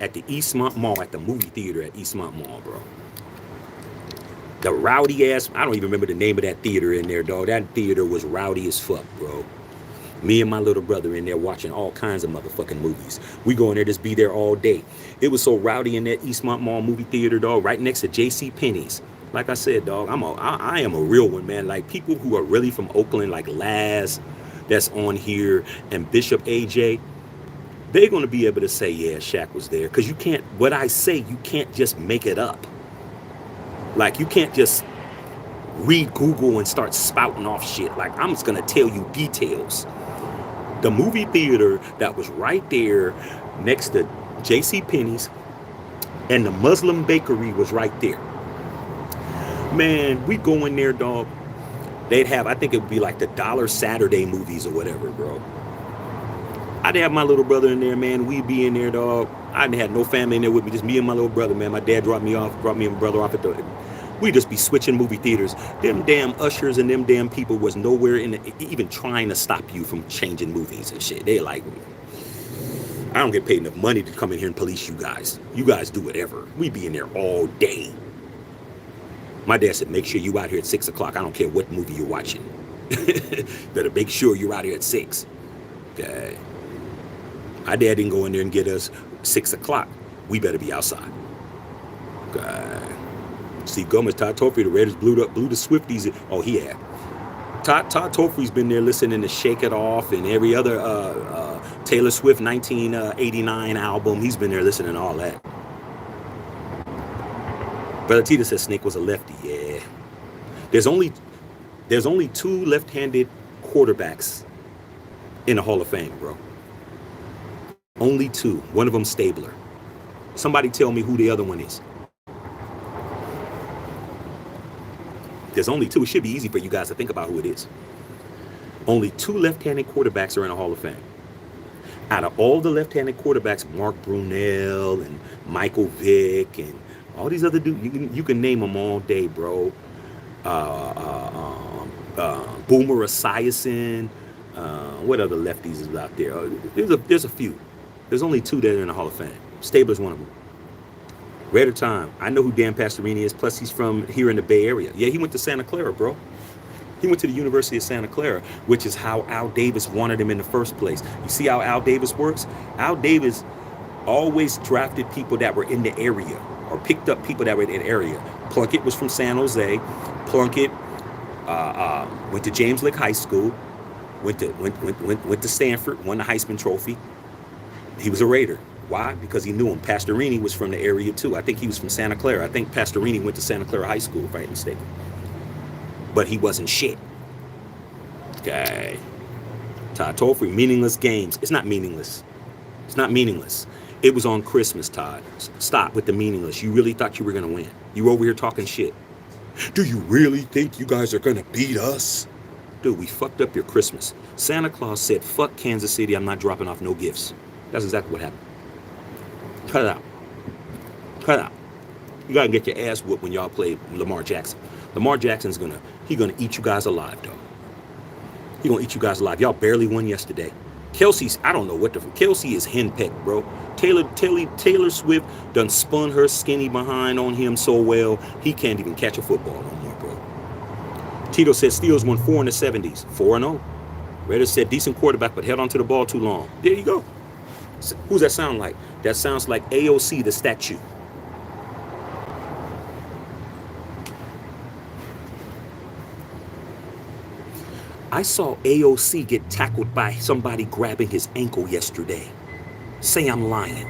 At the Eastmont Mall, at the movie theater at Eastmont Mall, bro. The rowdy ass, I don't even remember the name of that theater in there, dog. That theater was rowdy as fuck, bro. Me and my little brother in there watching all kinds of motherfucking movies. We go in there, just be there all day. It was so rowdy in that Eastmont Mall movie theater, dog, right next to J.C. Penney's. Like I said, dog, I am a real one, man. Like, people who are really from Oakland, like Laz, that's on here, and Bishop AJ, they're going to be able to say, yeah, Shaq was there. Because you can't, what I say, you can't just make it up. Like, you can't just read Google and start spouting off shit. Like, I'm just going to tell you details. The movie theater that was right there next to J.C. Penney's and the Muslim bakery was right there. Man, we go in there, dog. They'd have, I think it would be like the Dollar Saturday movies or whatever, bro. I'd have my little brother in there, man. We'd be in there, dog. I didn't have no family in there with me, just me and my little brother, man. My dad dropped me and my brother off at the. We'd just be switching movie theaters. Them damn ushers and them damn people was nowhere even trying to stop you from changing movies and shit. They like, I don't get paid enough money to come in here and police you guys. You guys do whatever. We be in there all day. My dad said, make sure you out here at 6 o'clock. I don't care what movie you're watching. Better make sure you're out here at 6. Okay. My dad didn't go in there and get us 6 o'clock. We better be outside. Okay. Steve Gomez, Todd Tolfree, the Raiders blew the Swifties. Oh, he had. Todd Tolfree's been there listening to Shake It Off and every other Taylor Swift 1989 album. He's been there listening to all that. Brother Tita says Snake was a lefty. Yeah. There's only 2 left-handed quarterbacks in the Hall of Fame, bro. Only 2. One of them Stabler. Somebody tell me who the other one is. There's only 2. It should be easy for you guys to think about who it is. Only 2 left-handed quarterbacks are in the Hall of Fame. Out of all the left-handed quarterbacks, Mark Brunell and Michael Vick and all these other dudes, you can name them all day, bro. Boomer Esiason. What other lefties is out there? There's a few. There's only 2 that are in the Hall of Fame. Stabler's one of them. Raider time. I know who Dan Pastorini is. Plus, he's from here in the Bay Area. Yeah, he went to Santa Clara, bro. He went to the University of Santa Clara, which is how Al Davis wanted him in the first place. You see how Al Davis works? Al Davis always drafted people that were in the area or picked up people that were in the area. Plunkett was from San Jose. Plunkett went to James Lick High School. Went to Stanford. Won the Heisman Trophy. He was a Raider. Why? Because he knew him. Pastorini was from the area too. I think he was from Santa Clara. I think Pastorini went to Santa Clara High School, if I ain't mistaken. But he wasn't shit. Okay. Todd Tolfree, meaningless games. It's not meaningless. It's not meaningless. It was on Christmas, Todd. Stop with the meaningless. You really thought you were going to win. You were over here talking shit. Do you really think you guys are going to beat us? Dude, we fucked up your Christmas. Santa Claus said, fuck Kansas City. I'm not dropping off no gifts. That's exactly what happened. Cut it out. Cut it out. You got to get your ass whooped when y'all play Lamar Jackson. Lamar Jackson's going to eat you guys alive, dog. He going to eat you guys alive. Y'all barely won yesterday. Kelsey's, I don't know what Kelsey is henpecked, bro. Taylor Swift done spun her skinny behind on him so well, he can't even catch a football no more, bro. Tito said Steelers won 4 in the 70s. 4-0. Raiders said decent quarterback, but held onto the ball too long. There you go. Who's that sound like? That sounds like AOC, the statue. I saw AOC get tackled by somebody grabbing his ankle yesterday. Say I'm lying.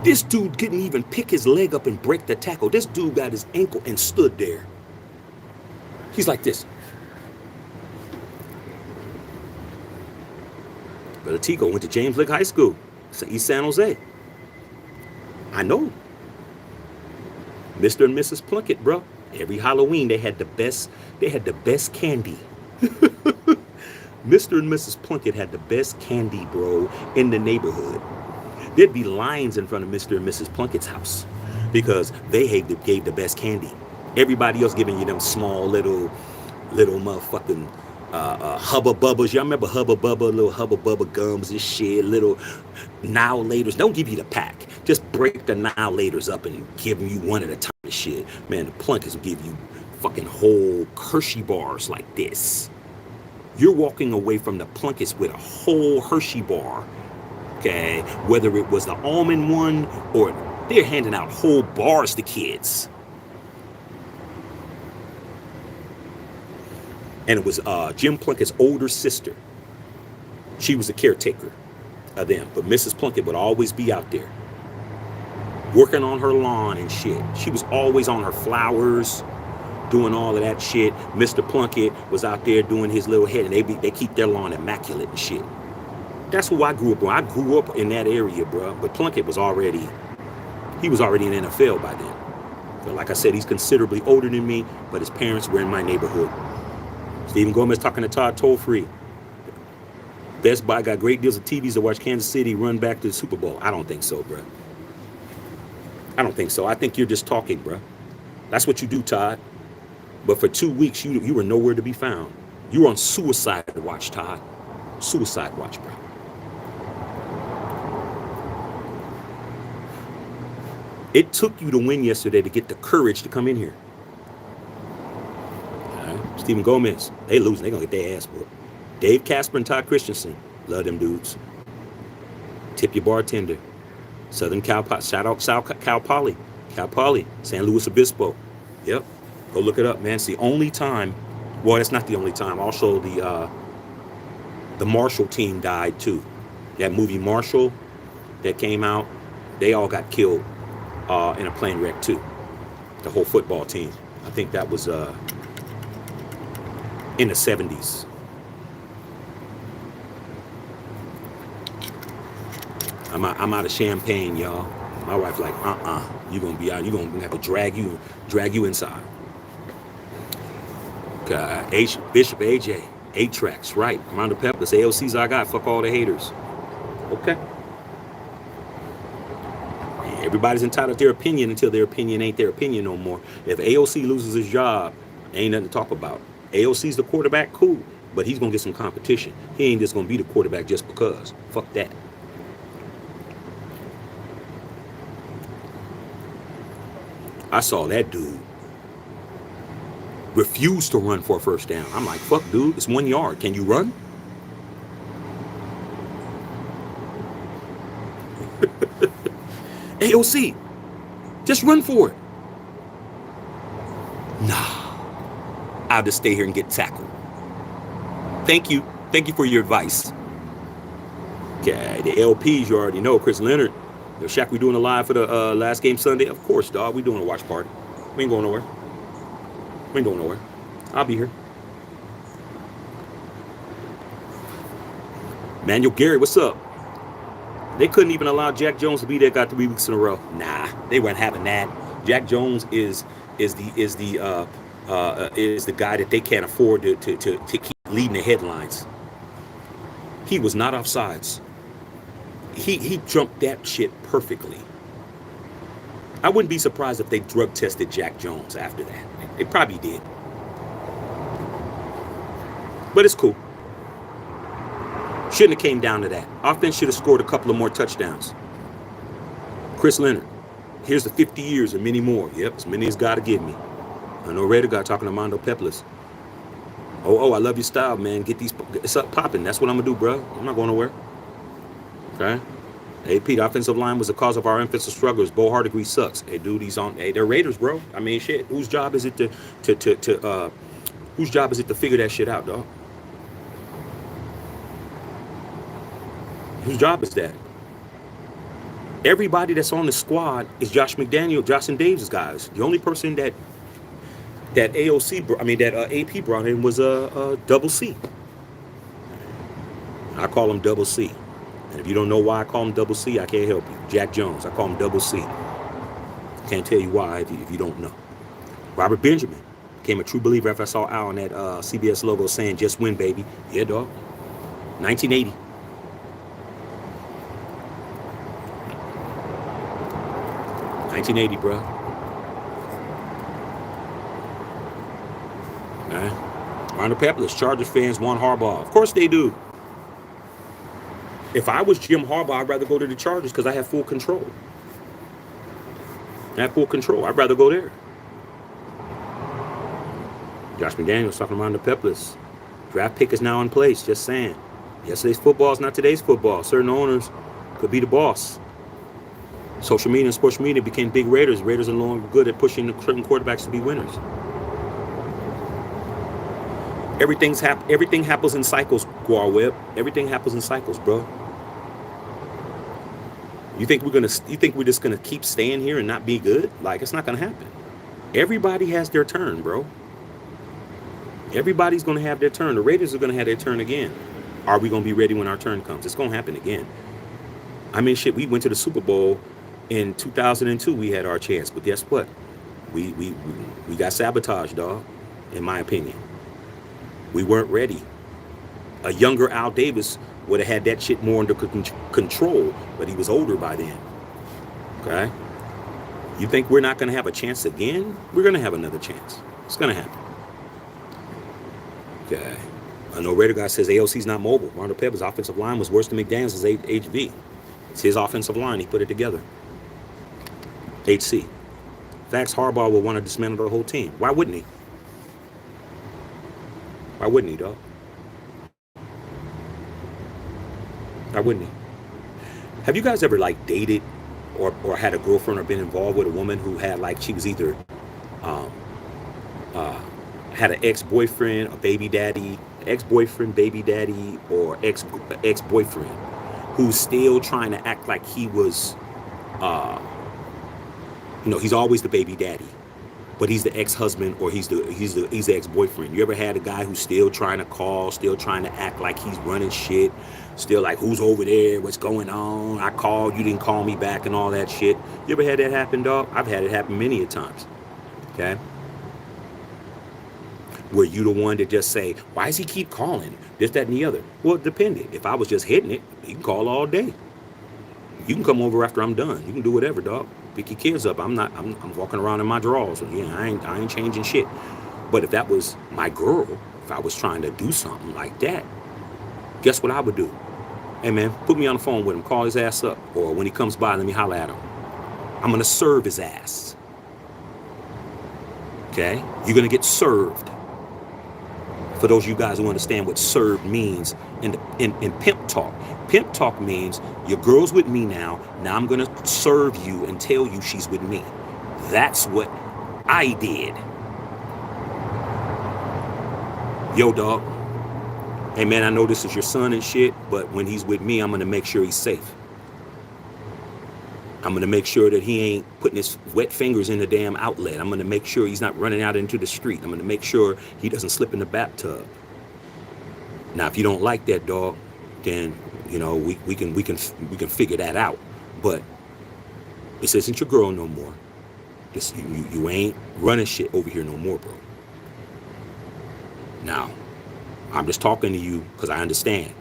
This dude couldn't even pick his leg up and break the tackle. This dude got his ankle and stood there. He's like this. Brother Tico went to James Lick High School, East San Jose. I know. Mr. and Mrs. Plunkett, bro. Every Halloween they had the best candy. Mr. and Mrs. Plunkett had the best candy, bro, in the neighborhood. There'd be lines in front of Mr. and Mrs. Plunkett's house because they gave the best candy. Everybody else giving you them small little motherfucking Hubba Bubbas. Y'all remember Hubba Bubba, little Hubba Bubba gums and shit, little Now Laters. Don't give you the pack. Just break the Now Laters up and give you one at a time and shit. Man, the Plunketts will give you fucking whole Hershey bars like this. You're walking away from the Plunkettts with a whole Hershey bar. Okay, whether it was the almond one or they're handing out whole bars to kids. And it was Jim Plunkett's older sister. She was the caretaker of them. But Mrs. Plunkett would always be out there working on her lawn and shit. She was always on her flowers, doing all of that shit. Mr. Plunkett was out there doing his little head, and they keep their lawn immaculate and shit. That's who I grew up on. I grew up in that area, bro. But Plunkett was already in NFL by then. So like I said, he's considerably older than me, but his parents were in my neighborhood. Stephen Gomez talking to Todd Toll-Free. Best Buy got great deals of TVs to watch Kansas City run back to the Super Bowl. I don't think so, bro. I don't think so. I think you're just talking, bro. That's what you do, Todd. But for 2 weeks, you were nowhere to be found. You were on suicide watch, Todd. Suicide watch, bro. It took you to win yesterday to get the courage to come in here. All right. Stephen Gomez, they losing. They gonna get their ass whooped. Dave Casper and Todd Christensen, love them dudes. Tip your bartender. Southern Cal, shout out Cal Poly, San Luis Obispo. Yep, go look it up, man. It's the only time. Well, it's not the only time. Also, the Marshall team died too. That movie Marshall that came out, they all got killed in a plane wreck too. The whole football team. I think that was in the 70s. I'm out of champagne, y'all. My wife like, you gonna be out. You gonna have to drag you inside. Bishop AJ, 8 tracks, right? Armando Peppers, AOC's I got. Fuck all the haters. Okay. Everybody's entitled to their opinion until their opinion ain't their opinion no more. If AOC loses his job, ain't nothing to talk about. AOC's the quarterback, cool, but he's gonna get some competition. He ain't just gonna be the quarterback just because. Fuck that. I saw that dude refuse to run for a first down. I'm like, fuck, dude, it's 1 yard. Can you run? AOC, just run for it. Nah, I'll just stay here and get tackled. Thank you for your advice. Okay, the LPs you already know. Chris Leonard. Yo, Shaq, we doing a live for the last game Sunday? Of course, dog. We doing a watch party. We ain't going nowhere. We ain't going nowhere. I'll be here. Manuel Gary, what's up? They couldn't even allow Jack Jones to be there. Got 3 weeks in a row. Nah, they weren't having that. Jack Jones is the guy that they can't afford to keep leading the headlines. He was not offsides. He jumped that shit perfectly. I wouldn't be surprised if they drug tested Jack Jones after that. They probably did. But it's cool. Shouldn't have came down to that. Offense should have scored a couple of more touchdowns. Chris Leonard. Here's the 50 years and many more. Yep, as many as God to give me. I know Raider guy talking to Armando Peppers. Oh, I love your style, man. Get these, it's up popping. That's what I'm gonna do, bro. I'm not going nowhere. Okay. Hey, Pete, offensive line was the cause of our offensive struggles. Bo Hardegree sucks. Hey, dude, they're Raiders, bro. I mean, shit. Whose job is it to figure that shit out, dog? Whose job is that? Everybody that's on the squad is Josh McDaniel, Josh and Dave's guys. The only person that AP brought in was a double C. I call him double C. And if you don't know why I call him double C, I can't help you. Jack Jones, I call him double C. Can't tell you why if you don't know. Robert Benjamin became a true believer after I saw Al on that CBS logo saying, just win, baby. Yeah, dog. 1980. $1980, bro. All right. Armando Peppers, Chargers fans want Harbaugh. Of course they do. If I was Jim Harbaugh, I'd rather go to the Chargers because I have full control. I'd rather go there. Josh McDaniels talking about the Peppers. Draft pick is now in place. Just saying. Yesterday's football is not today's football. Certain owners could be the boss. Social media and sports media became big Raiders. Raiders are no longer good at pushing certain quarterbacks to be winners. Everything happens in cycles, Guar Webb. Everything happens in cycles, bro. You think we're just gonna keep staying here and not be good? Like, it's not gonna happen. Everybody has their turn, bro. Everybody's going to have their turn. The Raiders are going to have their turn again. Are we going to be ready when our turn comes? It's going to happen again. I mean, shit, we went to the Super Bowl in 2002. We had our chance. But guess what? We got sabotaged, dog, in my opinion. We weren't ready. A younger Al Davis would have had that shit more under control, but he was older by then. Okay? You think we're not going to have a chance again? We're going to have another chance. It's going to happen. Okay. I know Raider guy says AOC's not mobile. Rondo Pebbles' offensive line was worse than McDaniels' HV. It's his offensive line. He put it together. HC. Facts, Harbaugh will want to dismantle the whole team. Why wouldn't he? Why wouldn't he, dog? Why wouldn't he? Have you guys ever, like, dated or had a girlfriend or been involved with a woman who had, like, she was either had an ex-boyfriend, a baby daddy, ex-boyfriend, baby daddy, or ex-boyfriend who's still trying to act like he was, he's always the baby daddy, but he's the ex-husband or he's the ex-boyfriend. You ever had a guy who's still trying to call, still trying to act like he's running shit, still like, who's over there, what's going on, I called, you didn't call me back, and all that shit? You ever had that happen, dog? I've had it happen many a times. Okay? Were you the one to just say, why does he keep calling? This, that, and the other. Well, it depended. If I was just hitting it, you can call all day. You can come over after I'm done. You can do whatever, dog. Pick your kids up. I'm walking around in my drawers. Yeah, I ain't changing shit. But if that was my girl, if I was trying to do something like that, guess what I would do? Hey, man, put me on the phone with him. Call his ass up. Or when he comes by, let me holler at him. I'm going to serve his ass. Okay? You're going to get served. For those of you guys who understand what served means in pimp talk. Pimp talk means your girl's with me now. Now I'm going to serve you and tell you she's with me. That's what I did. Yo, dog. Hey, man, I know this is your son and shit, but when he's with me, I'm going to make sure he's safe. I'm going to make sure that he ain't putting his wet fingers in the damn outlet. I'm going to make sure he's not running out into the street. I'm going to make sure he doesn't slip in the bathtub. Now, if you don't like that, dog, then, we can figure that out. But this isn't your girl no more. You ain't running shit over here no more, bro. Now, I'm just talking to you because I understand.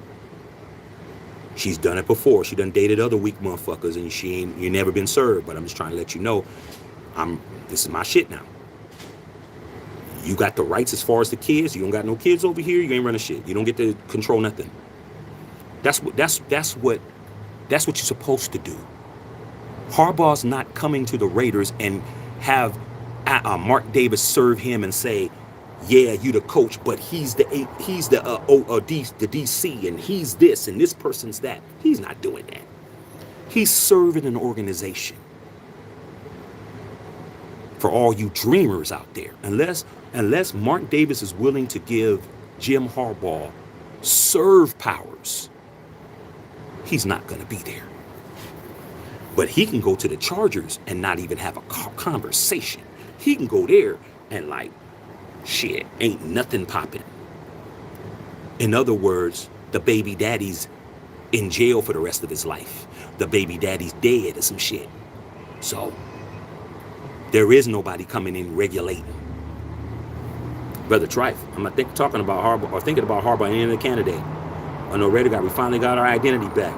She's done it before. She done dated other weak motherfuckers, and you never been served. But I'm just trying to let you know, this is my shit now. You got the rights as far as the kids. You don't got no kids over here. You ain't running shit. You don't get to control nothing. That's what you're supposed to do. Harbaugh's not coming to the Raiders and have Mark Davis serve him and say, yeah, you the coach, but he's the DC, and he's this, and this person's that. He's not doing that. He's serving an organization. For all you dreamers out there, unless Mark Davis is willing to give Jim Harbaugh serve powers, he's not going to be there. But he can go to the Chargers and not even have a conversation. He can go there and like, shit, ain't nothing popping. In other words, the baby daddy's in jail for the rest of his life. The baby daddy's dead or some shit. So, there is nobody coming in regulating. Brother Trife, I'm thinking about Harbaugh and the candidate. I know Raider guy, we finally got our identity back.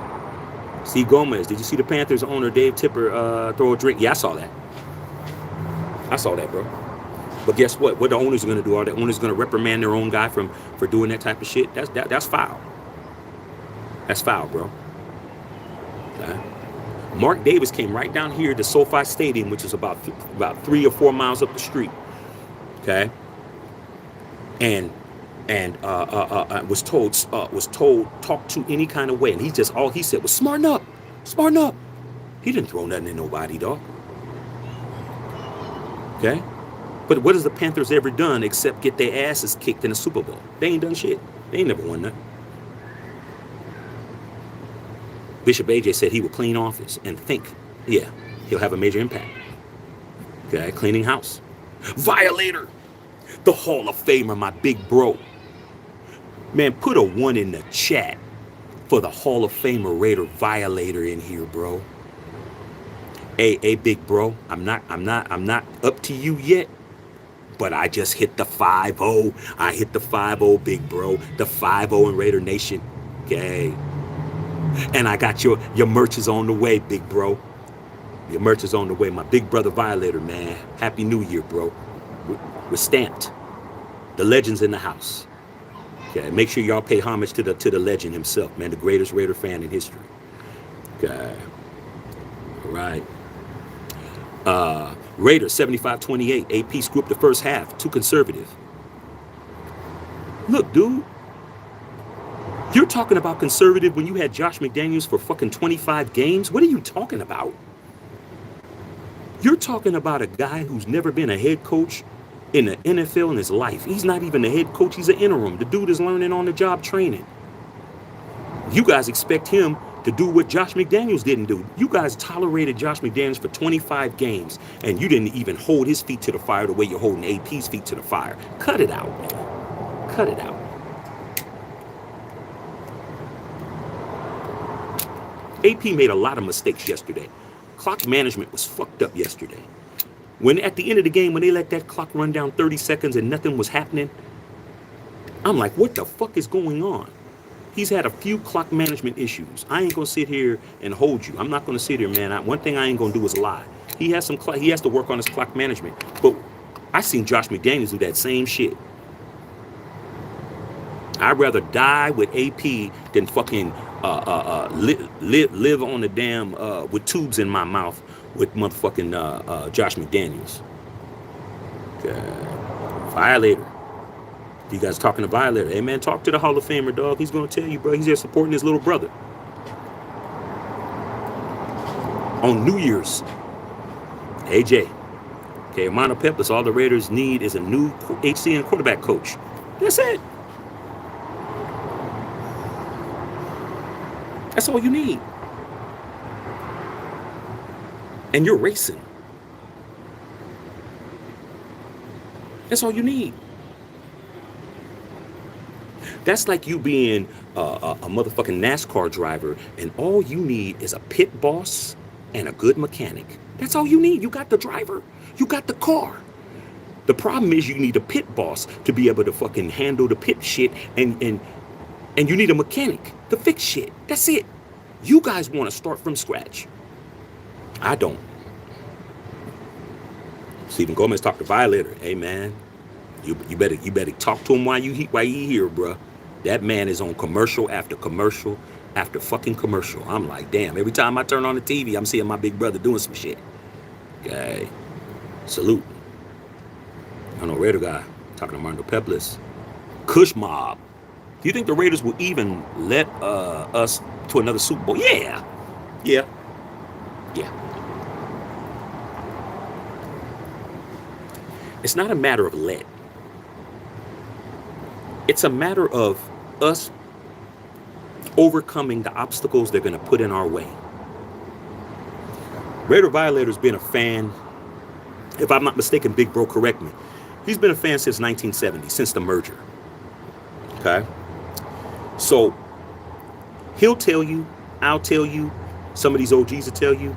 Steve Gomez, did you see the Panthers owner Dave Tipper throw a drink? Yeah, I saw that. Bro. But guess what? What the owners are going to do? Are the owners going to reprimand their own guy for doing that type of shit? That's foul. That's foul, bro. Okay. Mark Davis came right down here to SoFi Stadium, which is about 3 or 4 miles up the street. Okay. And was told talk to any kind of way, and all he said was smarten up. He didn't throw nothing at nobody, dog. Okay. But what has the Panthers ever done except get their asses kicked in the Super Bowl? They ain't done shit. They ain't never won nothing. Bishop AJ said he will clean office and think, yeah, he'll have a major impact. Okay, cleaning house. Violator, the Hall of Famer, my big bro. Man, put a 1 in the chat for the Hall of Famer Raider Violator in here, bro. Hey, big bro, I'm not up to you yet, but I just hit the 5-0. I hit the 5-0, big bro. The 5-0 in Raider Nation. Okay. And I got your merch is on the way, big bro. Your merch is on the way. My big brother Violator, man. Happy New Year, bro. We're stamped. The legend's in the house. Okay. Make sure y'all pay homage to the legend himself, man. The greatest Raider fan in history. Okay. All right. Raider 75-28. AP scooped the first half. Too conservative. Look, dude. You're talking about conservative when you had Josh McDaniels for fucking 25 games? What are you talking about? You're talking about a guy who's never been a head coach in the NFL in his life. He's not even a head coach. He's an interim. The dude is learning on the job training. You guys expect him to do what Josh McDaniels didn't do. You guys tolerated Josh McDaniels for 25 games, and you didn't even hold his feet to the fire the way you're holding AP's feet to the fire. Cut it out, man. Cut it out. AP made a lot of mistakes yesterday. Clock management was fucked up yesterday. When at the end of the game, when they let that clock run down 30 seconds and nothing was happening, I'm like, what the fuck is going on? He's had a few clock management issues. I ain't gonna sit here and hold you. I'm not gonna sit here, man. One thing I ain't gonna do is lie. He has to work on his clock management. But I seen Josh McDaniels do that same shit. I'd rather die with AP than fucking live on the damn with tubes in my mouth with motherfucking Josh McDaniels. Violator. You guys talking to Violator? Hey man, talk to the Hall of Famer, dog. He's gonna tell you, bro. He's there supporting his little brother. On New Year's, AJ, okay, Mono Peppers. All the Raiders need is a new HCN quarterback coach. That's it. That's all you need. And you're racing. That's all you need. That's like you being a motherfucking NASCAR driver, and all you need is a pit boss and a good mechanic. That's all you need. You got the driver. You got the car. The problem is you need a pit boss to be able to fucking handle the pit shit, and you need a mechanic to fix shit. That's it. You guys want to start from scratch. I don't. Stephen Gomez talked to Violator. Hey man, you better talk to him while you here, bruh. That man is on commercial after commercial after fucking commercial. I'm like, damn, every time I turn on the TV, I'm seeing my big brother doing some shit. Okay. Salute. I know Raider guy talking to Mondo Peplis. Kush Mob. Do you think the Raiders will even let us to another Super Bowl? Yeah. It's not a matter of let. It's a matter of us overcoming the obstacles they're going to put in our way. Raider Violator's been a fan. If I'm not mistaken, Big Bro, correct me. He's been a fan since 1970, since the merger. Okay? So, he'll tell you, I'll tell you, some of these OGs will tell you,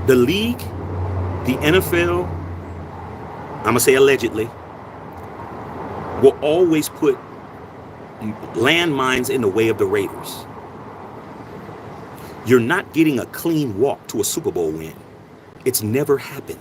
the league, the NFL, I'm going to say allegedly, will always put landmines in the way of the Raiders. You're not getting a clean walk to a Super Bowl win. It's never happened.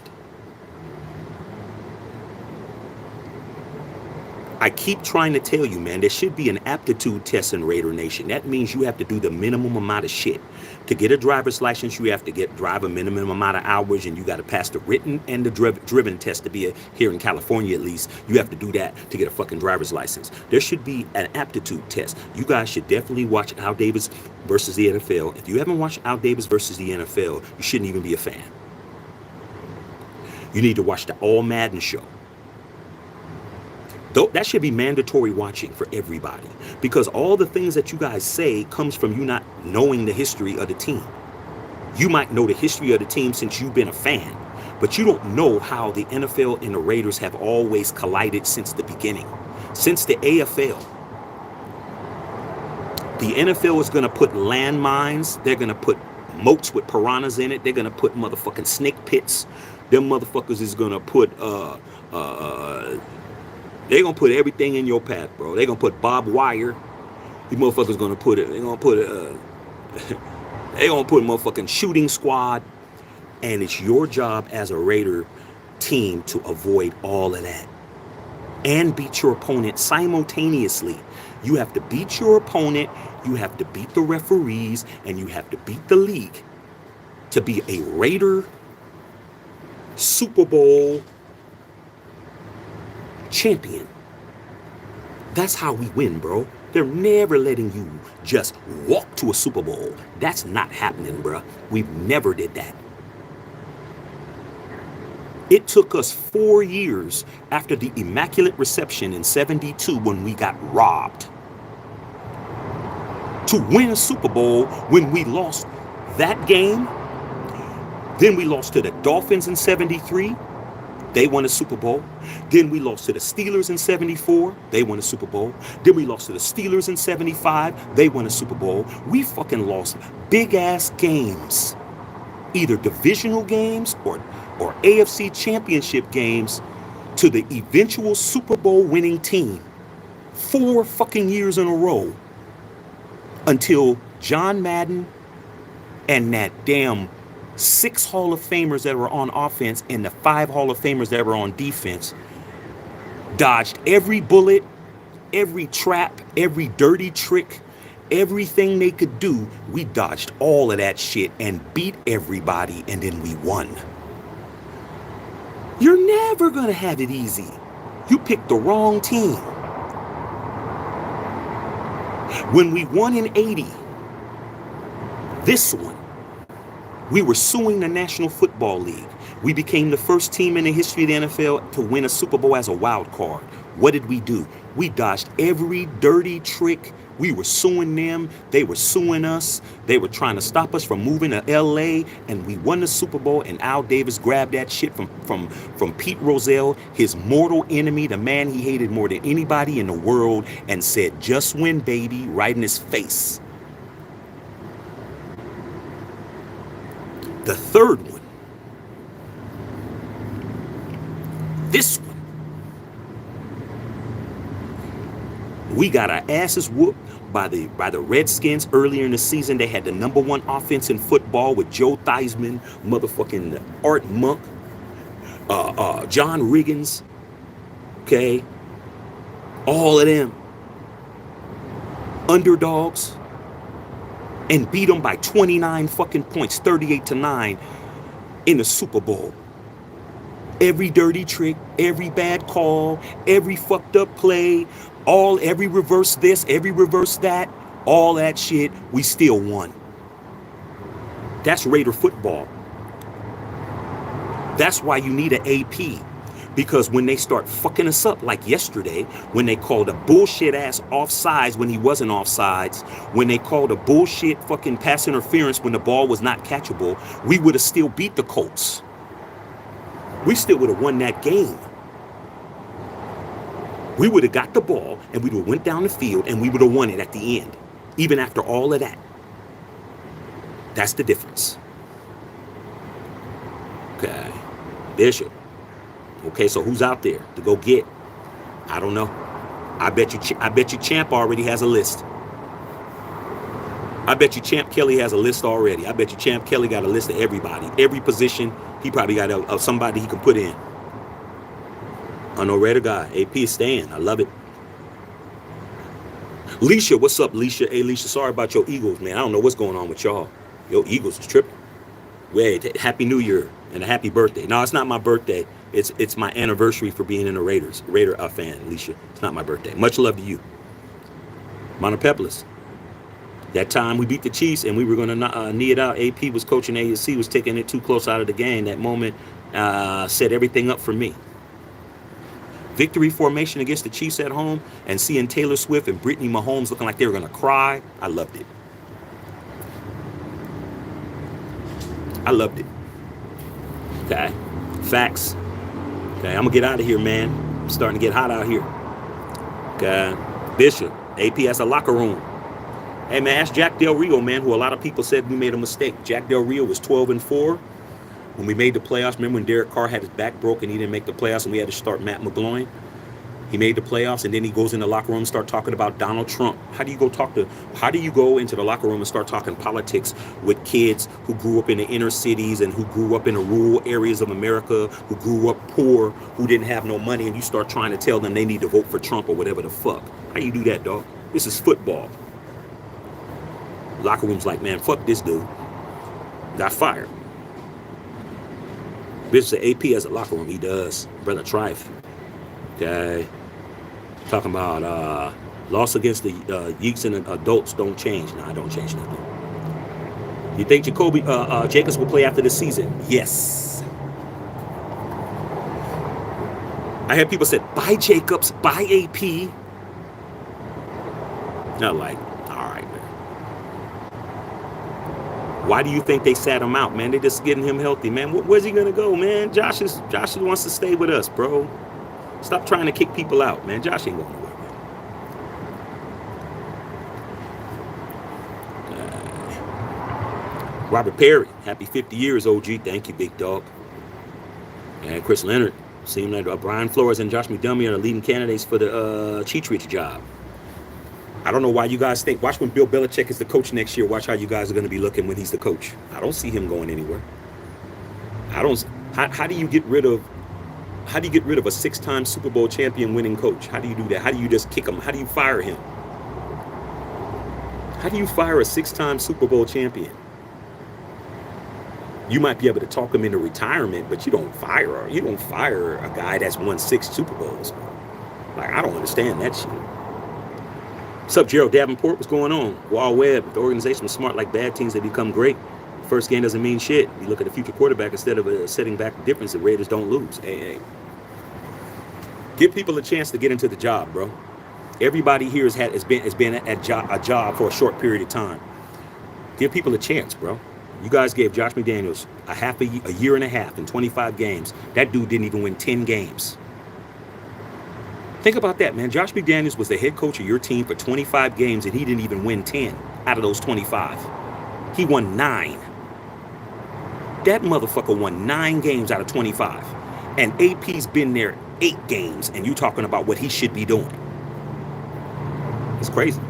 I keep trying to tell you, man, there should be an aptitude test in Raider Nation. That means you have to do the minimum amount of shit. To get a driver's license, you have to drive a minimum amount of hours, and you got to pass the written and the driven test to be here in California, at least. You have to do that to get a fucking driver's license. There should be an aptitude test. You guys should definitely watch Al Davis versus the NFL. If you haven't watched Al Davis versus the NFL, you shouldn't even be a fan. You need to watch the All Madden show. That should be mandatory watching for everybody, because all the things that you guys say comes from you not knowing the history of the team. You might know the history of the team since you've been a fan, But you don't know how the NFL and the Raiders have always collided since the beginning. Since the AFL. The NFL is going to put landmines. They're going to put moats with piranhas in it. They're going to put motherfucking snake pits. Them motherfuckers is going to put, they're going to put everything in your path, bro. They're going to put barbed wire. These motherfuckers going to put it, they're going to put it, they're going to put a motherfucking shooting squad. And it's your job as a Raider team to avoid all of that. And beat your opponent simultaneously. You have to beat your opponent, you have to beat the referees, and you have to beat the league to be a Raider Super Bowl champion. That's how we win, bro. They're never letting you just walk to a Super Bowl. That's not happening, bro. We've never did that. It took us 4 years after the Immaculate Reception in '72 when we got robbed to win a Super Bowl when we lost that game. Then we lost to the Dolphins in '73. They won a Super Bowl. Then we lost to the Steelers in '74. They won a Super Bowl. Then we lost to the Steelers in '75. They won a Super Bowl. We fucking lost big ass games, either divisional games or AFC championship games to the eventual Super Bowl winning team 4 fucking years in a row until John Madden and that damn 6 Hall of Famers that were on offense and the 5 Hall of Famers that were on defense dodged every bullet, every trap, every dirty trick, everything they could do. We dodged all of that shit and beat everybody, and then we won. You're never going to have it easy. You picked the wrong team. When we won in '80, this one, we were suing the National Football League. We became the first team in the history of the NFL to win a Super Bowl as a wild card. What did we do? We dodged every dirty trick. We were suing them. They were suing us. They were trying to stop us from moving to LA, and we won the Super Bowl, and Al Davis grabbed that shit from Pete Rozelle, his mortal enemy, the man he hated more than anybody in the world, and said, "Just win, baby," right in his face. The third one, this one, we got our asses whooped by the Redskins earlier in the season. They had the #1 offense in football with Joe Theismann, motherfucking Art Monk, John Riggins, okay? All of them underdogs, and beat them by 29 fucking points, 38-9 in the Super Bowl. Every dirty trick, every bad call, every fucked up play, every reverse this, every reverse that, all that shit, we still won. That's Raider football. That's why you need an AP. Because when they start fucking us up, like yesterday, when they called a bullshit ass offsides when he wasn't offsides, when they called a bullshit fucking pass interference when the ball was not catchable, we would have still beat the Colts. We still would have won that game. We would have got the ball and we would have went down the field and we would have won it at the end, even after all of that. That's the difference. Okay, Bishop. Okay, so who's out there to go get? I don't know. I bet you Champ already has a list. I bet you Champ Kelly has a list already. I bet you Champ Kelly got a list of everybody. Every position, he probably got somebody he can put in. I know Raider guy. AP is staying. I love it. Leisha, what's up, Leisha? Hey, Leisha, sorry about your Eagles, man. I don't know what's going on with y'all. Your Eagles is tripping. Wait, Happy New Year and a happy birthday. No, it's not my birthday. It's my anniversary for being in the Raiders. Raider fan, Leisha. It's not my birthday. Much love to you. Montepeplis. That time we beat the Chiefs and we were going to knee it out. AP was coaching ASC, was taking it too close out of the game. That moment set everything up for me. Victory formation against the Chiefs at home and seeing Taylor Swift and Brittany Mahomes looking like they were going to cry. I loved it. I loved it. Okay. Facts. Okay, I'm gonna get out of here, man. It's starting to get hot out here. Okay, Bishop, AP has a locker room. Hey man, ask Jack Del Rio, man, who a lot of people said we made a mistake. Jack Del Rio was 12-4 when we made the playoffs. Remember when Derek Carr had his back broken, he didn't make the playoffs, and we had to start Matt McGloin? He made the playoffs, and then he goes in the locker room and start talking about Donald Trump. How do you go into the locker room and start talking politics with kids who grew up in the inner cities and who grew up in the rural areas of America, who grew up poor, who didn't have no money, and you start trying to tell them they need to vote for Trump or whatever the fuck? How you do that, dog? This is football. Locker room's like, man, fuck this dude. Got fired. Bitch said AP has a locker room. He does. Brother Trife. Okay. Talking about loss against the Yeeks and adults don't change. No, I don't change nothing. You think Jacoby Jacobs will play after the season? Yes. I heard people said, buy Jacobs, buy AP. Not like, all right, man. Why do you think they sat him out, man? They're just getting him healthy, man. Where's he gonna go, man? Josh wants to stay with us, bro. Stop trying to kick people out, man. Josh ain't going nowhere, man. Robert Perry, happy 50 years, OG. Thank you, big dog. And Chris Leonard, seemed like Brian Flores and Josh McDermott are the leading candidates for the Cheech job. I don't know why you guys think. Watch when Bill Belichick is the coach next year. Watch how you guys are going to be looking when he's the coach. I don't see him going anywhere. How do you get rid of a 6-time Super Bowl champion winning coach? How do you do that? How do you just kick him? How do you fire him? How do you fire a 6-time Super Bowl champion? You might be able to talk him into retirement, but you don't fire a guy that's won 6 Super Bowls. Like, I don't understand that shit. What's up, Gerald Davenport? What's going on? Wild Webb. If the organization was smart like bad teams, they become great. First game doesn't mean shit. You look at the future quarterback instead of setting back the difference. The Raiders don't lose. Hey. Give people a chance to get into the job, bro. Everybody here has been at a job for a short period of time. Give people a chance, bro. You guys gave Josh McDaniels a year and a half and 25 games. That dude didn't even win 10 games. Think about that, man. Josh McDaniels was the head coach of your team for 25 games, and he didn't even win 10 out of those 25. He won 9. That motherfucker won 9 games out of 25. And AP's been there 8 games, and you talking about what he should be doing. It's crazy.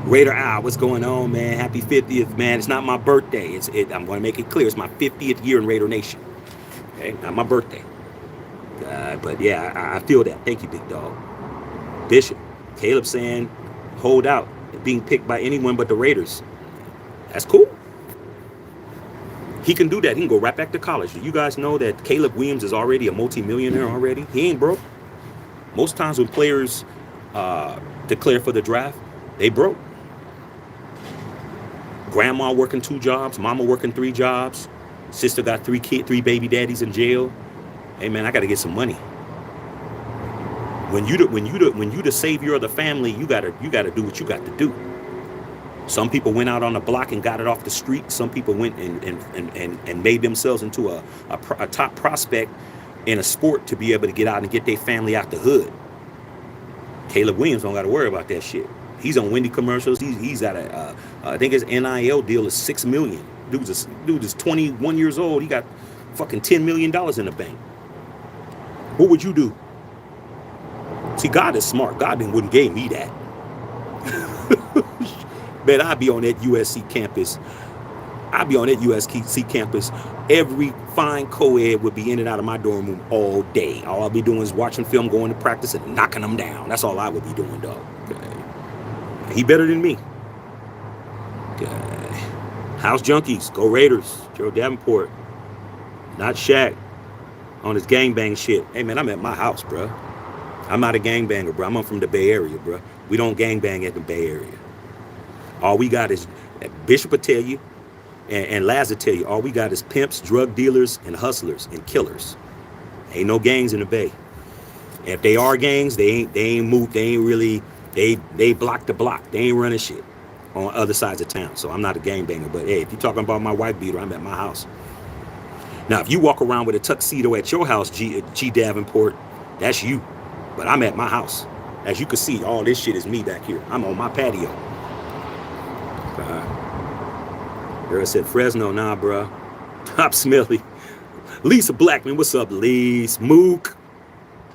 Raider, what's going on, man? Happy 50th, man. It's not my birthday. I'm going to make it clear. It's my 50th year in Raider Nation. Okay? Not my birthday. But yeah, I feel that. Thank you, big dog. Bishop, Caleb saying, hold out. Being picked by anyone but the Raiders. That's cool. He can do that. He can go right back to college. Do you guys know that Caleb Williams is already a multi-millionaire already? He ain't broke. Most times when players declare for the draft, they broke. Grandma working 2 jobs, mama working 3 jobs, sister got 3 baby daddies in jail. Hey man, I got to get some money. When you the savior of the family, you gotta do what you got to do. Some people went out on the block and got it off the street. Some people went and made themselves into a top prospect in a sport to be able to get out and get their family out the hood. Caleb Williams don't got to worry about that shit. He's on Wendy commercials. He's got I think his NIL deal is $6 million. Dude is 21 years old. He got fucking $10 million in the bank. What would you do? See, God is smart. God wouldn't give me that. Man, I'd be on that USC campus. Every fine co-ed would be in and out of my dorm room all day. All I'll be doing is watching film, going to practice, and knocking them down. That's all I would be doing, dog. Okay. He better than me. Okay. House Junkies, go Raiders. Gerald Davenport, not Shaq, on his gangbang shit. Hey, man, I'm at my house, bro. I'm not a gangbanger, bro. I'm from the Bay Area, bro. We don't gangbang at the Bay Area. All we got is, Bishop will tell you, and Laz will tell you, all we got is pimps, drug dealers, and hustlers, and killers. Ain't no gangs in the Bay. And if they are gangs, they ain't moved, they ain't really, they block the block. They ain't running shit on other sides of town. So I'm not a gangbanger, but hey, if you're talking about my wife beater, I'm at my house. Now, if you walk around with a tuxedo at your house, G Davenport, that's you. But I'm at my house. As you can see, all this shit is me back here. I'm on my patio. Girl said, Fresno, nah, bro. Top Smelly. Lisa Blackman, what's up, Lise? Mook.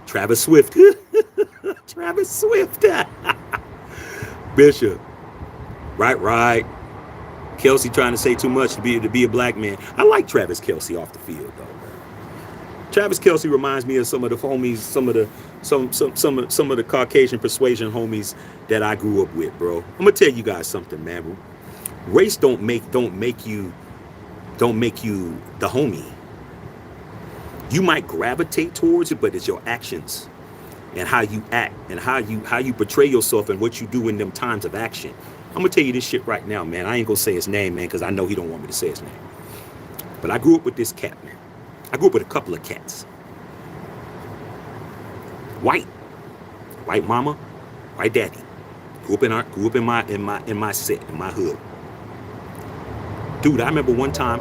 Travis Swift. Travis Swift. Bishop. Right. Kelsey trying to say too much to be a black man. I like Travis Kelsey off the field, though. Travis Kelsey reminds me of some of the homies, some of the Caucasian persuasion homies that I grew up with, bro. I'm gonna tell you guys something, man. Race don't make you the homie. You might gravitate towards it, but it's your actions and how you act and how you portray yourself and what you do in them times of action. I'm gonna tell you this shit right now, man. I ain't gonna say his name, man, because I know he don't want me to say his name. But I grew up with this cat, man. I grew up with a couple of cats. White mama, white daddy. Grew up in my set, in my hood. Dude, I remember one time,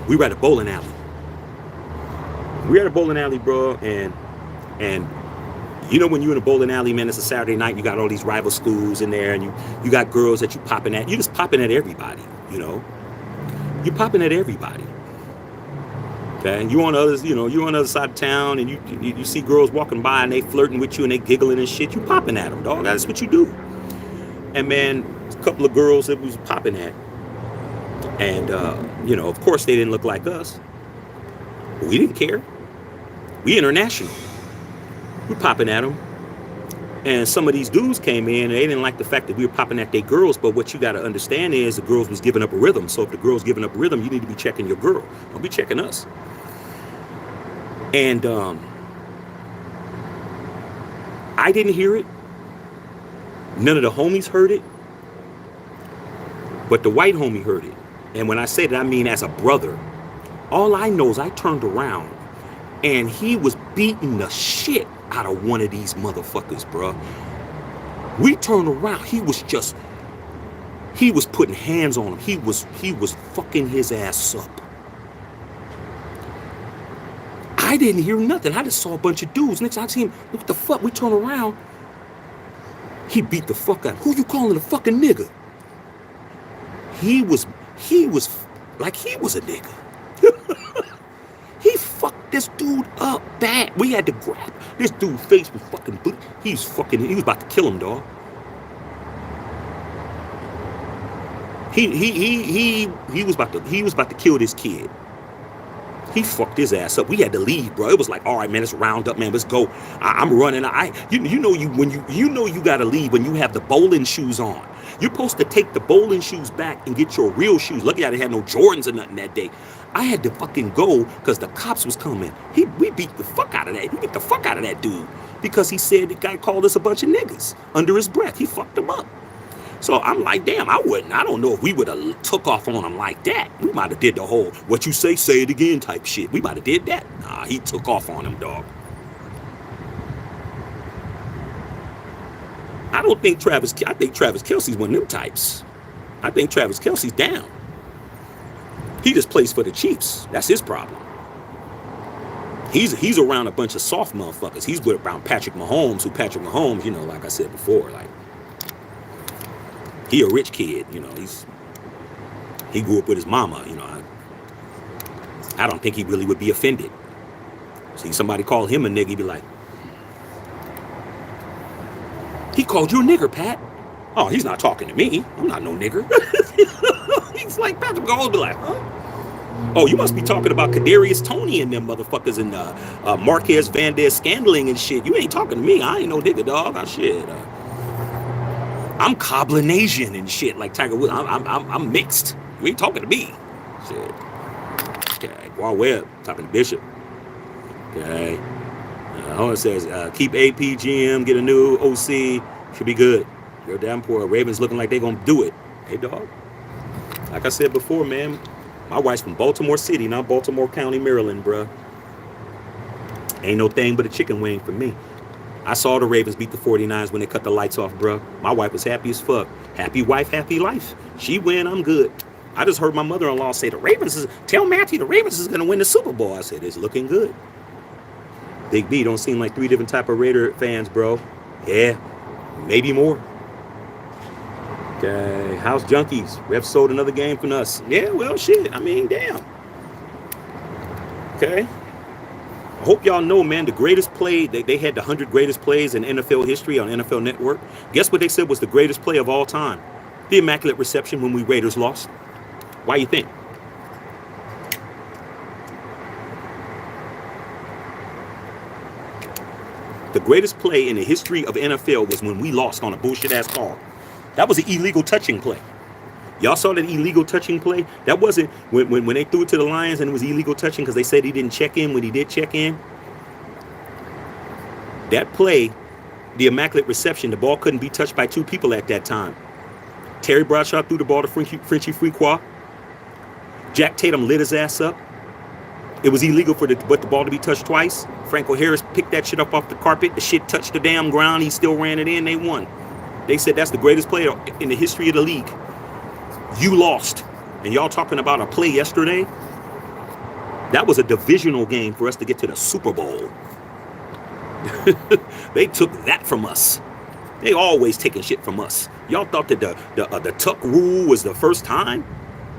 we were at a bowling alley. We were at a bowling alley, bro, and you know when you're in a bowling alley, man, it's a Saturday night, you got all these rival schools in there, and you got girls that you popping at. You just popping at everybody, you know. You're popping at everybody. Okay, and you're on the other side of town, and you see girls walking by and they flirting with you and they giggling and shit. You popping at them, dog. That's what you do. And man, a couple of girls that was popping at, and of course they didn't look like us. But we didn't care. We international. We're popping at them. And some of these dudes came in and they didn't like the fact that we were popping at their girls. But what you got to understand is the girls was giving up a rhythm. So if the girl's giving up a rhythm, you need to be checking your girl. Don't be checking us. And I didn't hear it. None of the homies heard it. But the white homie heard it. And when I say that, I mean as a brother. All I know is I turned around and he was beating the shit out of one of these motherfuckers, bro. We turned around. He was putting hands on him. He was fucking his ass up. I didn't hear nothing. I just saw a bunch of dudes. Next time I see him, what the fuck? We turn around. He beat the fuck out. Who you calling a fucking nigga? He was like he was a nigga. He fucked this dude up bad. We had to grab this dude's face with fucking boot. He was about to kill him, dog. He was about to kill this kid. He fucked his ass up. We had to leave, bro. It was like, all right, man, let's round up, man. Let's go. I'm running. You gotta leave when you have the bowling shoes on. You're supposed to take the bowling shoes back and get your real shoes. Lucky I didn't have no Jordans or nothing that day. I had to fucking go because the cops was coming. We beat the fuck out of that. We beat the fuck out of that dude because he said the guy called us a bunch of niggas under his breath. He fucked him up. So I'm like, damn, I don't know if we would have took off on him like that. We might have did the whole, what you say it again type shit. We might have did that. Nah, he took off on him, dog. I think Travis Kelsey's one of them types. I think Travis Kelsey's down. He just plays for the Chiefs. That's his problem. He's around a bunch of soft motherfuckers. He's around Patrick Mahomes, like I said before, like, he a rich kid, he grew up with his mama, I don't think he really would be offended. See somebody call him a nigga, he'd be like, he called you a nigger, Pat. Oh, he's not talking to me. I'm not no nigger. He's like, Patrick Mahomes be like, huh? Oh, you must be talking about Kadarius Toney and them motherfuckers and Marquez Valdez Scandling and shit. You ain't talking to me. I ain't no nigga, dog. I'm Cablinasian and shit like Tiger Woods. I'm mixed. You ain't talking to me. Shit. Okay, Guar Webb talking to Bishop. Okay. It says keep APGM, get a new OC, should be good. You're damn poor. Ravens looking like they gonna do it. Hey, dog. Like I said before, man, my wife's from Baltimore City, not Baltimore County, Maryland, bruh. Ain't no thing but a chicken wing for me. I saw the Ravens beat the 49ers when they cut the lights off, bruh. My wife was happy as fuck. Happy wife, happy life. She win, I'm good. I just heard my mother-in-law say tell Matthew the Ravens is going to win the Super Bowl. I said, it's looking good. Big B, don't seem like 3 different type of Raider fans, bro. Yeah, maybe more. Okay, House Junkies. Ref sold another game from us. Yeah, well, shit. I mean, damn. Okay. I hope y'all know, man, the greatest play, they had the 100 greatest plays in NFL history on NFL Network. Guess what they said was the greatest play of all time? The Immaculate Reception when we Raiders lost. Why you think? The greatest play in the history of NFL was when we lost on a bullshit-ass call. That was an illegal touching play. Y'all saw that illegal touching play? That wasn't when they threw it to the Lions and it was illegal touching because they said he didn't check in when he did check in. That play, the Immaculate Reception, the ball couldn't be touched by 2 people at that time. Terry Bradshaw threw the ball to Frenchie Freakois. Jack Tatum lit his ass up. It was illegal for the ball to be touched twice. Franco Harris picked that shit up off the carpet. The shit touched the damn ground. He still ran it in. They won. They said that's the greatest play in the history of the league. You lost. And y'all talking about a play yesterday? That was a divisional game for us to get to the Super Bowl. They took that from us. They always taking shit from us. Y'all thought that the tuck rule was the first time?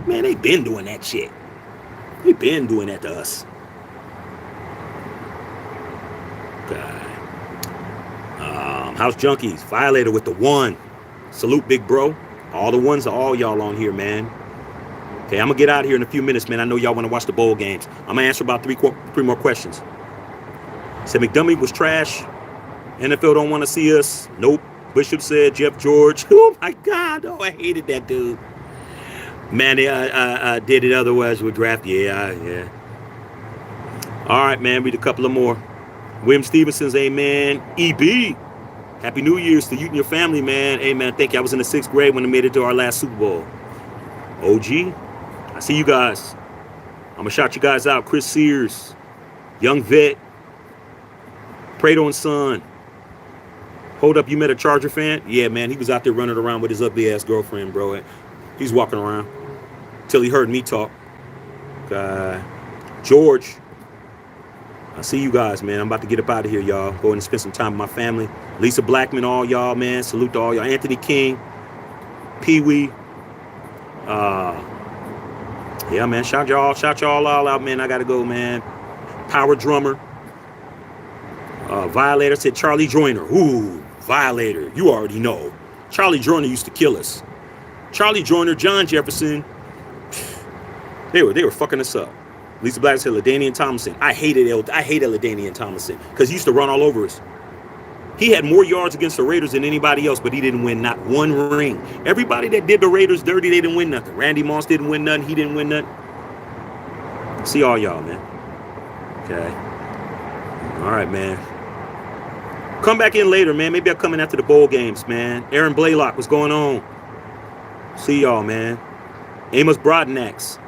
Man, they been doing that shit. They been doing that to us. Okay. House Junkies, Violator with the 1. Salute, big bro. All the ones are all y'all on here, man. Okay, I'm going to get out of here in a few minutes, man. I know y'all want to watch the bowl games. I'm going to answer about three more questions. Said McDummy was trash. NFL don't want to see us. Nope. Bishop said Jeff George. Oh, my God. Oh, I hated that dude. Man, I did it otherwise with draft. Yeah. All right, man. Read a couple of more. William Stevenson's amen. EB. Happy New Year's to you and your family, man. Amen. Thank you. I was in the 6th grade when I made it to our last Super Bowl. OG. I see you guys. I'm going to shout you guys out. Chris Sears. Young Vet. Prado and Son. Hold up, you met a Charger fan? Yeah, man. He was out there running around with his ugly-ass girlfriend, bro. He's walking around till he heard me talk. George. I see you guys, man. I'm about to get up out of here, y'all. Go in and spend some time with my family. Lisa Blackman, all y'all, man. Salute to all y'all. Anthony King. Pee-wee. Yeah, man. Shout y'all all out, man. I got to go, man. Power Drummer. Violator said Charlie Joyner. Ooh, Violator. You already know. Charlie Joyner used to kill us. Charlie Joyner, John Jefferson. They were fucking us up. Lisa Black said LaDainian Tomlinson. I hated LaDainian Tomlinson because he used to run all over us. He had more yards against the Raiders than anybody else, but he didn't win not one ring. Everybody that did the Raiders dirty, they didn't win nothing. Randy Moss didn't win nothing. He didn't win nothing. See all y'all, man. Okay. All right, man. Come back in later, man. Maybe I'll come in after the bowl games, man. Aaron Blaylock, what's going on? See y'all, man. Amos Broadnax.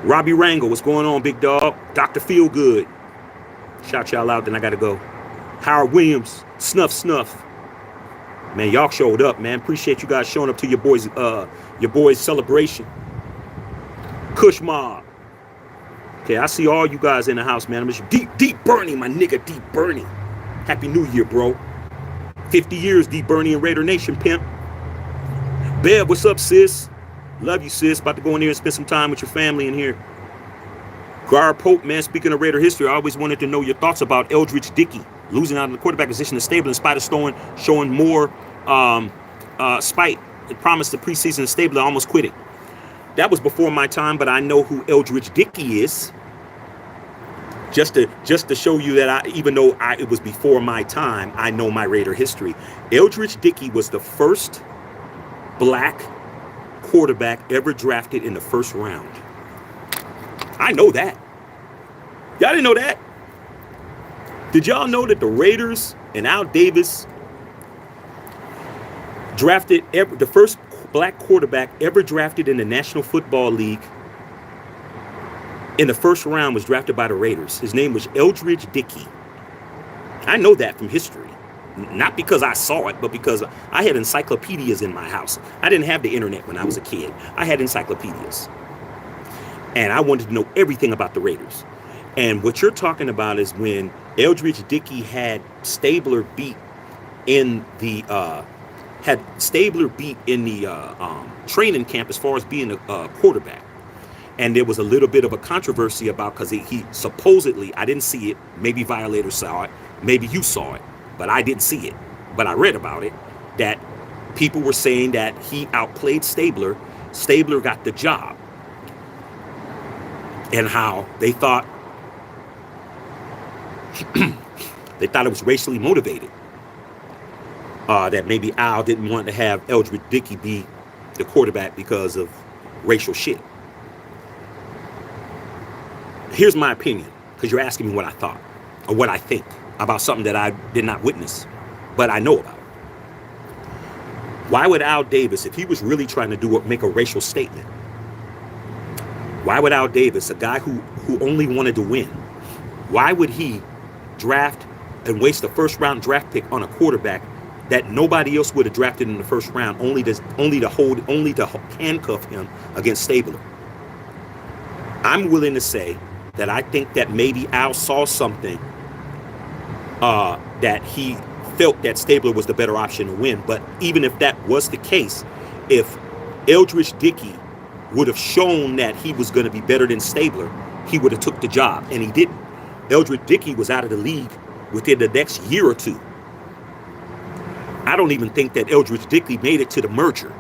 Robbie Rangel, what's going on, big dog? Dr. Feelgood. Shout y'all out, then I got to go. Howard Williams. Snuff. Man, y'all showed up, man. Appreciate you guys showing up to your boys' celebration. Kush Mob. Okay, I see all you guys in the house, man. I'm just deep Bernie, my nigga, deep Bernie. Happy New Year, bro. 50 years, deep Bernie and Raider Nation, pimp. Bev, what's up, sis? Love you, sis. About to go in there and spend some time with your family in here. Gar Pope, man, speaking of Raider history, I always wanted to know your thoughts about Eldridge Dickey losing out in the quarterback position is stable in spite of showing more spite. It promised the preseason is stable. I almost quit it. That was before my time, but I know who Eldridge Dickey is. Just to show you that even though it was before my time, I know my Raider history. Eldridge Dickey was the first black quarterback ever drafted in the first round. I know that. Y'all didn't know that? Did y'all know that the Raiders and Al Davis drafted the first black quarterback ever drafted in the National Football League in the first round was drafted by the Raiders? His name was Eldridge Dickey. I know that from history. Not because I saw it, but because I had encyclopedias in my house. I didn't have the internet when I was a kid. I had encyclopedias. And I wanted to know everything about the Raiders. And what you're talking about is when Eldridge Dickey had Stabler beat in the training camp as far as being a quarterback. And there was a little bit of a controversy about, because he supposedly, I didn't see it, maybe Violator saw it, maybe you saw it, but I didn't see it. But I read about it, that people were saying that he outplayed Stabler. Stabler got the job. And how they thought it was racially motivated. That maybe Al didn't want to have Eldridge Dickey be the quarterback because of racial shit. Here's my opinion, because you're asking me what I thought or what I think about something that I did not witness, but I know about. Why would Al Davis, if he was really trying to make a racial statement, why would Al Davis, a guy who only wanted to win, why would he draft and waste a first-round draft pick on a quarterback that nobody else would have drafted in the first round, only to handcuff him against Stabler? I'm willing to say that I think that maybe Al saw something that he felt that Stabler was the better option to win. But even if that was the case, if Eldridge Dickey would have shown that he was going to be better than Stabler, he would have took the job, and he didn't. Eldridge Dickey was out of the league within the next year or two. I don't even think that Eldridge Dickey made it to the merger.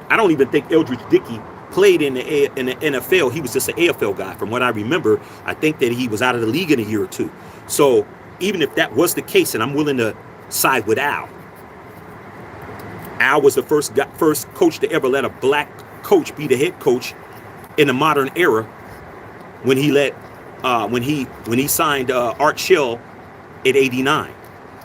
I don't even think Eldridge Dickey played in the NFL. He was just an AFL guy. From what I remember, I think that he was out of the league in a year or two. So even if that was the case, and I'm willing to side with Al. Al was the first coach to ever let a black coach be the head coach in the modern era when he signed Art Shell at 89.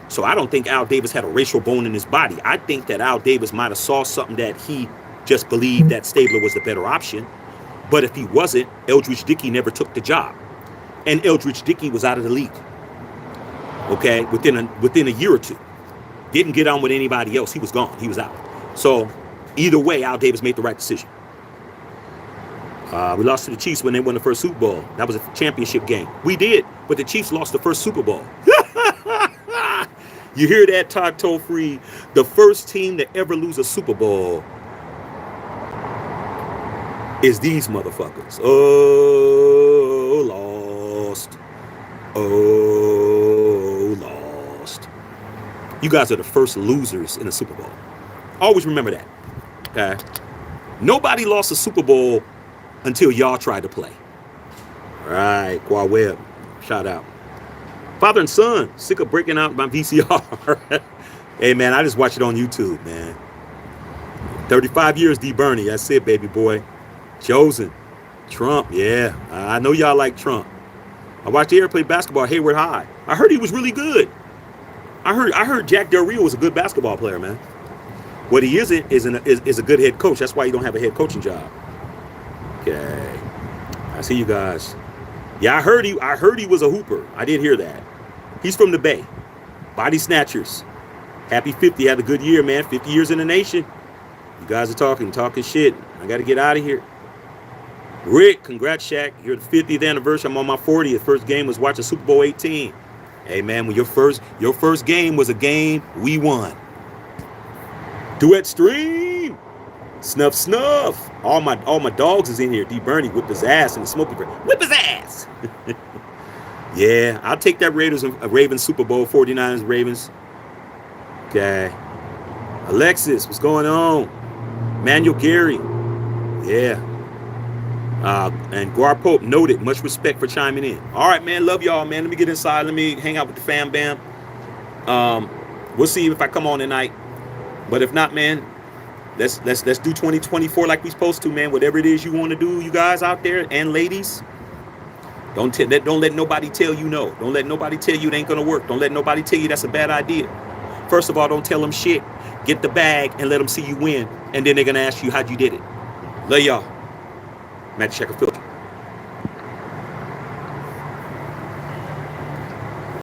So I don't think Al Davis had a racial bone in his body. I think that Al Davis might have saw something that he just believed that Stabler was the better option. But if he wasn't, Eldridge Dickey never took the job. And Eldridge Dickey was out of the league. Okay, within a year or two. Didn't get on with anybody else. He was gone. He was out. So either way, Al Davis made the right decision. We lost to the Chiefs when they won the first Super Bowl. That was a championship game. We did, but the Chiefs lost the first Super Bowl. You hear that, Todd Toll-Free? The first team to ever lose a Super Bowl is these motherfuckers. Oh, lost. Oh, lost. You guys are the first losers in the Super Bowl. Always remember that. Okay? Nobody lost a Super Bowl until y'all tried to play. All right, Qua Webb, shout out. Father and son, sick of breaking out my VCR. Hey, man, I just watch it on YouTube, man. 35 years, D. Bernie. That's it, baby boy. Chosen. Trump, yeah. I know y'all like Trump. I watched Eric play basketball at Hayward High. I heard he was really good. I heard Jack Del Rio was a good basketball player, man. What he isn't is a good head coach. That's why you don't have a head coaching job. Okay. I see you guys. Yeah, I heard he was a hooper. I did hear that. He's from the Bay. Body Snatchers. Happy 50. Had a good year, man. 50 years in the nation. You guys are talking shit. I got to get out of here. Rick, congrats, Shaq. You're the 50th anniversary. I'm on my 40th. First game was watching Super Bowl 18. Hey, man, when your first game was a game we won. Duet stream. Snuff, snuff. All my dogs is in here. D. Bernie whip his ass in the smoky break. Whip his ass. Yeah, I'll take that Ravens Super Bowl, 49ers Ravens. Okay. Alexis, what's going on? Manuel Gary. Yeah. And Guar Pope noted. Much respect for chiming in. All right, man. Love y'all, man. Let me get inside. Let me hang out with the fam bam. We'll see if I come on tonight. But if not, man, let's do 2024 like we supposed to, man. Whatever it is you want to do, you guys out there and ladies, don't let nobody tell you no. Don't let nobody tell you it ain't gonna work. Don't let nobody tell you that's a bad idea. First of all, don't tell them shit. Get the bag and let them see you win, and then they're gonna ask you how'd you did it. Love y'all. Matt Checker Phil.